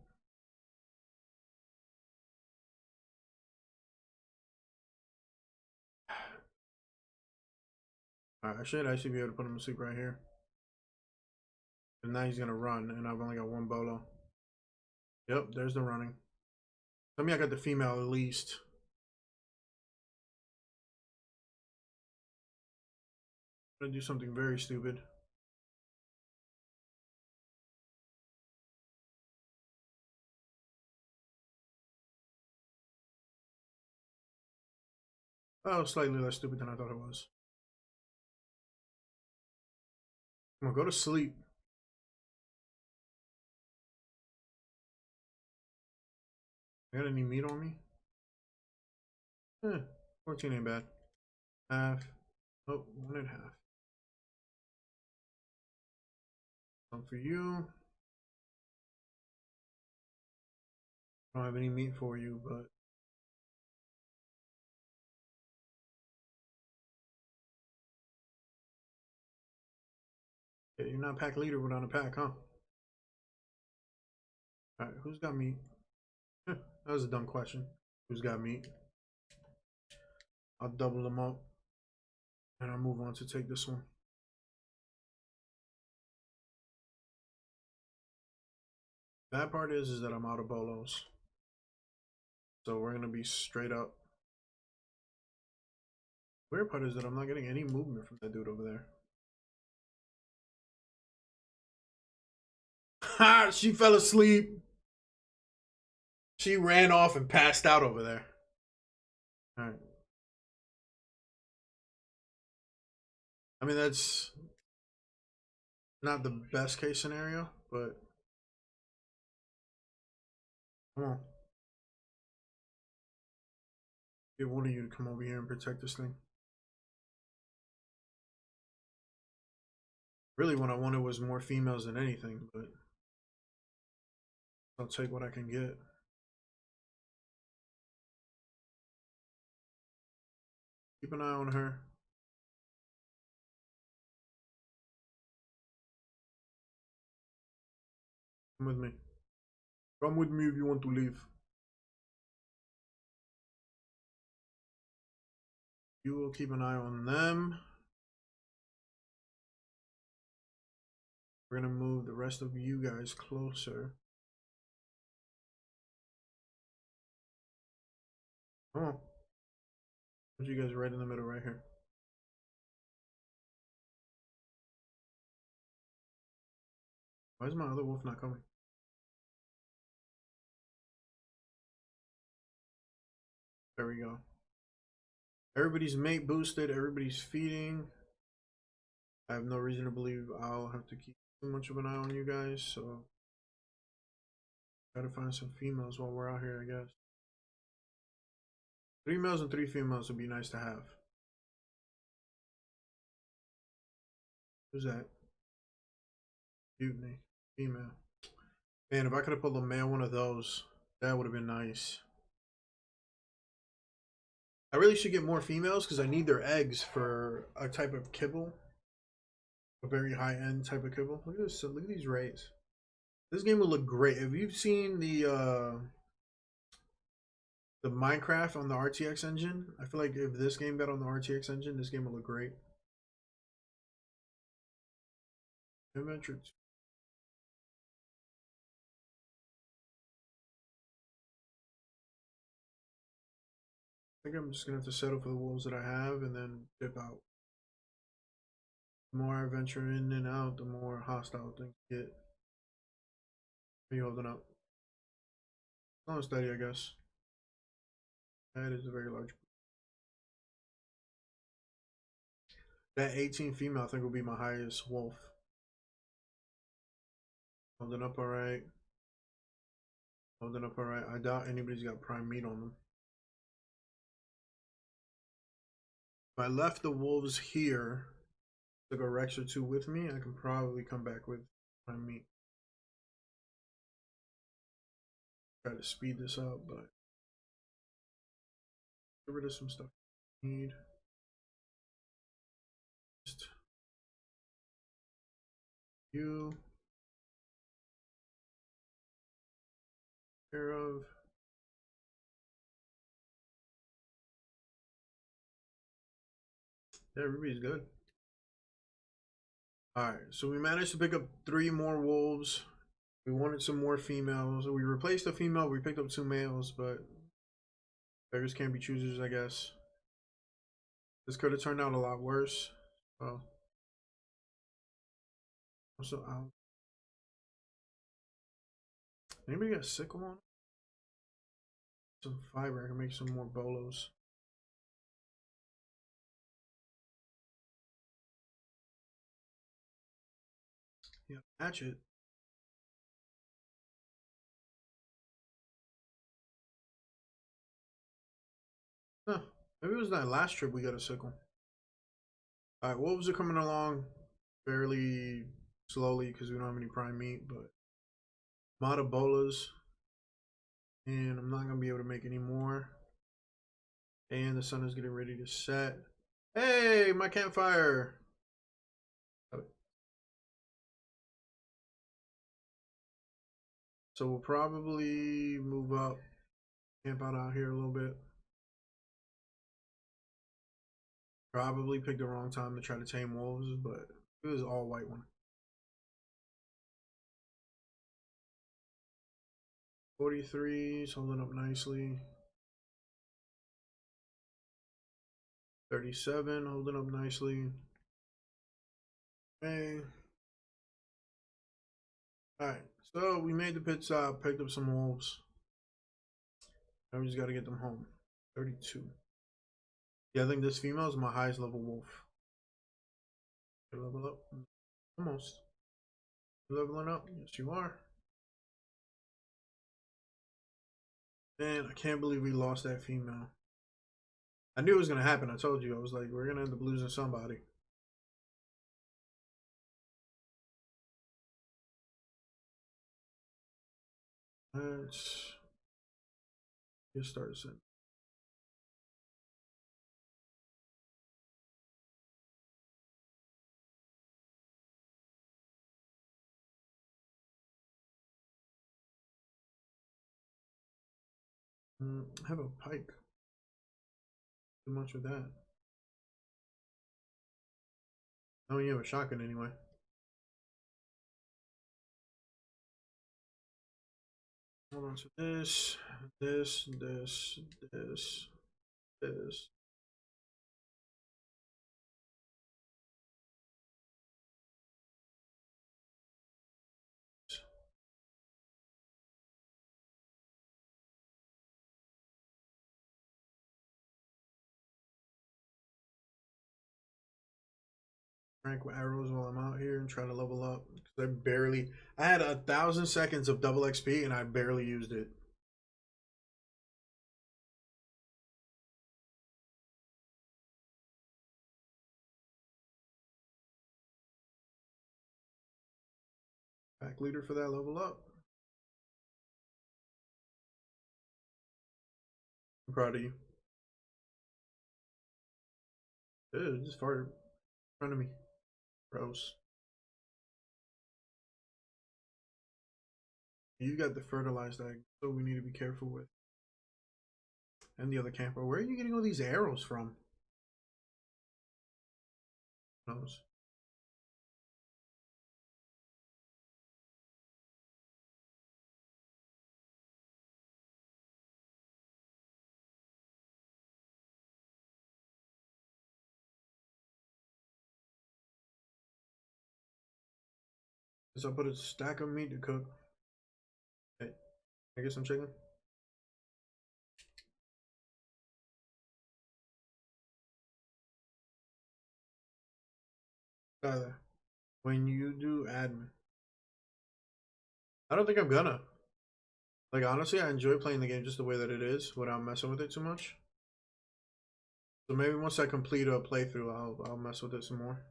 Alright, I should actually be able to put him to sleep right here. And now he's gonna run, and I've only got 1 bolo. Yep, there's the running. Tell me I got the female at least. I'm gonna do something very stupid. Oh, slightly less stupid than I thought it was. I'm gonna go to sleep. I got any meat on me? 14 ain't bad. Half. Oh, 1.5. Some for you. I don't have any meat for you, but yeah, you're not pack leader without a pack, huh? Alright, who's got meat? That was a dumb question. Who's got meat? I'll double them up. And I'll move on to take this one. Bad part is that I'm out of bolos. So we're gonna be straight up. Weird part is that I'm not getting any movement from that dude over there. Ha! She fell asleep. She ran off and passed out over there. Alright. I mean, that's not the best case scenario, but come on. Get one of you to come over here and protect this thing. Really, what I wanted was more females than anything, but I'll take what I can get. Keep an eye on her. Come with me. Come with me if you want to leave. You will keep an eye on them. We're gonna move the rest of you guys closer. Oh, put you guys right in the middle, right here. Why is my other wolf not coming? There we go. Everybody's mate boosted. Everybody's feeding. I have no reason to believe I'll have to keep too much of an eye on you guys, so gotta find some females while we're out here, I guess. 3 males and 3 females would be nice to have. Who's that? Mutiny. Female. Man, if I could have pulled a male one of those, that would have been nice. I really should get more females because I need their eggs for a type of kibble. A very high-end type of kibble. Look at this. Look at these rays. This game will look great. If you've seen the Minecraft on the RTX engine, I feel like if this game got on the RTX engine, this game will look great. Adventure 2. I think I'm just gonna have to settle for the wolves that I have and then dip out. The more I venture in and out, the more hostile things get. Are you holding up? Oh, steady, I guess. That is a very large. That 18 female, I think, will be my highest wolf. Holding up alright. Holding up alright. I doubt anybody's got prime meat on them. If I left the wolves here, took a Rex or 2 with me, I can probably come back with prime meat. Try to speed this up, but get rid of some stuff I need. Just you. Care of. Yeah, everybody's good. Alright, so we managed to pick up 3 more wolves. We wanted some more females. We replaced a female, we picked up 2 males, but beggars can't be choosers, I guess. This could have turned out a lot worse. Well, also out. Anybody got a sickle on? Some fiber, I can make some more bolos. Yeah, hatchet. Huh. Maybe it was that last trip we got a sickle. Alright, wolves are coming along fairly slowly because we don't have any prime meat, but Mata bolas. And I'm not gonna be able to make any more. And the sun is getting ready to set. Hey, my campfire. So we'll probably move up, camp out here a little bit. Probably picked the wrong time to try to tame wolves, but it was all white one. 43's holding up nicely. 37 holding up nicely. Okay. Alright, so we made the pit stop, picked up some wolves. Now we just gotta get them home. 32. Yeah, I think this female is my highest level wolf. Level up. Almost. Leveling up. Yes, you are. Man, I can't believe we lost that female. I knew it was gonna happen. I told you. I was like, we're gonna end up losing somebody. Let's get started. I have a pike. Too much with that. Oh, you have a shotgun anyway. Hold on. So this. Rank with arrows while I'm out here and try to level up. I had 1,000 seconds of double XP and I barely used it. Pack leader for that level up. I'm proud of you. Ew, just farted in front of me. Gross. You got the fertilized egg, so we need to be careful with. And the other camper. Where are you getting all these arrows from? Who knows? So I put a stack of meat to cook. Hey, I get some chicken. Tyler, when you do admin, I don't think I'm gonna. Like honestly, I enjoy playing the game just the way that it is, without messing with it too much. So maybe once I complete a playthrough, I'll mess with it some more.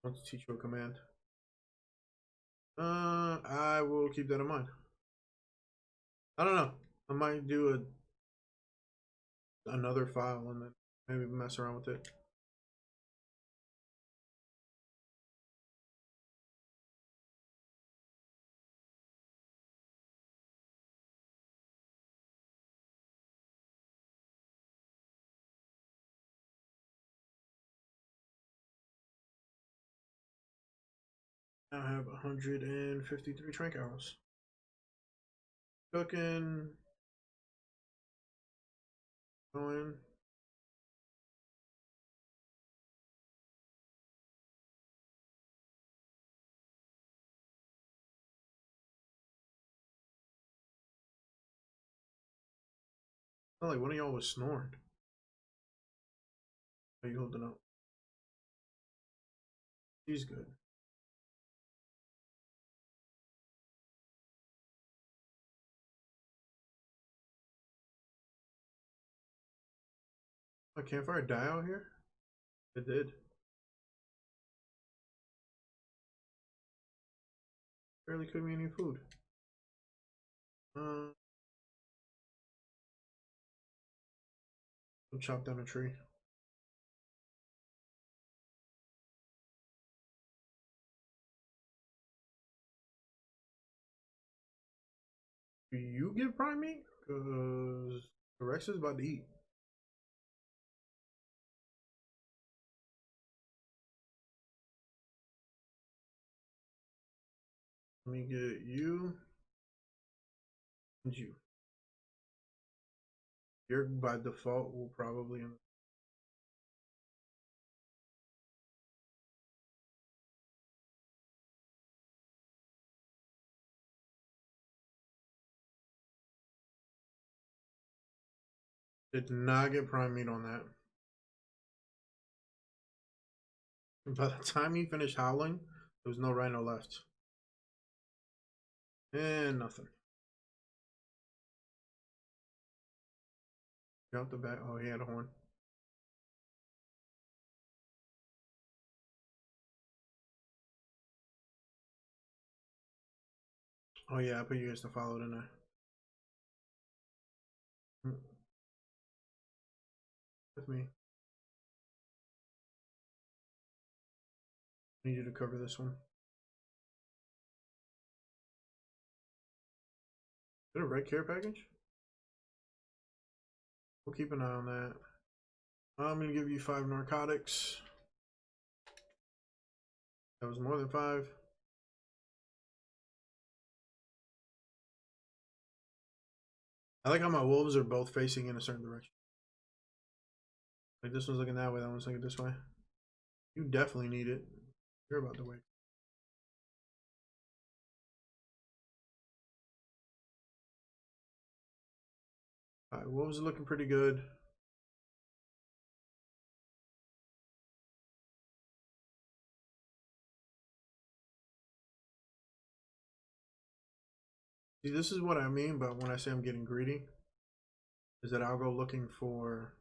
I want to teach you a command. I will keep that in mind. I don't know. I might do another file and then maybe mess around with it. Now I have 153 trank arrows. Cooking. Going. Not like one of y'all was snoring. Are you holding up? He's good. My campfire die out here? It did. Barely cooked me any food. Go chop down a tree. Do you give prime meat? Cause the Rex is about to eat. Let me get you and you. You're by default will probably. Did not get prime meat on that. By the time he finished howling, there was no rhino left. And nothing. Got the back. Oh, he had a horn. Oh yeah, I put you guys to follow, didn't I? With me. I need you to cover this one. Is it a red care package? We'll keep an eye on that. I'm gonna give you 5 narcotics. That was more than 5. I like how my wolves are both facing in a certain direction. Like this one's looking that way, that one's looking this way. You definitely need it. You're about to wait. Alright, wolves are looking pretty good. See, this is what I mean, but when I say I'm getting greedy, is that I'll go looking for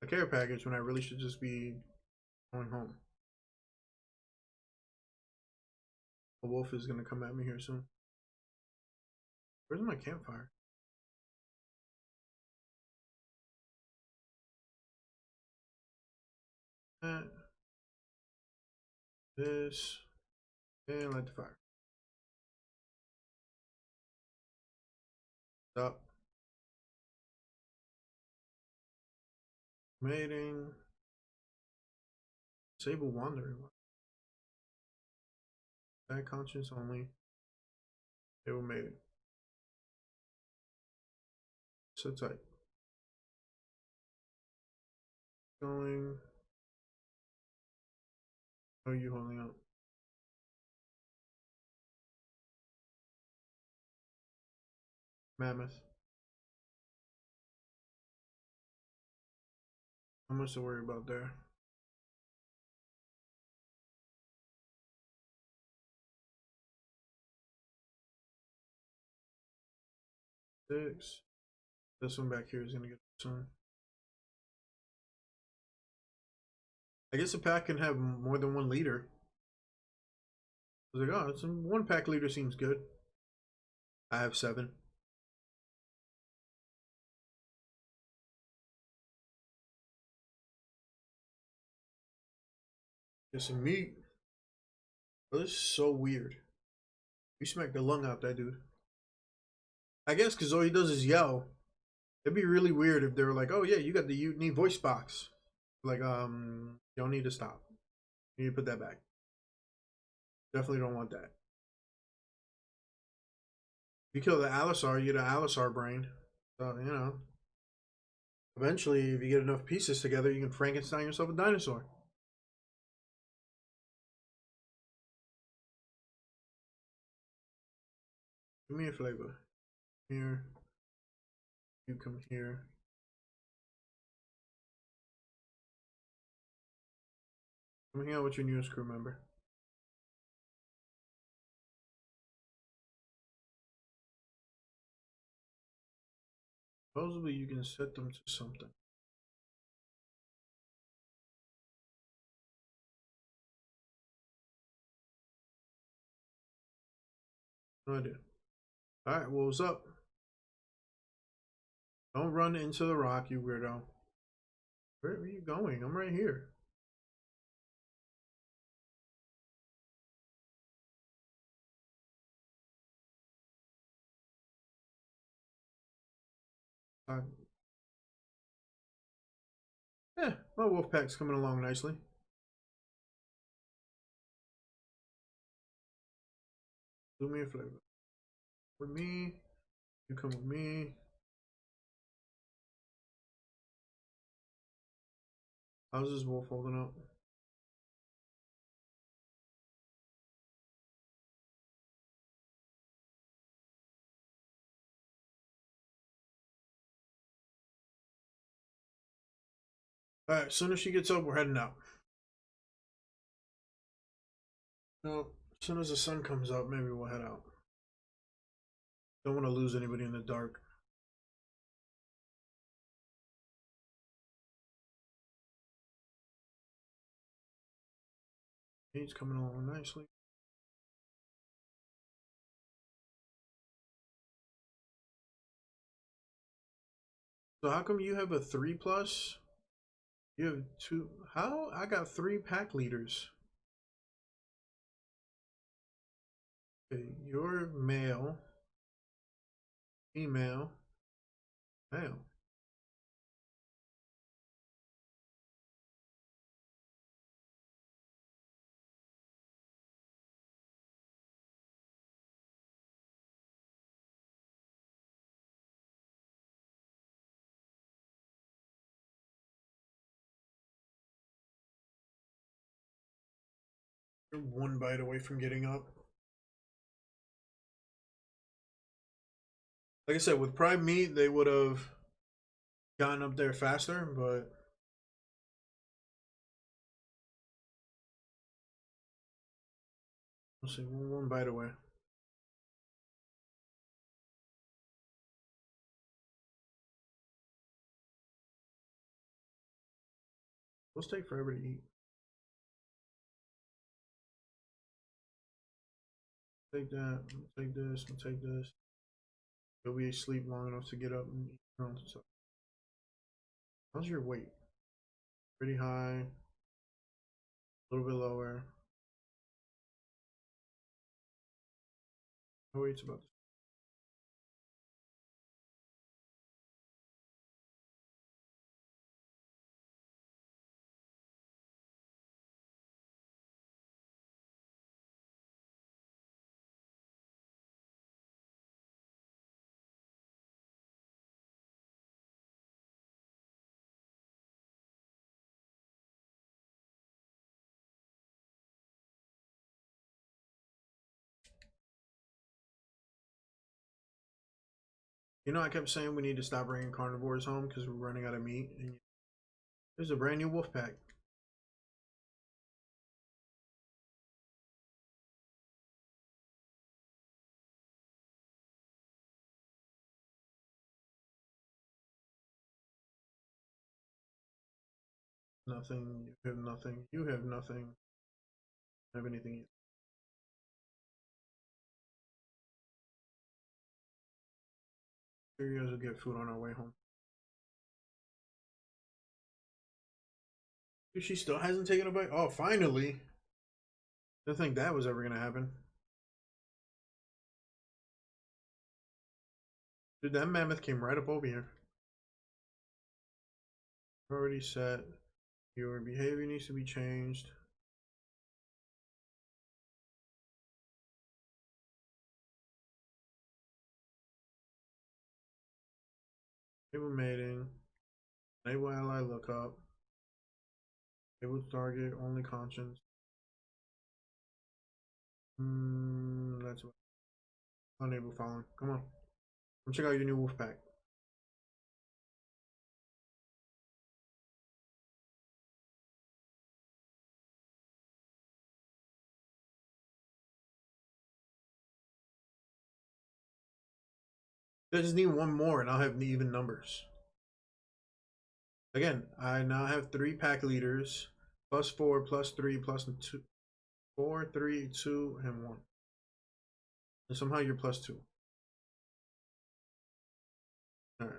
a care package when I really should just be going home. A wolf is gonna come at me here soon. Where's my campfire? This, and light the fire. Stop. Mating. Disable wandering. Bad conscience only. Disable mating. So tight. Going. How are you holding up? Mammoth. How much to worry about there? Six. This one back here is gonna get soon. I guess a pack can have more than 1 leader. I was like, oh, some 1 pack leader seems good. I have 7. Get some meat. Oh, this is so weird. You smacked the lung out that dude. I guess because all he does is yell. It'd be really weird if they were like, oh yeah, you got the unique voice box. Like, you don't need to stop. You need to put that back. Definitely don't want that. If you kill the Alisar, you get an Alisar brain. So, you know. Eventually, if you get enough pieces together, you can Frankenstein yourself a dinosaur. Give me a flavor. Here. You come here. Come hang out with your newest crew member. Supposedly, you can set them to something. No idea. Alright, well, what's up? Don't run into the rock, you weirdo. Where are you going? I'm right here. Yeah, my wolf pack's coming along nicely. Do me a flavor. With me, you come with me. How's this wolf holding up? Alright, as soon as she gets up, we're heading out. No, as soon as the sun comes up, maybe we'll head out. Don't want to lose anybody in the dark. He's coming along nicely. So how come you have a 3+? You have 2. How? I got 3 pack leaders. Okay, you're male, female, male. You're 1 bite away from getting up. Like I said, with prime meat, they would have gotten up there faster, but let's see, 1 bite away. Those take forever to eat. Take that, take this, and take this. You'll be asleep long enough to get up and eat your own stuff. How's your weight? Pretty high, a little bit lower. My weight's about You know, I kept saying we need to stop bringing carnivores home because we're running out of meat. And there's a brand new wolf pack. Nothing. You have nothing. You have nothing. Have anything? Sure, you guys will get food on our way home. Dude, she still hasn't taken a bite. Oh, finally! Didn't think that was ever gonna happen. Dude, that mammoth came right up over here. Already set. Your behavior needs to be changed. Enable mating. Enable ally lookup. Enable target only conscience. That's what. Unable following. Come on. Come check out your new wolf pack. I just need 1 more and I'll have even numbers. Again, I now have 3 pack leaders. +4, +3, +2. 4, 3, 2, and 1. And somehow you're +2. Alright.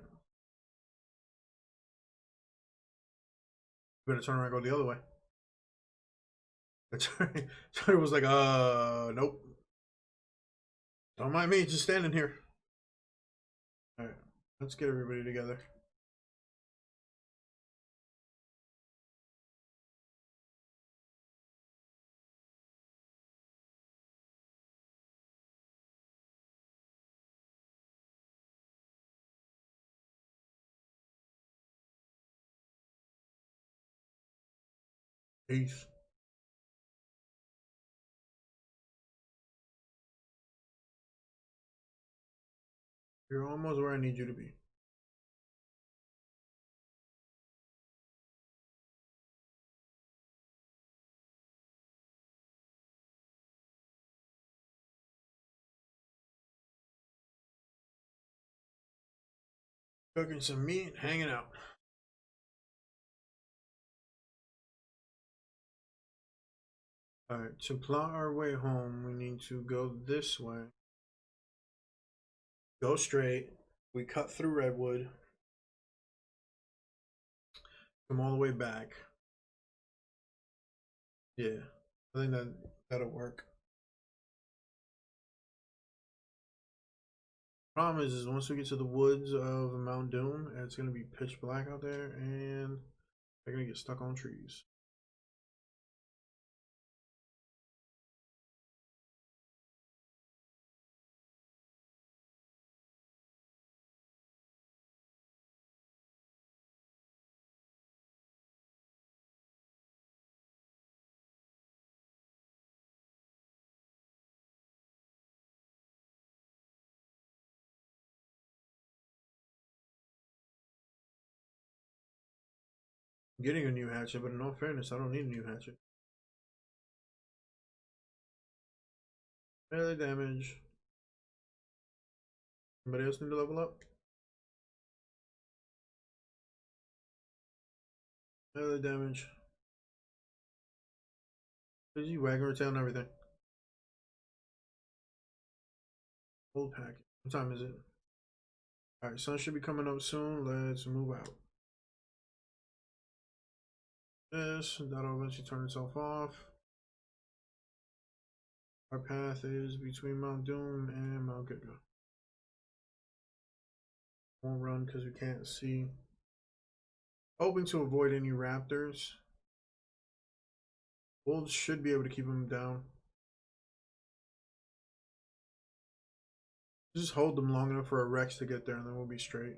Better turn around and go the other way. Turner was like, nope. Don't mind me, just standing here. Alright, let's get everybody together. Peace. You're almost where I need you to be. Cooking some meat, hanging out. Alright, to plot our way home, we need to go this way. Go straight. We cut through Redwood. Come all the way back. Yeah, I think that'll work. Problem is once we get to the woods of Mount Doom, it's gonna be pitch black out there, and they're gonna get stuck on trees. I'm getting a new hatchet, but in all fairness, I don't need a new hatchet. Melee damage. Anybody else need to level up? Melee damage. Did you wagging her tail and everything? Old packet. What time is it? Alright, sun should be coming up soon. Let's move out. Yes, that'll eventually turn itself off. Our path is between Mount Doom and Mount Giga. Won't run because we can't see. Hoping to avoid any raptors. Wolves should be able to keep them down. Just hold them long enough for a Rex to get there and then we'll be straight.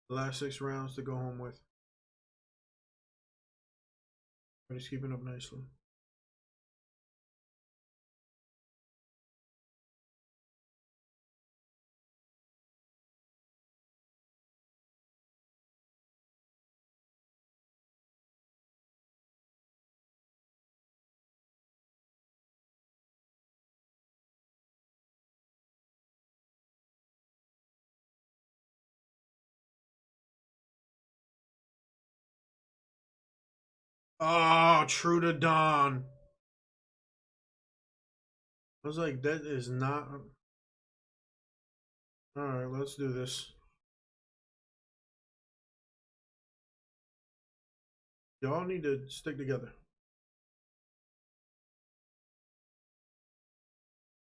The last 6 rounds to go home with. But he's keeping up nicely. Oh, True to Dawn. I was like, that is not. Alright, let's do this. Y'all need to stick together.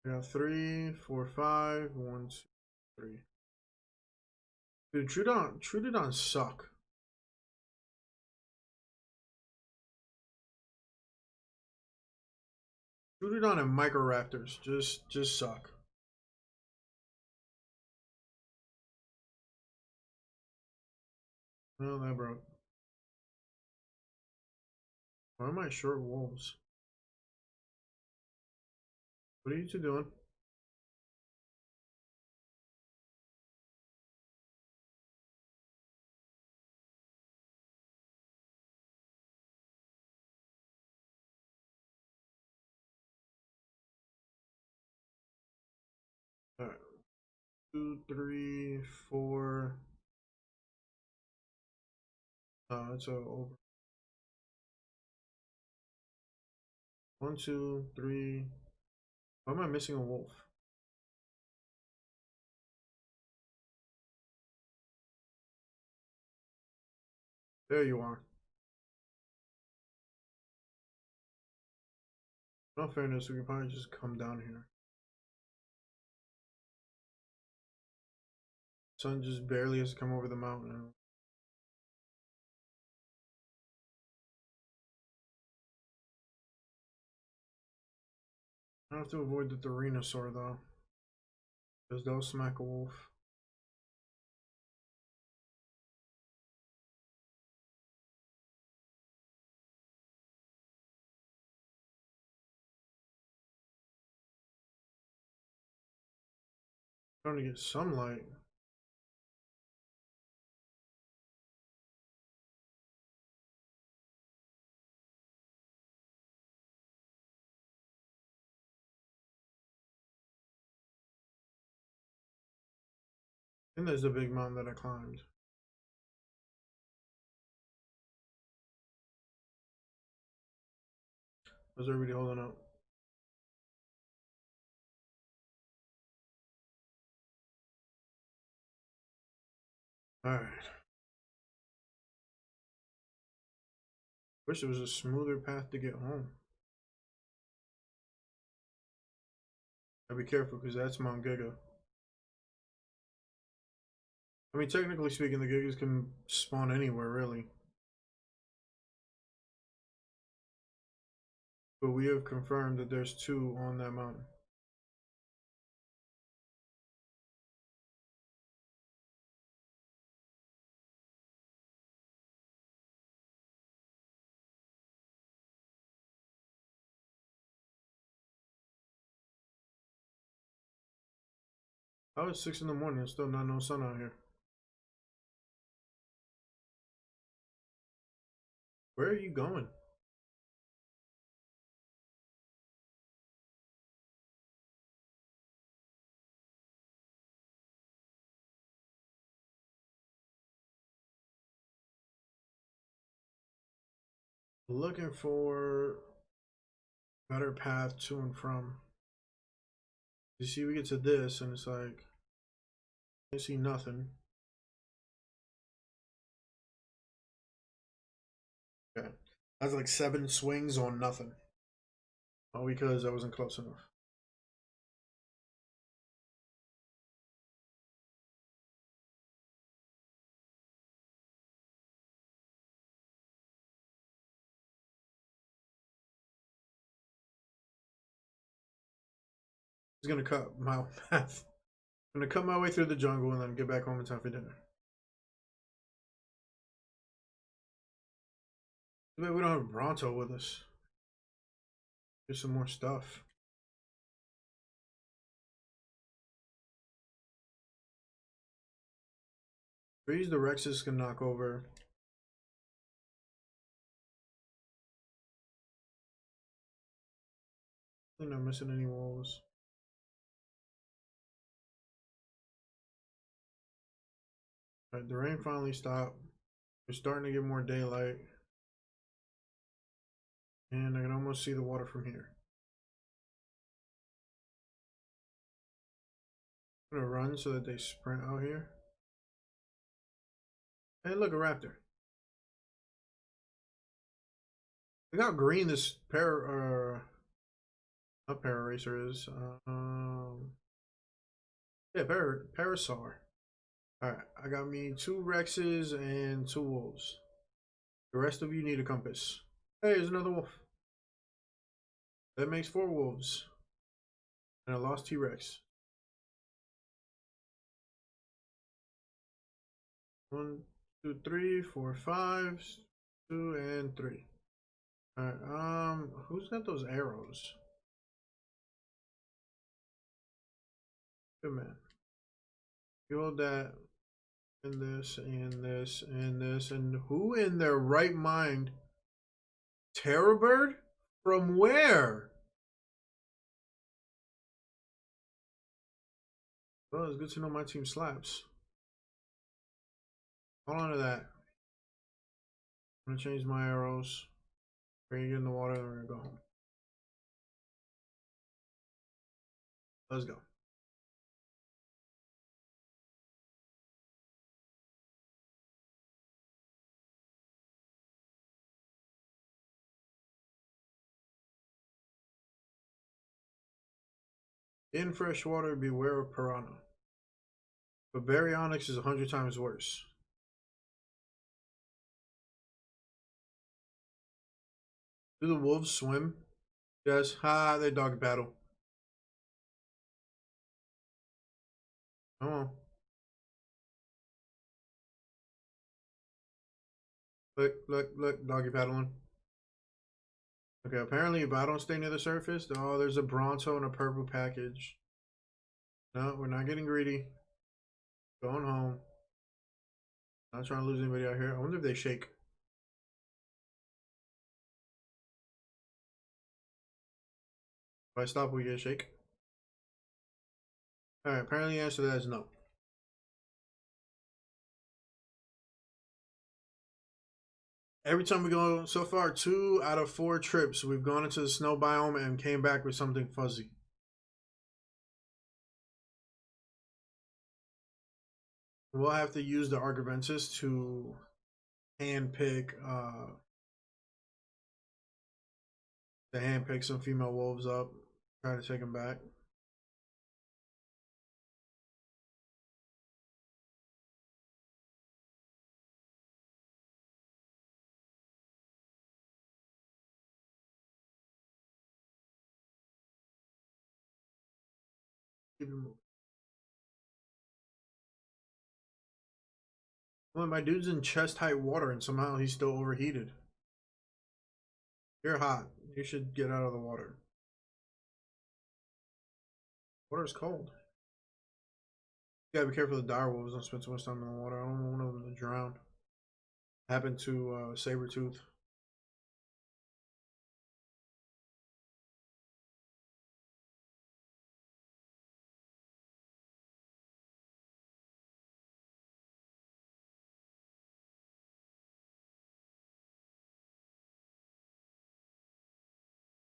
We got 3, 4, 5, 1, 2, 3. Dude, Troodon suck. Troodon and Microraptors just suck. Well, that broke. Why am I short wolves? What are you two doing? Alright. 2, 3, 4. It's over. 1, 2, 3. Why am I missing a wolf? There you are. No fairness, we can probably just come down here. Sun just barely has come over the mountain now. I have to avoid the Tyranosaur though, because they'll smack a wolf. Trying to get some light. And there's a big mountain that I climbed. How's everybody holding up? Alright. Wish there was a smoother path to get home. Gotta be careful because that's Mount Giga. I mean, technically speaking, the Gigas can spawn anywhere, really. But we have confirmed that there's 2 on that mountain. Oh, it's 6 in the morning. There's still not no sun out here. Where are you going? Looking for better path to and from. You see, we get to this, and it's like, I see nothing. Okay. That's like 7 swings on nothing. All because I wasn't close enough. It's gonna cut my path. I'm gonna cut my way through the jungle and then get back home in time for dinner. Maybe we don't have Bronto with us. Get some more stuff. Trees the Rexes can knock over. I'm not missing any wolves. Alright, the rain finally stopped. We're starting to get more daylight. And I can almost see the water from here. I'm gonna run so that they sprint out here. Hey, look, a raptor. Look how green this not Pararacer is. Yeah, Parasaur. Alright, I got me 2 Rexes and 2 wolves. The rest of you need a compass. Hey, there's another wolf. That makes 4 wolves. And I lost T-Rex. 1, 2, 3, 4, 5, 2, and 3. Alright, who's got those arrows? Good man. You hold that, and this, and this, and this, and who in their right mind? Terrorbird? From where? Well, it's good to know my team slaps. Hold on to that. I'm gonna change my arrows. We're gonna get in the water, and we're gonna go home. Let's go. In fresh water, beware of piranha. But Baryonyx is 100 times worse. Do the wolves swim? Yes. Ha, they dog battle. Come on. Look, doggy paddling. Okay, apparently if I don't stay near the surface, oh, there's a Bronto and a purple package. No, we're not getting greedy. Going home. Not trying to lose anybody out here. I wonder if they shake. If I stop, we get a shake. Alright, apparently the answer to that is no. Every time we go, so far, 2 out of 4 trips, we've gone into the snow biome and came back with something fuzzy. We'll have to use the Argivensis to handpick some female wolves up, try to take them back. Keep it moving. Well, my dude's in chest height water and somehow he's still overheated. You're hot. You should get out of the water. Water's cold. You gotta be careful of the direwolves. Don't spend too much time in the water. I don't want one of them to drown. Happened to Sabretooth.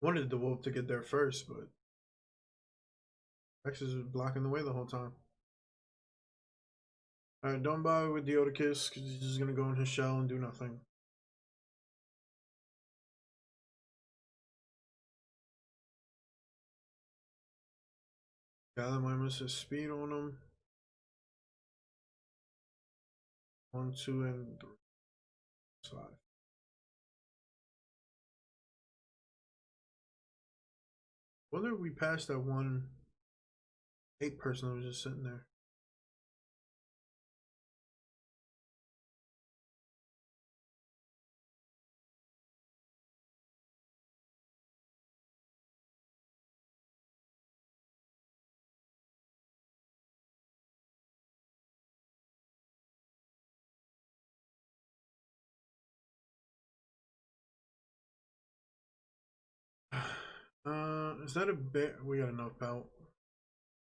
Wanted the wolf to get there first, but Rex is blocking the way the whole time. Alright, don't bother with Deodicus because he's just gonna go in his shell and do nothing. Gallimimus has speed on him. 1, 2, and 3. 5. Wonder if we passed that 1-8 person that was just sitting there. Is that a bear? We got enough pelt.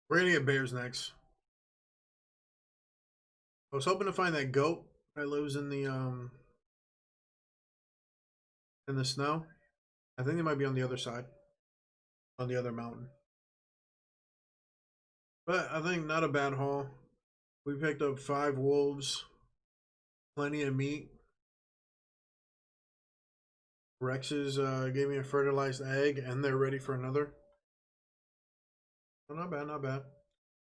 We're gonna get bears next. I was hoping to find that goat that lives in the snow. I think they might be on the other side, on the other mountain. But I think not a bad haul. We picked up 5 wolves, plenty of meat. Rexes gave me a fertilized egg, and they're ready for another. Oh, not bad, not bad.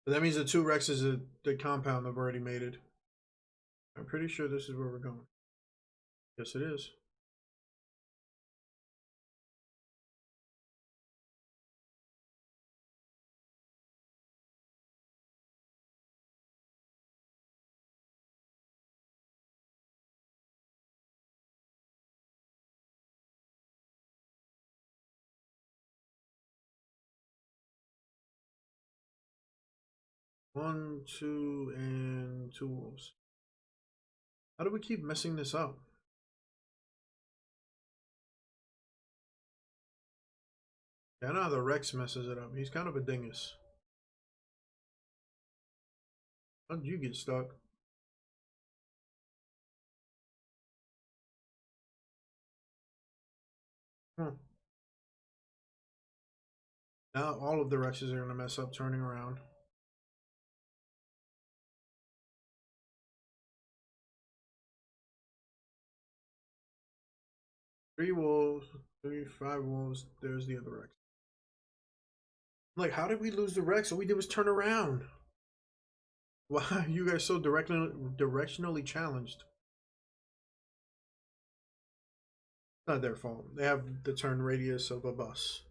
But that means the 2 Rexes at the compound have already mated. I'm pretty sure this is where we're going. Yes, it is. One, 2, and 2 wolves. How do we keep messing this up? Yeah, I know how the Rex messes it up. He's kind of a dingus. How did you get stuck? Hmm. Now all of the Rexes are going to mess up turning around. Three wolves, 5 wolves. There's the other Rex. Like, how did we lose the Rex? All we did was turn around. Why are you guys so directionally challenged? Not their fault. They have the turn radius of a bus.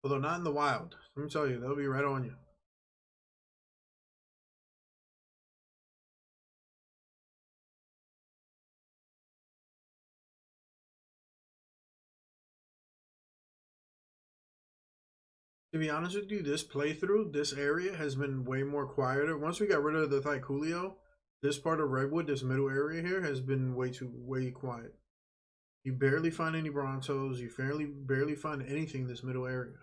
Although not in the wild. Let me tell you, they'll be right on you. To be honest with you, this playthrough, this area has been way more quieter. Once we got rid of the Thycoolio, this part of Redwood, this middle area here, has been way quiet. You barely find any Brontos. You barely find anything in this middle area.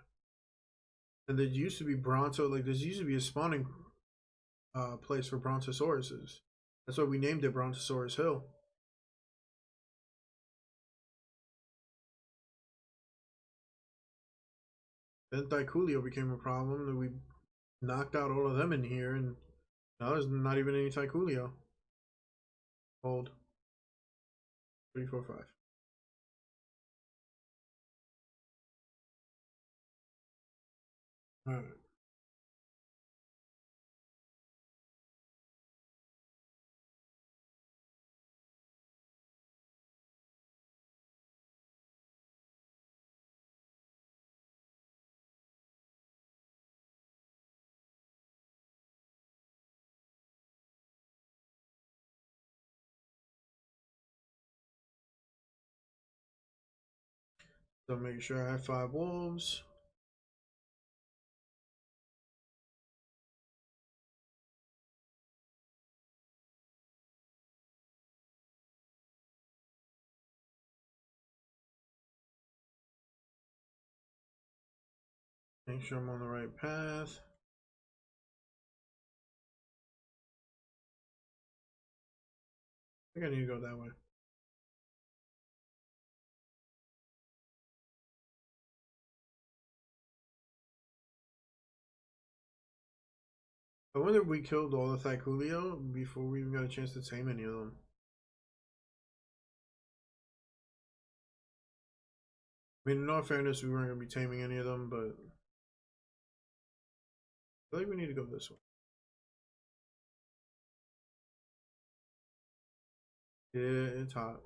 And there used to be Bronto, like this used to be a spawning place for Brontosauruses. That's why we named it Brontosaurus Hill. Then Thycoolio became a problem. That we knocked out all of them in here, and now there's not even any Tycoolio. Hold. 3, 4, 5. Alright. So make sure I have 5 wolves. Make sure I'm on the right path. I think I need to go that way. I wonder if we killed all the Thycoolio before we even got a chance to tame any of them. I mean, in all fairness, we weren't going to be taming any of them, but I feel like we need to go this way. Yeah, it's hot.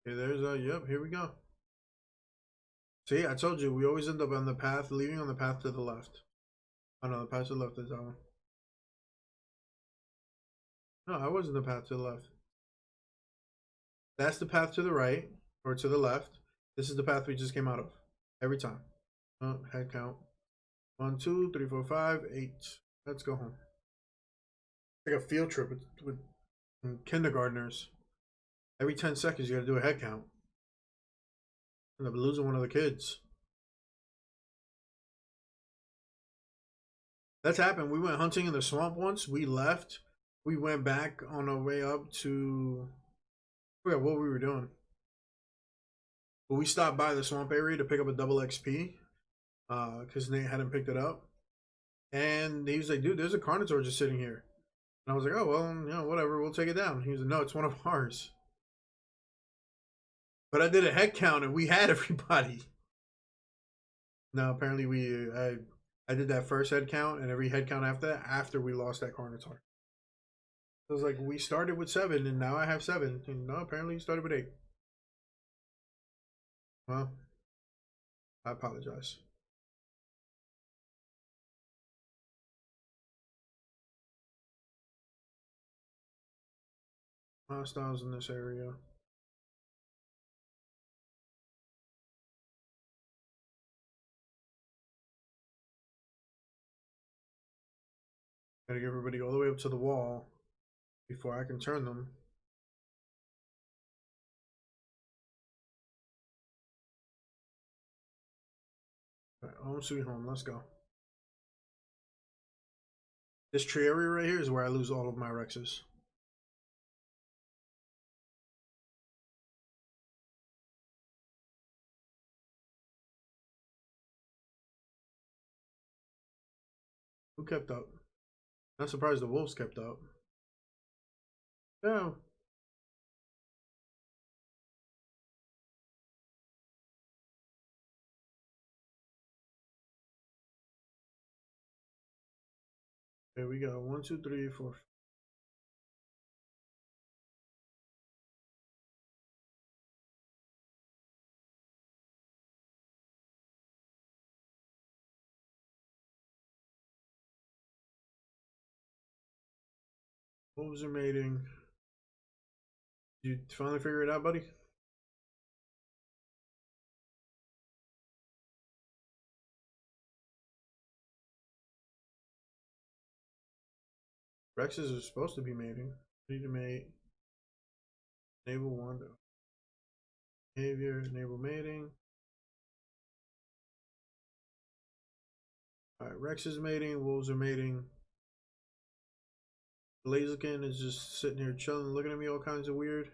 Okay, there's yep, here we go. See, I told you, we always end up on the path, leaving on the path to the left. Oh no, the path to the left is that one. No, I was in the path to the left. That's the path to the right, or to the left. This is the path we just came out of. Every time. Oh, head count. 1, 2, 3, 4, 5, 8. Let's go home. It's like a field trip with kindergartners. Every 10 seconds, you gotta do a head count. End up losing one of the kids. That's happened. We went hunting in the swamp once. We left. We went back on our way up to. I forgot what we were doing. But we stopped by the swamp area to pick up a double XP. Because Nate hadn't picked it up. And he was like, dude, there's a Carnotaur just sitting here. And I was like, oh, well, you know, whatever. We'll take it down. He was like, no, it's one of ours. But I did a head count and we had everybody. No, apparently I did that first head count and every head count after that after we lost that Carnotaur. It was like we started with 7 and now I have 7. And no, apparently you started with 8. Well, I apologize. Hostiles in this area. Gotta get everybody all the way up to the wall before I can turn them. All right, home sweet home, let's go. This tree area right here is where I lose all of my Rexes. Who kept up? Not surprised the wolves kept up. Yeah. There we go. 1, 2, 3, 4. Wolves are mating. You finally figure it out, buddy? Rexes are supposed to be mating. Need to mate. Enable wander. Behavior. Enable mating. Alright, Rex is mating. Wolves are mating. Blaziken is just sitting here chilling, looking at me all kinds of weird.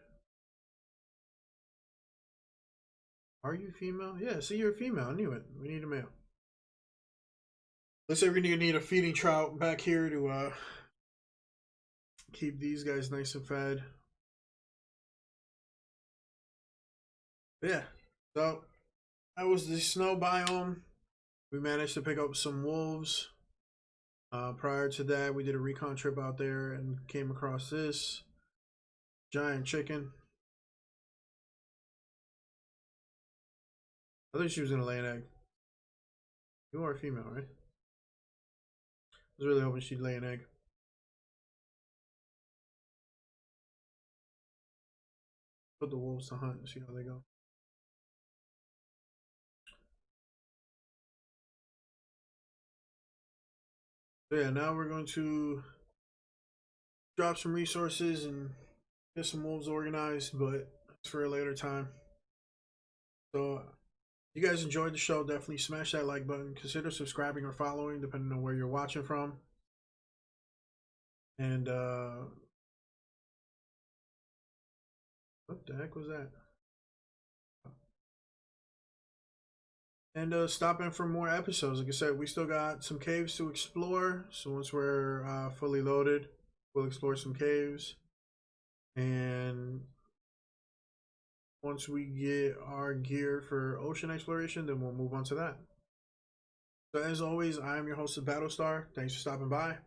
Are you female? Yeah, see, you're a female. I knew it. We need a male. Let's say we're gonna need a feeding trout back here to keep these guys nice and fed. But yeah, so that was the snow biome. We managed to pick up some wolves. Prior to that, we did a recon trip out there and came across this giant chicken. I think she was gonna lay an egg. You are a female, right? I was really hoping she'd lay an egg. Put the wolves to hunt and see how they go. So yeah, now we're going to drop some resources and get some wolves organized, but that's for a later time. So if you guys enjoyed the show, definitely smash that like button. Consider subscribing or following, depending on where you're watching from. And what the heck was that? And stop in for more episodes. Like I said, we still got some caves to explore. So once we're fully loaded, we'll explore some caves. And once we get our gear for ocean exploration, then we'll move on to that. So as always, I am your host of Battlestar. Thanks for stopping by.